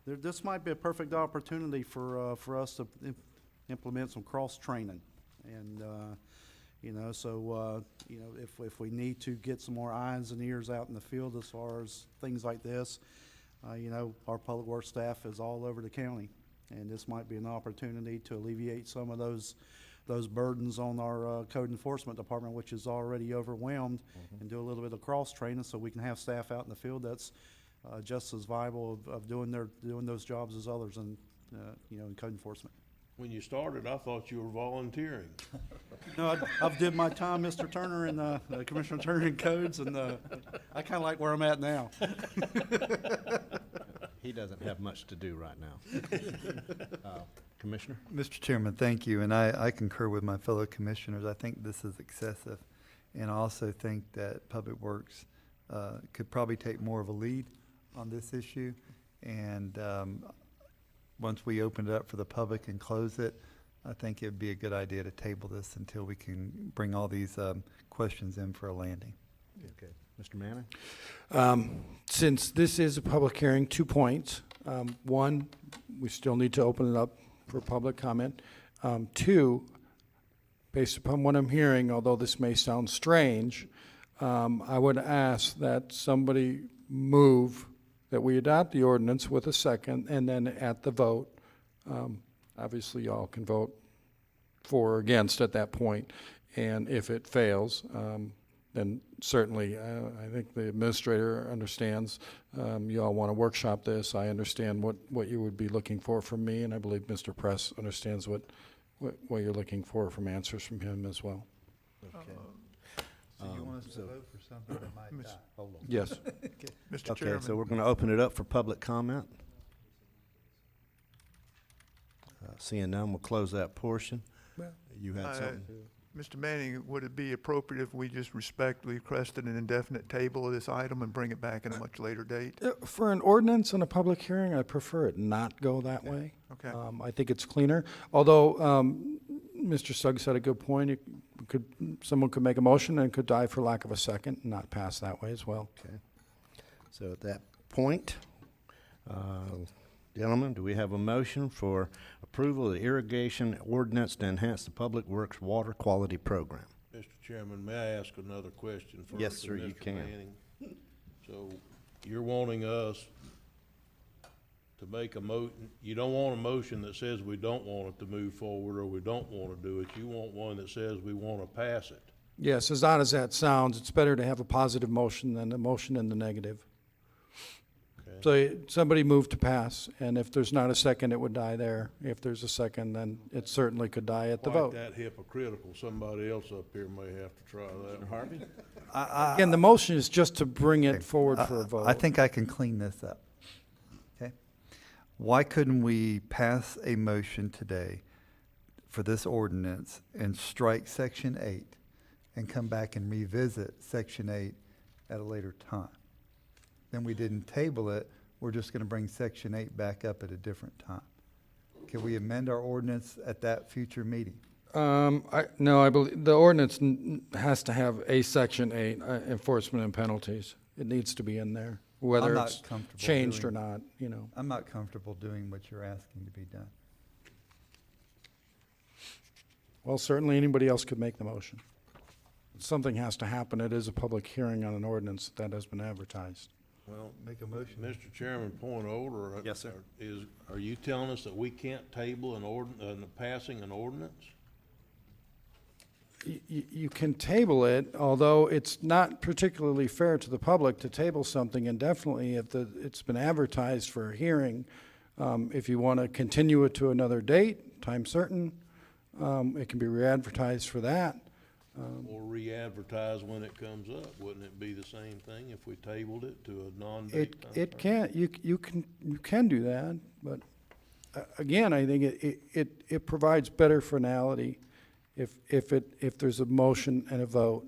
this might be a perfect opportunity for us to implement some cross-training. And, if we need to get some more eyes and ears out in the field as far as things like this, our public works staff is all over the county. And this might be an opportunity to alleviate some of those those burdens on our code enforcement department, which is already overwhelmed, and do a little bit of cross-training so we can have staff out in the field that's just as viable of doing those jobs as others in, in code enforcement. When you started, I thought you were volunteering. No, I've did my time, Mr. Turner, and Commissioner Turner in codes, and I kind of like where I'm at now. He doesn't have much to do right now. Commissioner? Mr. Chairman, thank you, and I concur with my fellow commissioners. I think this is excessive, and I also think that Public Works could probably take more of a lead on this issue, and once we open it up for the public and close it, I think it'd be a good idea to table this until we can bring all these questions in for a landing. Okay. Mr. Manning? Since this is a public hearing, 2 points. One, we still need to open it up for public comment. 2, based upon what I'm hearing, although this may sound strange, I would ask that somebody move that we adopt the ordinance with a second, and then at the vote, obviously y'all can vote for or against at that point, and if it fails, then certainly I think the administrator understands you all want to workshop this. I understand what you would be looking for from me, and I believe Mr. Press understands what you're looking for from answers from him as well. Okay. So you want us to vote for something that might die? Hold on. Yes. Mr. Okay, Chairman. so we're going to open it up for public comment. Seeing none, we'll close that portion. You had something? Mr. Manning, would it be appropriate if we just respectfully requested an indefinite table of this item and bring it back at a much later date? For an ordinance and a public hearing, I prefer it not go that way. Okay. I think it's cleaner, although Mr. Suggs had a good point. Someone could make a motion and it could die for lack of a second and not pass that way as well. Okay. So at that point, gentlemen, do we have a motion for approval of the irrigation ordinance to enhance the Public Works water quality program? Mr. Chairman, may I ask another question first? Yes, sir, of you Mr. can. Manning? So you're wanting us to make you don't want a motion that says we don't want it to move forward or we don't want to do it. You want one that says we want to pass it. Yes, as odd as that sounds, it's better to have a positive motion than a motion in the negative. So somebody moved to pass, and if there's not a second, it would die there. If there's a second, then it certainly could die at the vote. Quite that hypocritical. Somebody else up here may have to try that. Mr. Harvey? Again, the motion is just to bring it forward for a vote. I think I can clean this up. Okay? Why couldn't we pass a motion today for this ordinance and strike Section 8 and come back and revisit Section 8 at a later time? Then we didn't table it, we're just going to bring Section 8 back up at a different time. Can we amend our ordinance at that future meeting? No, I believe the ordinance has to have a Section 8 enforcement and penalties. It needs to be in there, whether I'm it's not comfortable changed or doing- not, you know. I'm not comfortable doing what you're asking to be done. Well, certainly anybody else could make the motion. Something has to happen. It is a public hearing on an ordinance that has been advertised. Well, make a motion. Mr. Chairman, point of order. Yes, sir. Are you telling us that we can't table passing an ordinance? You can table it, although it's not particularly fair to the public to table something indefinitely if it's been advertised for a hearing. If you want to continue it to another date, time certain, it can be re-advertised for that. Or re-advertise when it comes up? Wouldn't it be the same thing if we tabled it to a non-date time? It can, you can do that, but again, I think it provides better finality if there's a motion and a vote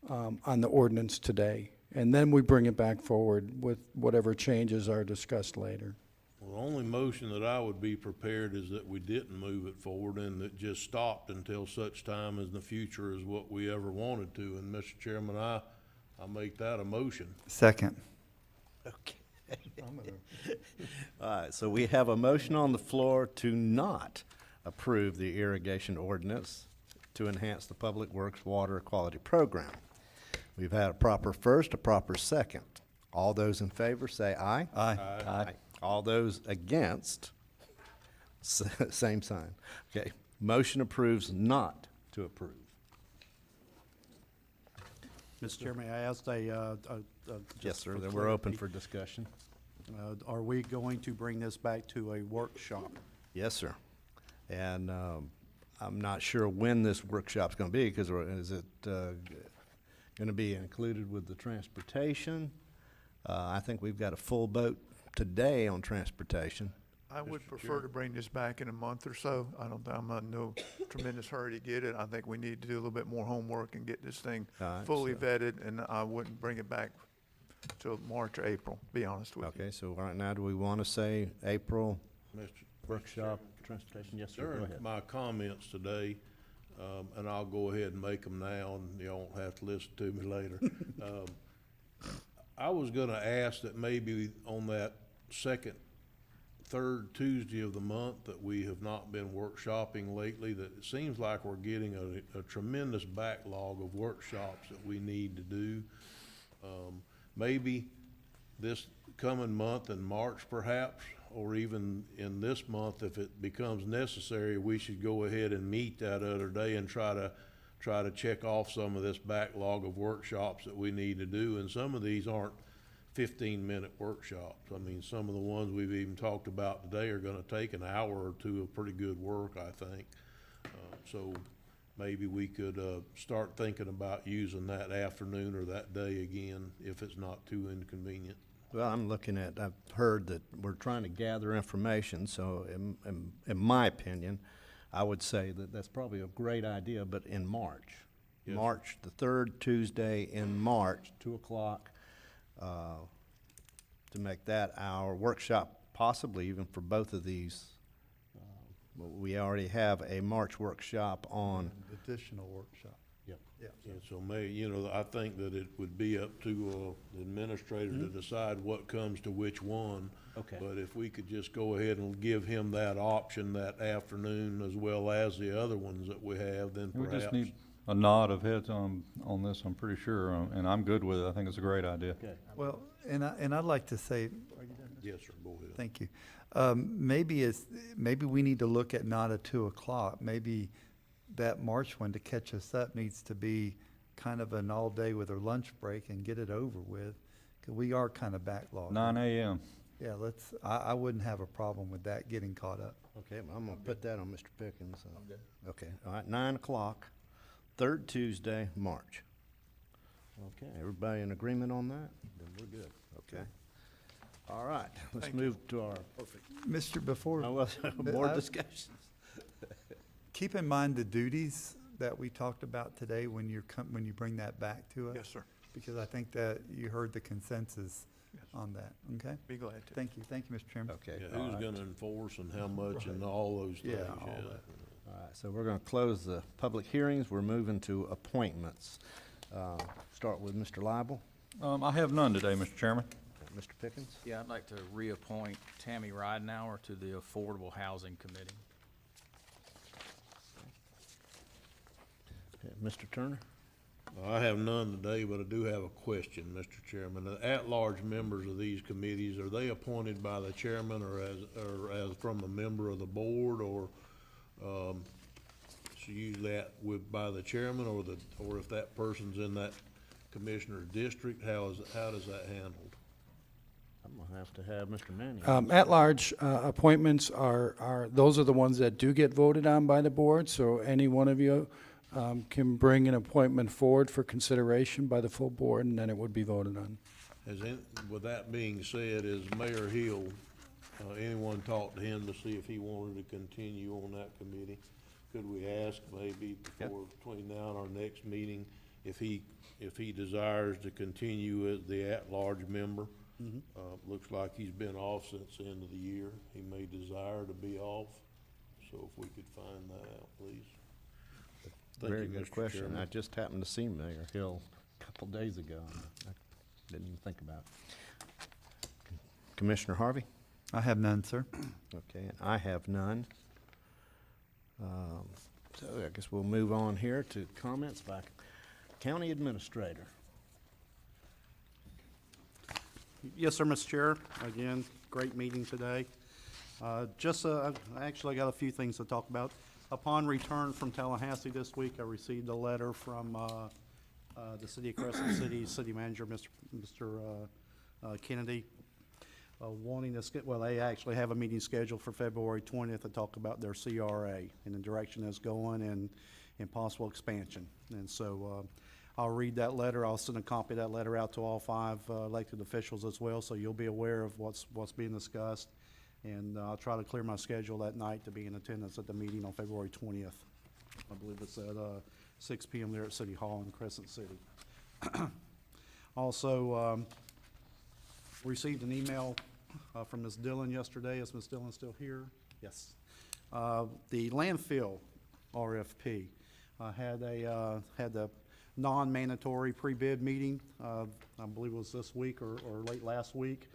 on the ordinance today, and then we bring it back forward with whatever changes are discussed later. Well, the only motion that I would be prepared is that we didn't move it forward and that just stopped until such time as the future as what we ever wanted to. And Mr. Chairman, I make that a motion. Second. Okay. All right, so we have a motion on the floor to not approve the irrigation ordinance to enhance the Public Works water quality program. We've had a proper first, a proper second. All those in favor say aye. Aye. Aye. All those against, same sign. Okay, Motion approves not to approve. Mr. Chair, may I ask a Yes, just sir, for then we're open clarity, for discussion. Are we going to bring this back to a workshop? Yes, sir. And I'm not sure when this workshop's going to be, because is it going to be included with the transportation? I think we've got a full boat today on transportation. I would prefer to bring this back in a month or so. I'm not in no tremendous hurry to get it. I think we need to do a little bit more homework and get this thing All right, fully so- vetted, and I wouldn't bring it back till March or April, be honest with you. Okay, so right now, do we want to say April Mr. workshop, transportation? Yes, sir, go During ahead. my comments today, and I'll go ahead and make them now, and you won't have to listen to me later. I was gonna ask that maybe on that third Tuesday of the month that we have not been workshopping lately, that it seems like we're getting a tremendous backlog of workshops that we need to do. Maybe this coming month in March perhaps, or even in this month, if it becomes necessary, we should go ahead and meet that other day and try to check off some of this backlog of workshops that we need to do. And some of these aren't 15-minute workshops. I mean, some of the ones we've even talked about today are gonna take an hour or two of pretty good work, I think. So maybe we could start thinking about using that afternoon or that day again, if it's not too inconvenient. Well, I've heard that we're trying to gather information, so in my opinion, I would say that that's probably a great idea, but in March. Yes. March, the third Tuesday in March, 2 o'clock, to make that our workshop, possibly even for both of these. We already have a March workshop on. Additional workshop. Yep. Yeah. And so I think that it would be up to the administrator to decide what comes to which one. Okay. But if we could just go ahead and give him that option that afternoon as well as the other ones that we have, then We perhaps. just need a nod of heads on this, I'm pretty sure, and I'm good with it. I think it's a great idea. Okay. Well, and I'd like to say, Yes, sir, go ahead. thank you. Maybe we need to look at not at 2 o'clock. Maybe that March one to catch us up needs to be kind of an all day with a lunch break and get it over with, because we are kind of backlogged. 9 a.m. Yeah, I wouldn't have a problem with that getting caught up. Okay, well, I'm gonna put that on Mr. Pickens. Okay, all right, 9 o'clock, third Tuesday, March. Okay, everybody in agreement on that? Then we're good, okay. All right, let's move to our. Mr. Before. More discussions. Keep in mind the duties that we talked about today when when you bring that back to us. Yes, sir. Because I think that you heard the consensus on that, okay? Be glad to. Thank you, Mr. Chairman. Okay. Yeah, who's gonna enforce and how much and all those things, Yeah, all that. All right, so we're gonna close the public hearings. We're moving to appointments. Start with Mr. Lible. I have none today, Mr. Chairman. Mr. Pickens? Yeah, I'd like to reappoint Tammy Ridenhour to the Affordable Housing Committee. Okay, Mr. Turner? I have none today, but I do have a question, Mr. Chairman. The at-large members of these committees, are they appointed by the chairman or as from a member of the board, or, it's usually by the chairman, or if that person's in that commissioner's district, how does that handled? I'm gonna have to have Mr. Manning. At-large appointments those are the ones that do get voted on by the board, so any one of you can bring an appointment forward for consideration by the full board, and then it would be voted on. With that being said, is Mayor Hill, anyone talked to him to see if he wanted to continue on that committee? Could we ask maybe between now and our next meeting, if he desires to continue as the at-large member? Looks like he's been off since the end of the year. He may desire to be off, so if we could find that out, please. Thank Very you, good Mr. question. Chairman. I just happened to see Mayor Hill a couple days ago. I didn't even think about it. Commissioner Harvey? I have none, sir. Okay, and I have none. So I guess we'll move on here to comments by County Administrator. Yes, sir, Mr. Chair. Again, great meeting today. I actually got a few things to talk about. Upon return from Tallahassee this week, I received a letter from the City of Crescent City City Manager, Mr. Kennedy, wanting to, well, they actually have a meeting scheduled for February 20th to talk about their CRA and the direction it's going and possible expansion. And so I'll read that letter. I'll send a copy of that letter out to all 5 elected officials as well, so you'll be aware of what's being discussed. And I'll try to clear my schedule that night to be in attendance at the meeting on February 20th. I believe it's at 6 p.m. there at City Hall in Crescent City. Also, received an email from Ms. Dillon yesterday. Is Ms. Dillon still here? Yes. The landfill RFP had the non-mandatory pre-bid meeting. I believe it was this week or late last week.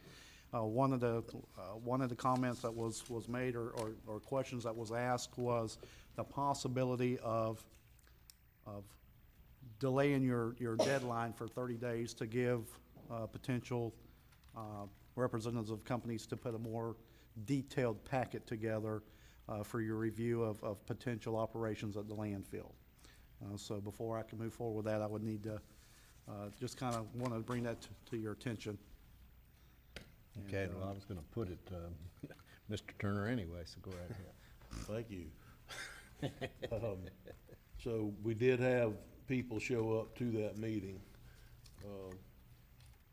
One of the comments that was made or questions that was asked was the possibility of delaying your deadline for 30 days to give potential representatives of companies to put a more detailed packet together for your review of potential operations at the landfill. So before I can move forward with that, I would need to just kind of want to bring that to your attention. Okay, well, I was gonna put it, Mr. Turner anyway, so go right ahead. Thank you. So we did have people show up to that meeting.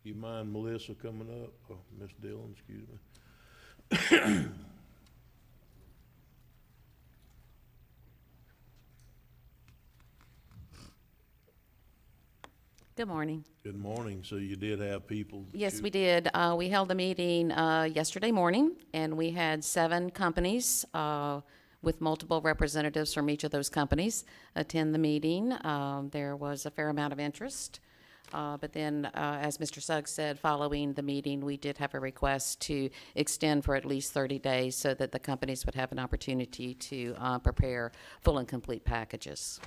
You mind Melissa coming up? Oh, Miss Dillon, excuse me. Good morning. Good morning. So you did have people? Yes, we did. We held a meeting yesterday morning, and we had 7 companies with multiple representatives from each of those companies attend the meeting. There was a fair amount of interest. But then, as Mr. Suggs said, following the meeting, we did have a request to extend for at least 30 days so that the companies would have an opportunity to prepare full and complete packages.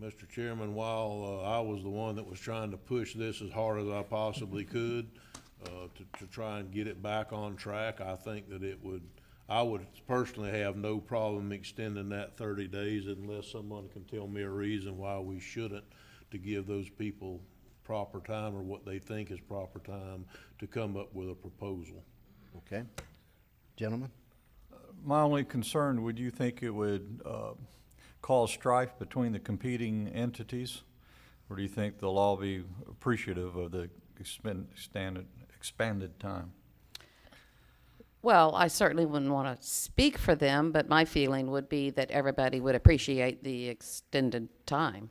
Mr. Chairman, while I was the one that was trying to push this as hard as I possibly could to try and get it back on track, I think that I would personally have no problem extending that 30 days unless someone can tell me a reason why we shouldn't, to give those people proper time or what they think is proper time to come up with a proposal. Okay. Gentlemen? My only concern, would you think it would cause strife between the competing entities? Or do you think they'll all be appreciative of the expanded time? Well, I certainly wouldn't want to speak for them, but my feeling would be that everybody would appreciate the extended time.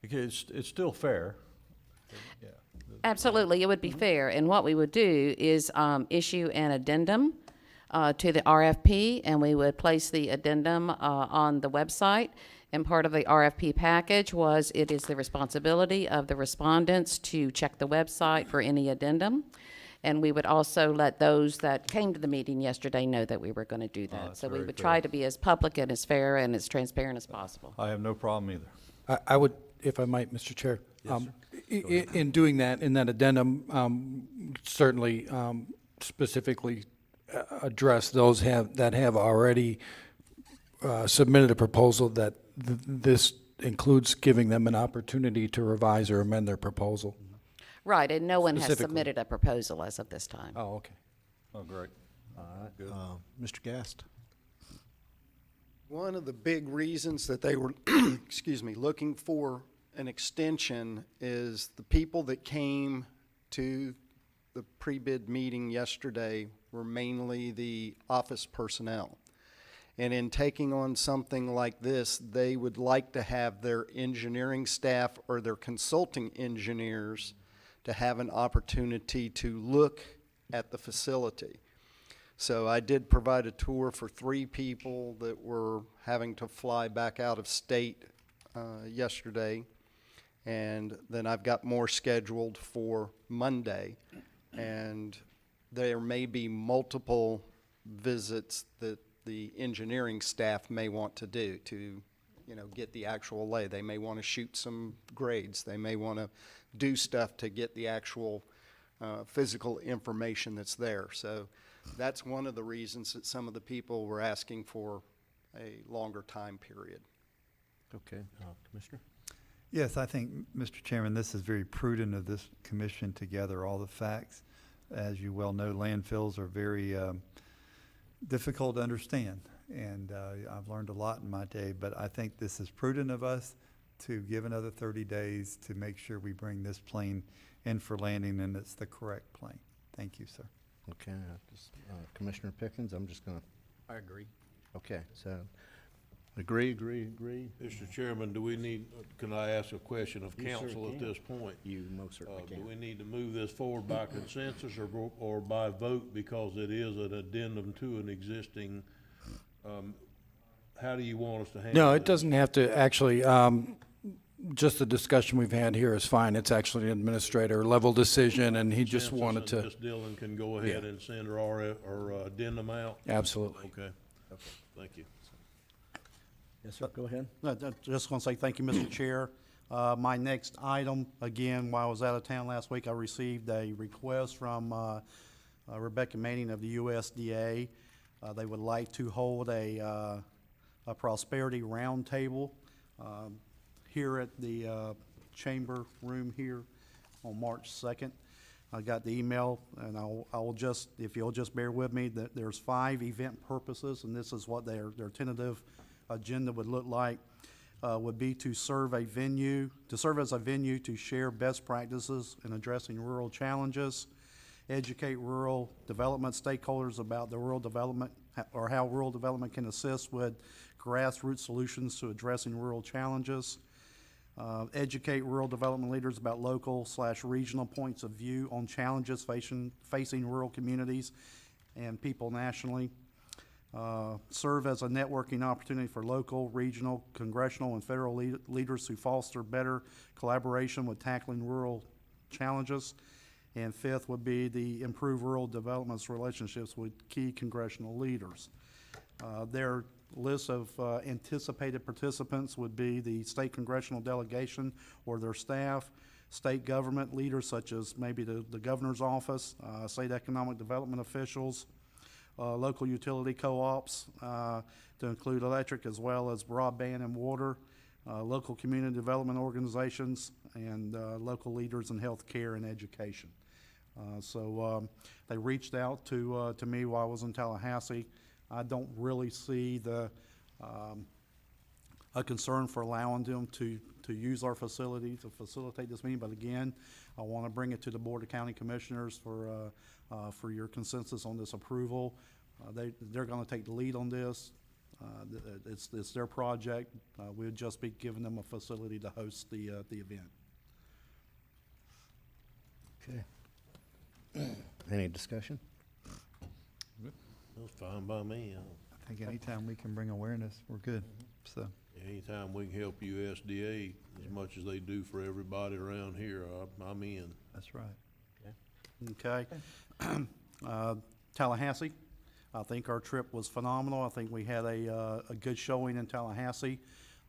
Because it's still fair. Yeah. Absolutely, it would be fair. And what we would do is issue an addendum to the RFP, and we would place the addendum on the website. And part of the RFP package was it is the responsibility of the respondents to check the website for any addendum. And we would also let those that came to the meeting yesterday know that we were going to do that. So we would try to be as public and as fair and as transparent as possible. I have no problem either. I would, if I might, Mr. Chair. Yes, sir. In doing that, in that addendum, certainly specifically address those that have already submitted a proposal that this includes giving them an opportunity to revise or amend their proposal. Right, and no one has Specifically. submitted a proposal as of this time. Oh, okay. Oh, great. All right. Mr. Gast? One of the big reasons that they were, excuse me, looking for an extension is the people that came to the pre-bid meeting yesterday were mainly the office personnel. And in taking on something like this, they would like to have their engineering staff or their consulting engineers to have an opportunity to look at the facility. So I did provide a tour for 3 people that were having to fly back out of state yesterday. And then I've got more scheduled for Monday. And there may be multiple visits that the engineering staff may want to do to, get the actual lay. They may want to shoot some grades. They may want to do stuff to get the actual physical information that's there. So that's one of the reasons that some of the people were asking for a longer time period. Okay, Commissioner? Yes, I think, Mr. Chairman, this is very prudent of this commission to gather all the facts. As you well know, landfills are very difficult to understand, and I've learned a lot in my day, but I think this is prudent of us to give another 30 days to make sure we bring this plane in for landing and it's the correct plane. Thank you, sir. Okay, Commissioner Pickens, I'm just gonna, I agree. okay, so, agree. Mr. Chairman, do we need, can I ask a question of You sure council at can. this point? You most certainly Do can. we need to move this forward by consensus or by vote because it is an addendum to an existing, how do you want us to handle No, it this? doesn't have to, actually, just the discussion we've had here is fine. It's actually an administrator level decision, and he just Consensus wanted and to. Ms. Dillon can go ahead Yeah. and send her or addendum out? Absolutely. Okay, thank you. Yes, sir, go ahead. Just going to say thank you, Mr. Chair. My next item, again, while I was out of town last week, I received a request from Rebecca Manning of the USDA. They would like to hold a prosperity roundtable here at the chamber room here on March 2nd. I got the email, and I will just, if you'll just bear with me, that there's 5 event purposes, and this is what their tentative agenda would look like. Would be to serve as a venue to share best practices in addressing rural challenges, educate rural development stakeholders about the rural development, or how rural development can assist with grassroots solutions to addressing rural challenges, educate rural development leaders about local/regional points of view on challenges facing rural communities and people nationally, serve as a networking opportunity for local, regional, congressional, and federal leaders who foster better collaboration with tackling rural challenges. And 5th would be the improve rural development's relationships with key congressional leaders. Their list of anticipated participants would be the state congressional delegation or their staff, state government leaders such as maybe the governor's office, state economic development officials, local utility co-ops to include electric as well as broadband and water, local community development organizations, and local leaders in healthcare and education. So they reached out to me while I was in Tallahassee. I don't really see a concern for allowing them to use our facility to facilitate this meeting, but again, I want to bring it to the Board of County Commissioners for your consensus on this approval. They're going to take the lead on this. It's their project. We'll just be giving them a facility to host the event. Okay. Any discussion? That's fine by me. I think anytime we can bring awareness, we're good, so. Anytime we can help USDA as much as they do for everybody around here, I'm in. That's right. Okay. Tallahassee, I think our trip was phenomenal. I think we had a good showing in Tallahassee.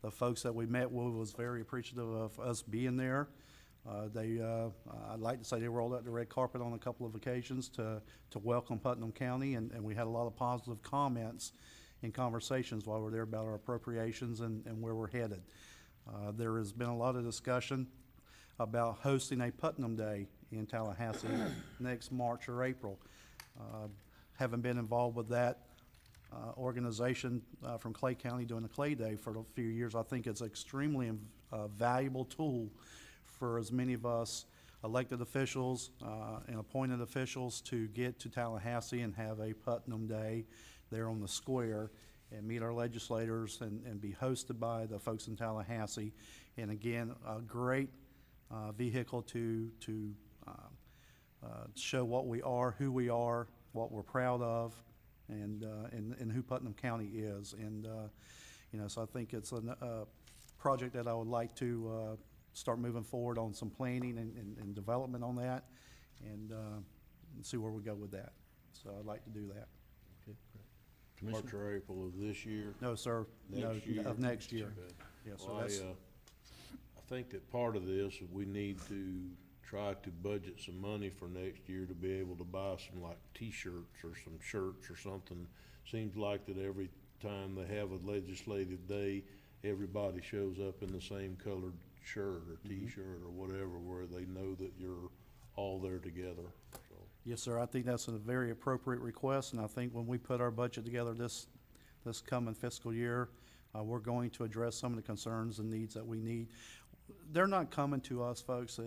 The folks that we met with was very appreciative of us being there. I'd like to say they rolled out the red carpet on a couple of occasions to welcome Putnam County, and we had a lot of positive comments and conversations while we were there about our appropriations and where we're headed. There has been a lot of discussion about hosting a Putnam Day in Tallahassee next March or April. Haven't been involved with that organization from Clay County doing the Clay Day for a few years. I think it's extremely valuable tool for as many of us elected officials and appointed officials to get to Tallahassee and have a Putnam Day there on the square and meet our legislators and be hosted by the folks in Tallahassee. And again, a great vehicle to show what we are, who we are, what we're proud of, and who Putnam County is. And so I think it's a project that I would like to start moving forward on some planning and development on that, and see where we go with that. So I'd like to do that. March or April of this year? No, sir. Next year? Of next year. Okay. Yeah, so Well, that's, I think that part of this, we need to try to budget some money for next year to be able to buy some like T-shirts or some shirts or something. Seems like that every time they have a legislative day, everybody shows up in the same colored shirt or T-shirt or whatever, where they know that you're all there together, so. Yes, sir. I think that's a very appropriate request, and I think when we put our budget together this coming fiscal year, we're going to address some of the concerns and needs that we need. They're not coming to us, folks,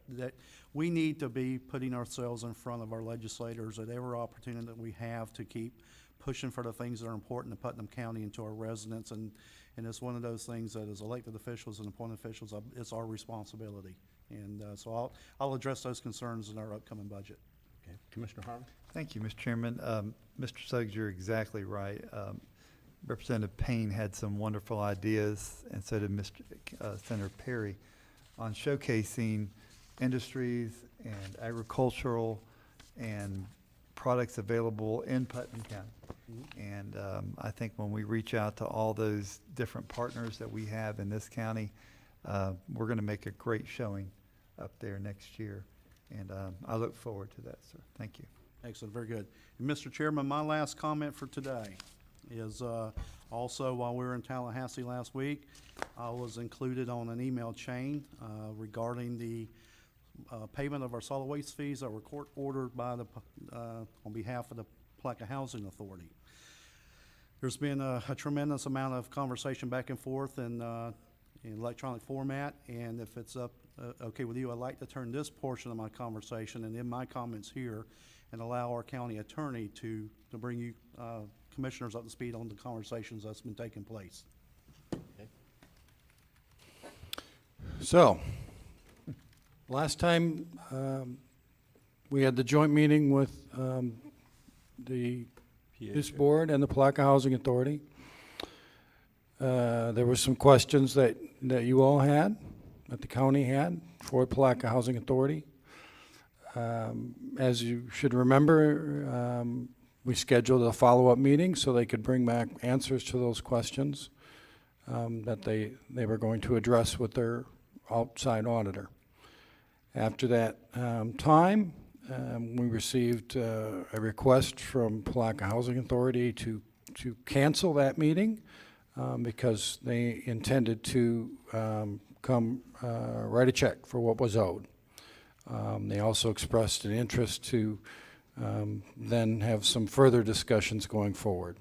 that we need to be putting ourselves in front of our legislators at every opportunity that we have to keep pushing for the things that are important to Putnam County and to our residents, and it's one of those things that as elected officials and appointed officials, it's our responsibility. And so I'll address those concerns in our upcoming budget. Okay. Commissioner Harvey? Thank Thank you, Mr. Chairman. Mr. Suggs, you're exactly right. Representative Payne had some wonderful ideas, and so did Mr. Senator Perry, on showcasing industries and agricultural and products available in Putnam County. And I think when we reach out to all those different partners that we have in this county, we're going to make a great showing up there next year. And I look forward to that, sir. Thank you. Excellent, very good. And Mr. Chairman, my last comment for today is also while we were in Tallahassee last week, I was included on an email chain regarding the payment of our solid waste fees that were court ordered by the on behalf of the Palatka Housing Authority. There's been a tremendous amount of conversation back and forth in electronic format, and if it's okay with you, I'd like to turn this portion of my conversation and in my comments here and allow our county attorney to bring you commissioners up to speed on the conversations that's been taking place. So, last time, we had the joint meeting with this board and the Palatka Housing Authority. There were some questions that you all had, that the county had for Palatka Housing Authority. As you should remember, we scheduled a follow-up meeting so they could bring back answers to those questions that they were going to address with their outside auditor. After that time, we received a request from Palatka Housing Authority to cancel that meeting because they intended to come write a check for what was owed. They also expressed an interest to then have some further discussions going forward.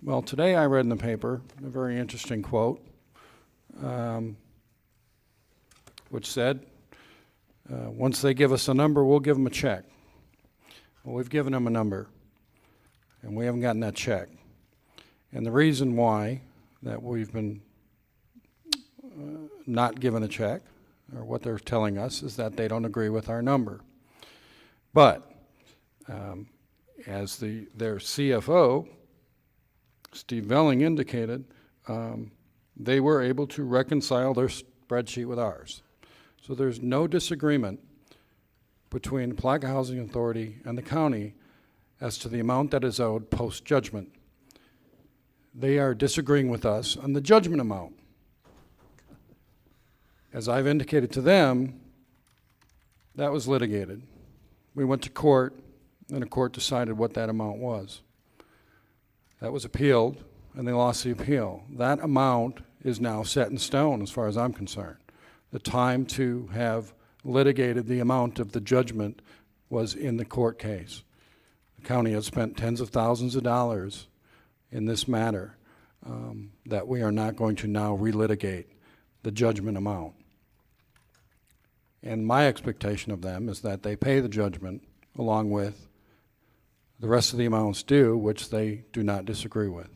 Well, today I read in the paper a very interesting quote, which said, once they give us a number, we'll give them a check. Well, we've given them a number, and we haven't gotten that check. And the reason why that we've been not given a check, or what they're telling us, is that they don't agree with our number. But as their CFO, Steve Velling, indicated, they were able to reconcile their spreadsheet with ours. So there's no disagreement between the Palatka Housing Authority and the county as to the amount that is owed post-judgment. They are disagreeing with us on the judgment amount. As I've indicated to them, that was litigated. We went to court, and the court decided what that amount was. That was appealed, and they lost the appeal. That amount is now set in stone as far as I'm concerned. The time to have litigated the amount of the judgment was in the court case. The county has spent tens of thousands of dollars in this matter that we are not going to now relitigate the judgment amount. And my expectation of them is that they pay the judgment along with the rest of the amounts due, which they do not disagree with.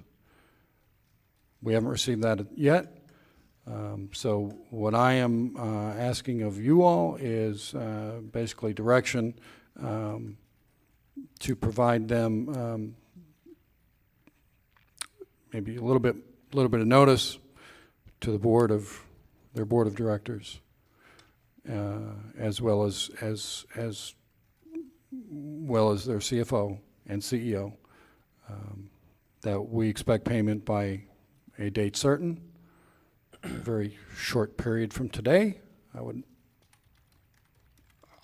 We haven't received that yet. So what I am asking of you all is basically direction to provide them maybe a little bit of notice to the board of their board of directors, as well as their CFO and CEO, that we expect payment by a date certain, a very short period from today. A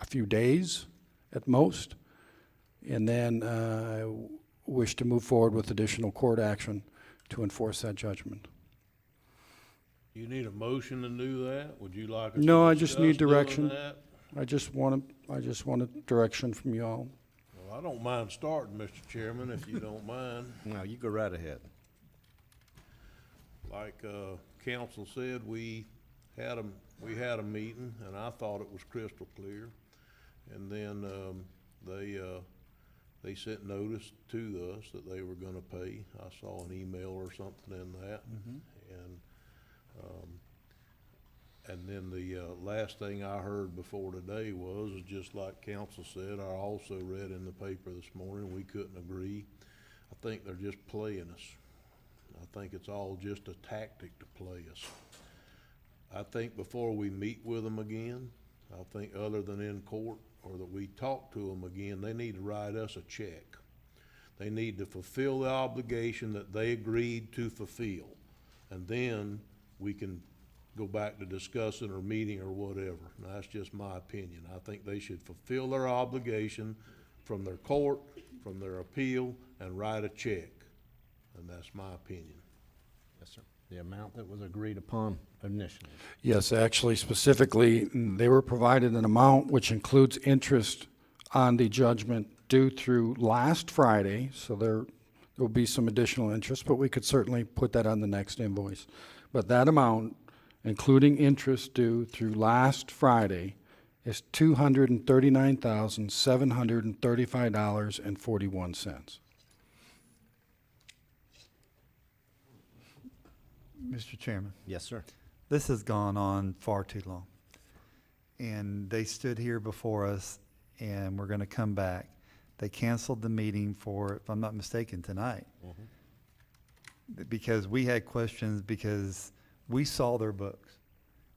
few days at most, and then wish to move forward with additional court action to enforce that judgment. You need a motion to do that? Would you like us to No, I just need discuss doing direction. that? I just want a direction from you all. Well, I don't mind starting, Mr. Chairman, if you don't mind. No, you go right ahead. Like, council said, we had a meeting, and I thought it was crystal clear. And then, they sent notice to us that they were gonna pay. I saw an email or something in that. And then the, last thing I heard before today was just like council said, I also read in the paper this morning, we couldn't agree. I think they're just playing us. I think it's all just a tactic to play us. I think before we meet with them again, I think other than in court, or that we talk to them again, they need to write us a check. They need to fulfill the obligation that they agreed to fulfill. And then we can go back to discussing or meeting or whatever. And that's just my opinion. I think they should fulfill their obligation from their court, from their appeal, and write a check. And that's my opinion. Yes, sir. The amount that was agreed upon initially. Yes, actually, specifically, they were provided an amount which includes interest on the judgment due through last Friday, so there will be some additional interest, but we could certainly put that on the next invoice. But that amount, including interest due through last Friday, is $239,735.41. Mr. Chairman, Yes, sir. this has gone on far too long. And they stood here before us, and we're gonna come back. They canceled the meeting for, if I'm not mistaken, tonight. Because we had questions, because we saw their books,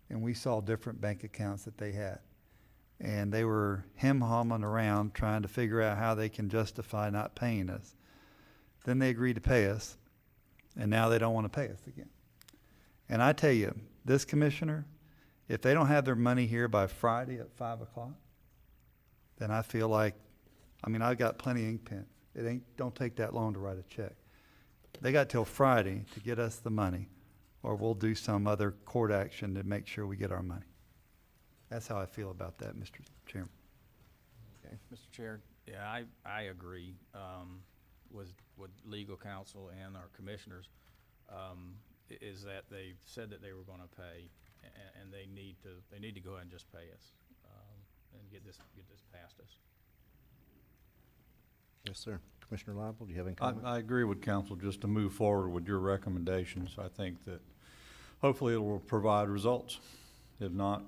and we saw different bank accounts that they had. And they were hem-humming around trying to figure out how they can justify not paying us. Then they agreed to pay us, and now they don't want to pay us again. And I tell you, this commissioner, if they don't have their money here by Friday at 5 o'clock, then I feel like, I mean, I've got plenty of ink pens. Don't take that long to write a check. They got till Friday to get us the money, or we'll do some other court action to make sure we get our money. That's how I feel about that, Mr. Chairman. Okay. Mr. Chair, yeah, I agree with legal counsel and our commissioners, is that they said that they were going to pay, and they need to go ahead and just pay us and get this past us. Yes, sir. Commissioner Lible, do you have any comment? I agree with council just to move forward with your recommendations. I think that hopefully it will provide results. If not,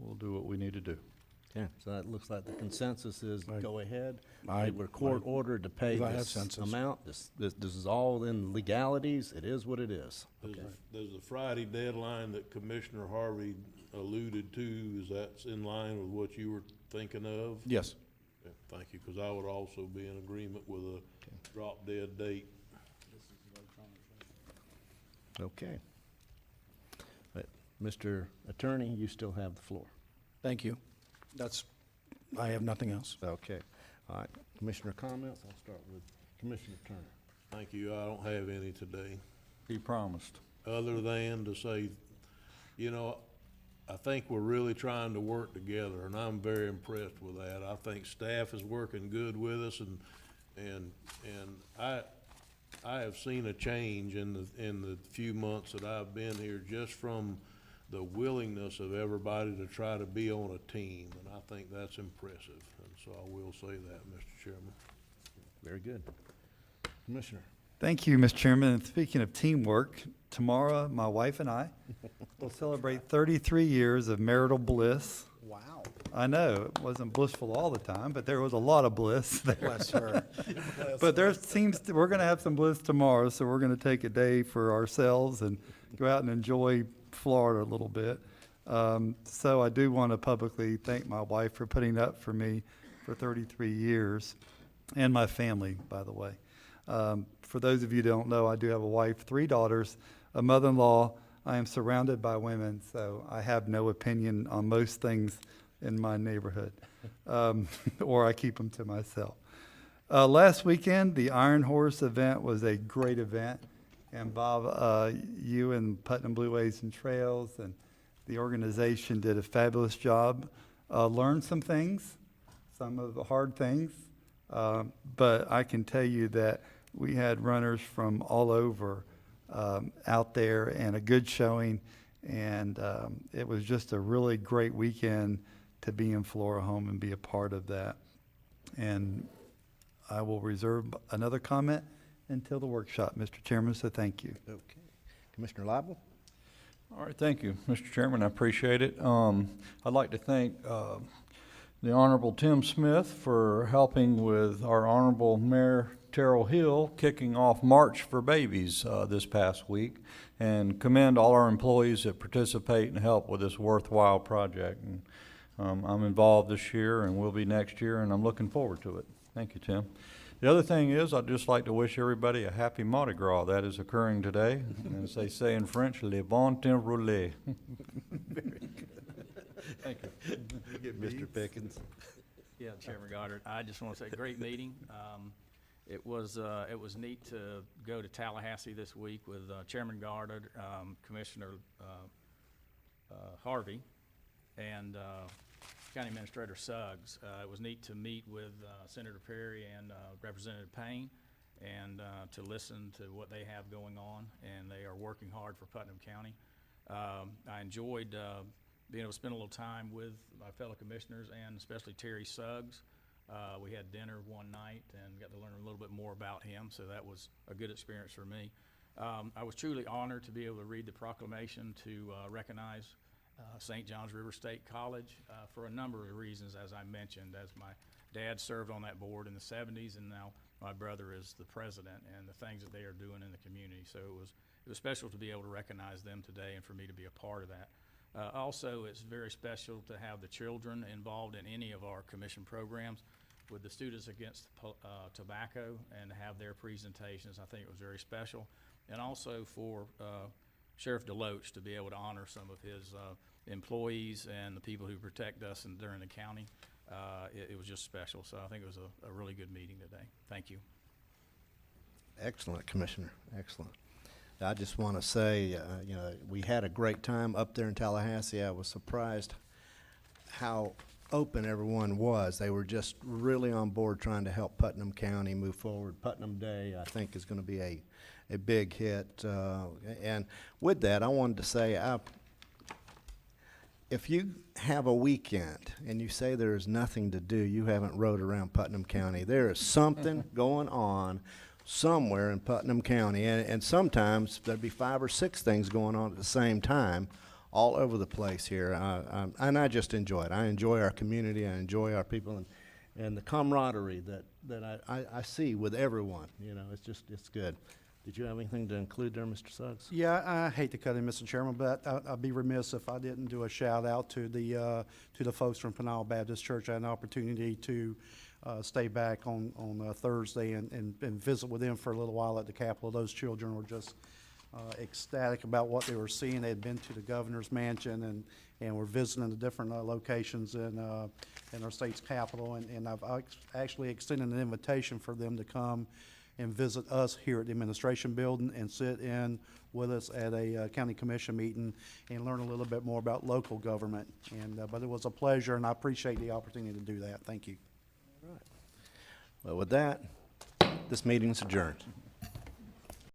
we'll do what we need to do. Okay, so that looks like the consensus is go ahead. I- We're court ordered to pay I have this consensus. amount. This is all in legalities. It is what it is. Does the Friday deadline that Commissioner Harvey alluded to, is that in line with what you were thinking of? Yes. Okay, thank you, because I would also be in agreement with a drop dead date. Okay. But, Mr. Attorney, you still have the floor. Thank you. I have nothing else. Okay. All right. Commissioner comments? I'll start with Commissioner Turner. Thank you, I don't have any today. He promised. Other than to say, you know, I think we're really trying to work together, and I'm very impressed with that. I think staff is working good with us, and I have seen a change in the few months that I've been here, just from the willingness of everybody to try to be on a team, and I think that's impressive, and so I will say that, Mr. Chairman. Very good. Commissioner. Thank you, Mr. Chairman. And speaking of teamwork, tomorrow, my wife and I will celebrate 33 years of marital bliss. Wow. I know, it wasn't blissful all the time, but there was a lot of bliss there. Bless her. But we're gonna have some bliss tomorrow, so we're gonna take a day for ourselves and go out and enjoy Florida a little bit. So I do want to publicly thank my wife for putting up for me for 33 years, and my family, by the way. For those of you who don't know, I do have a wife, 3 daughters, a mother-in-law. I am surrounded by women, so I have no opinion on most things in my neighborhood, or I keep them to myself. Last weekend, the Iron Horse event was a great event. And Bob, you and Putnam Blueways and Trails and the organization did a fabulous job. Learned some things, some of the hard things. But I can tell you that we had runners from all over out there and a good showing. And it was just a really great weekend to be in Flora Home and be a part of that. And I will reserve another comment until the workshop, Mr. Chairman, so thank you. Okay. Commissioner Lible? All right, thank you, Mr. Chairman, I appreciate it. I'd like to thank the Honorable Tim Smith for helping with our Honorable Mayor Terrell Hill kicking off March for Babies this past week, and commend all our employees that participate and help with this worthwhile project. And I'm involved this year and will be next year, and I'm looking forward to it. Thank you, Tim. The other thing is, I'd just like to wish everybody a happy Mardi Gras. That is occurring today. And as they say in French, le bon temps roulé. Very good. Thank you. Mr. Pickens? Yeah, Chairman Goddard, I just want to say, great meeting. It was neat to go to Tallahassee this week with Chairman Goddard, Commissioner Harvey, and County Administrator Suggs. It was neat to meet with Senator Perry and Representative Payne and to listen to what they have going on, and they are working hard for Putnam County. I enjoyed being able to spend a little time with my fellow commissioners and especially Terry Suggs. We had dinner one night and got to learn a little bit more about him, so that was a good experience for me. I was truly honored to be able to read the proclamation to recognize St. John's River State College for a number of reasons, as I mentioned, as my dad served on that board in the 70s, and now my brother is the president, and the things that they are doing in the community. So it was special to be able to recognize them today and for me to be a part of that. Also, it's very special to have the children involved in any of our commission programs with the Students Against Tobacco and have their presentations. I think it was very special. And also for Sheriff Deloach to be able to honor some of his employees and the people who protect us during the county. It was just special. So I think it was a really good meeting today. Thank you. Excellent, Commissioner, excellent. I just want to say, you know, we had a great time up there in Tallahassee. I was surprised how open everyone was. They were just really on board trying to help Putnam County move forward. Putnam Day, I think, is going to be a big hit. And with that, I wanted to say, if you have a weekend and you say there is nothing to do, you haven't rode around Putnam County. There is something going on somewhere in Putnam County, and sometimes there'd be 5 or 6 things going on at the same time all over the place here, and I just enjoy it. I enjoy our community, I enjoy our people, and the camaraderie that I see with everyone. You know, it's good. Did you have anything to include there, Mr. Suggs? Yeah, I hate to cut in, Mr. Chairman, but I'd be remiss if I didn't do a shout out to the folks from Pinal Baptist Church. I had an opportunity to stay back on Thursday and visit with them for a little while at the Capitol. Those children were just ecstatic about what they were seeing. They had been to the governor's mansion and were visiting the different locations in our state's capital. And I've actually extended an invitation for them to come and visit us here at the administration building and sit in with us at a county commission meeting and learn a little bit more about local government. But it was a pleasure, and I appreciate the opportunity to do that. Thank you. All right. Well, with that, this meeting is adjourned.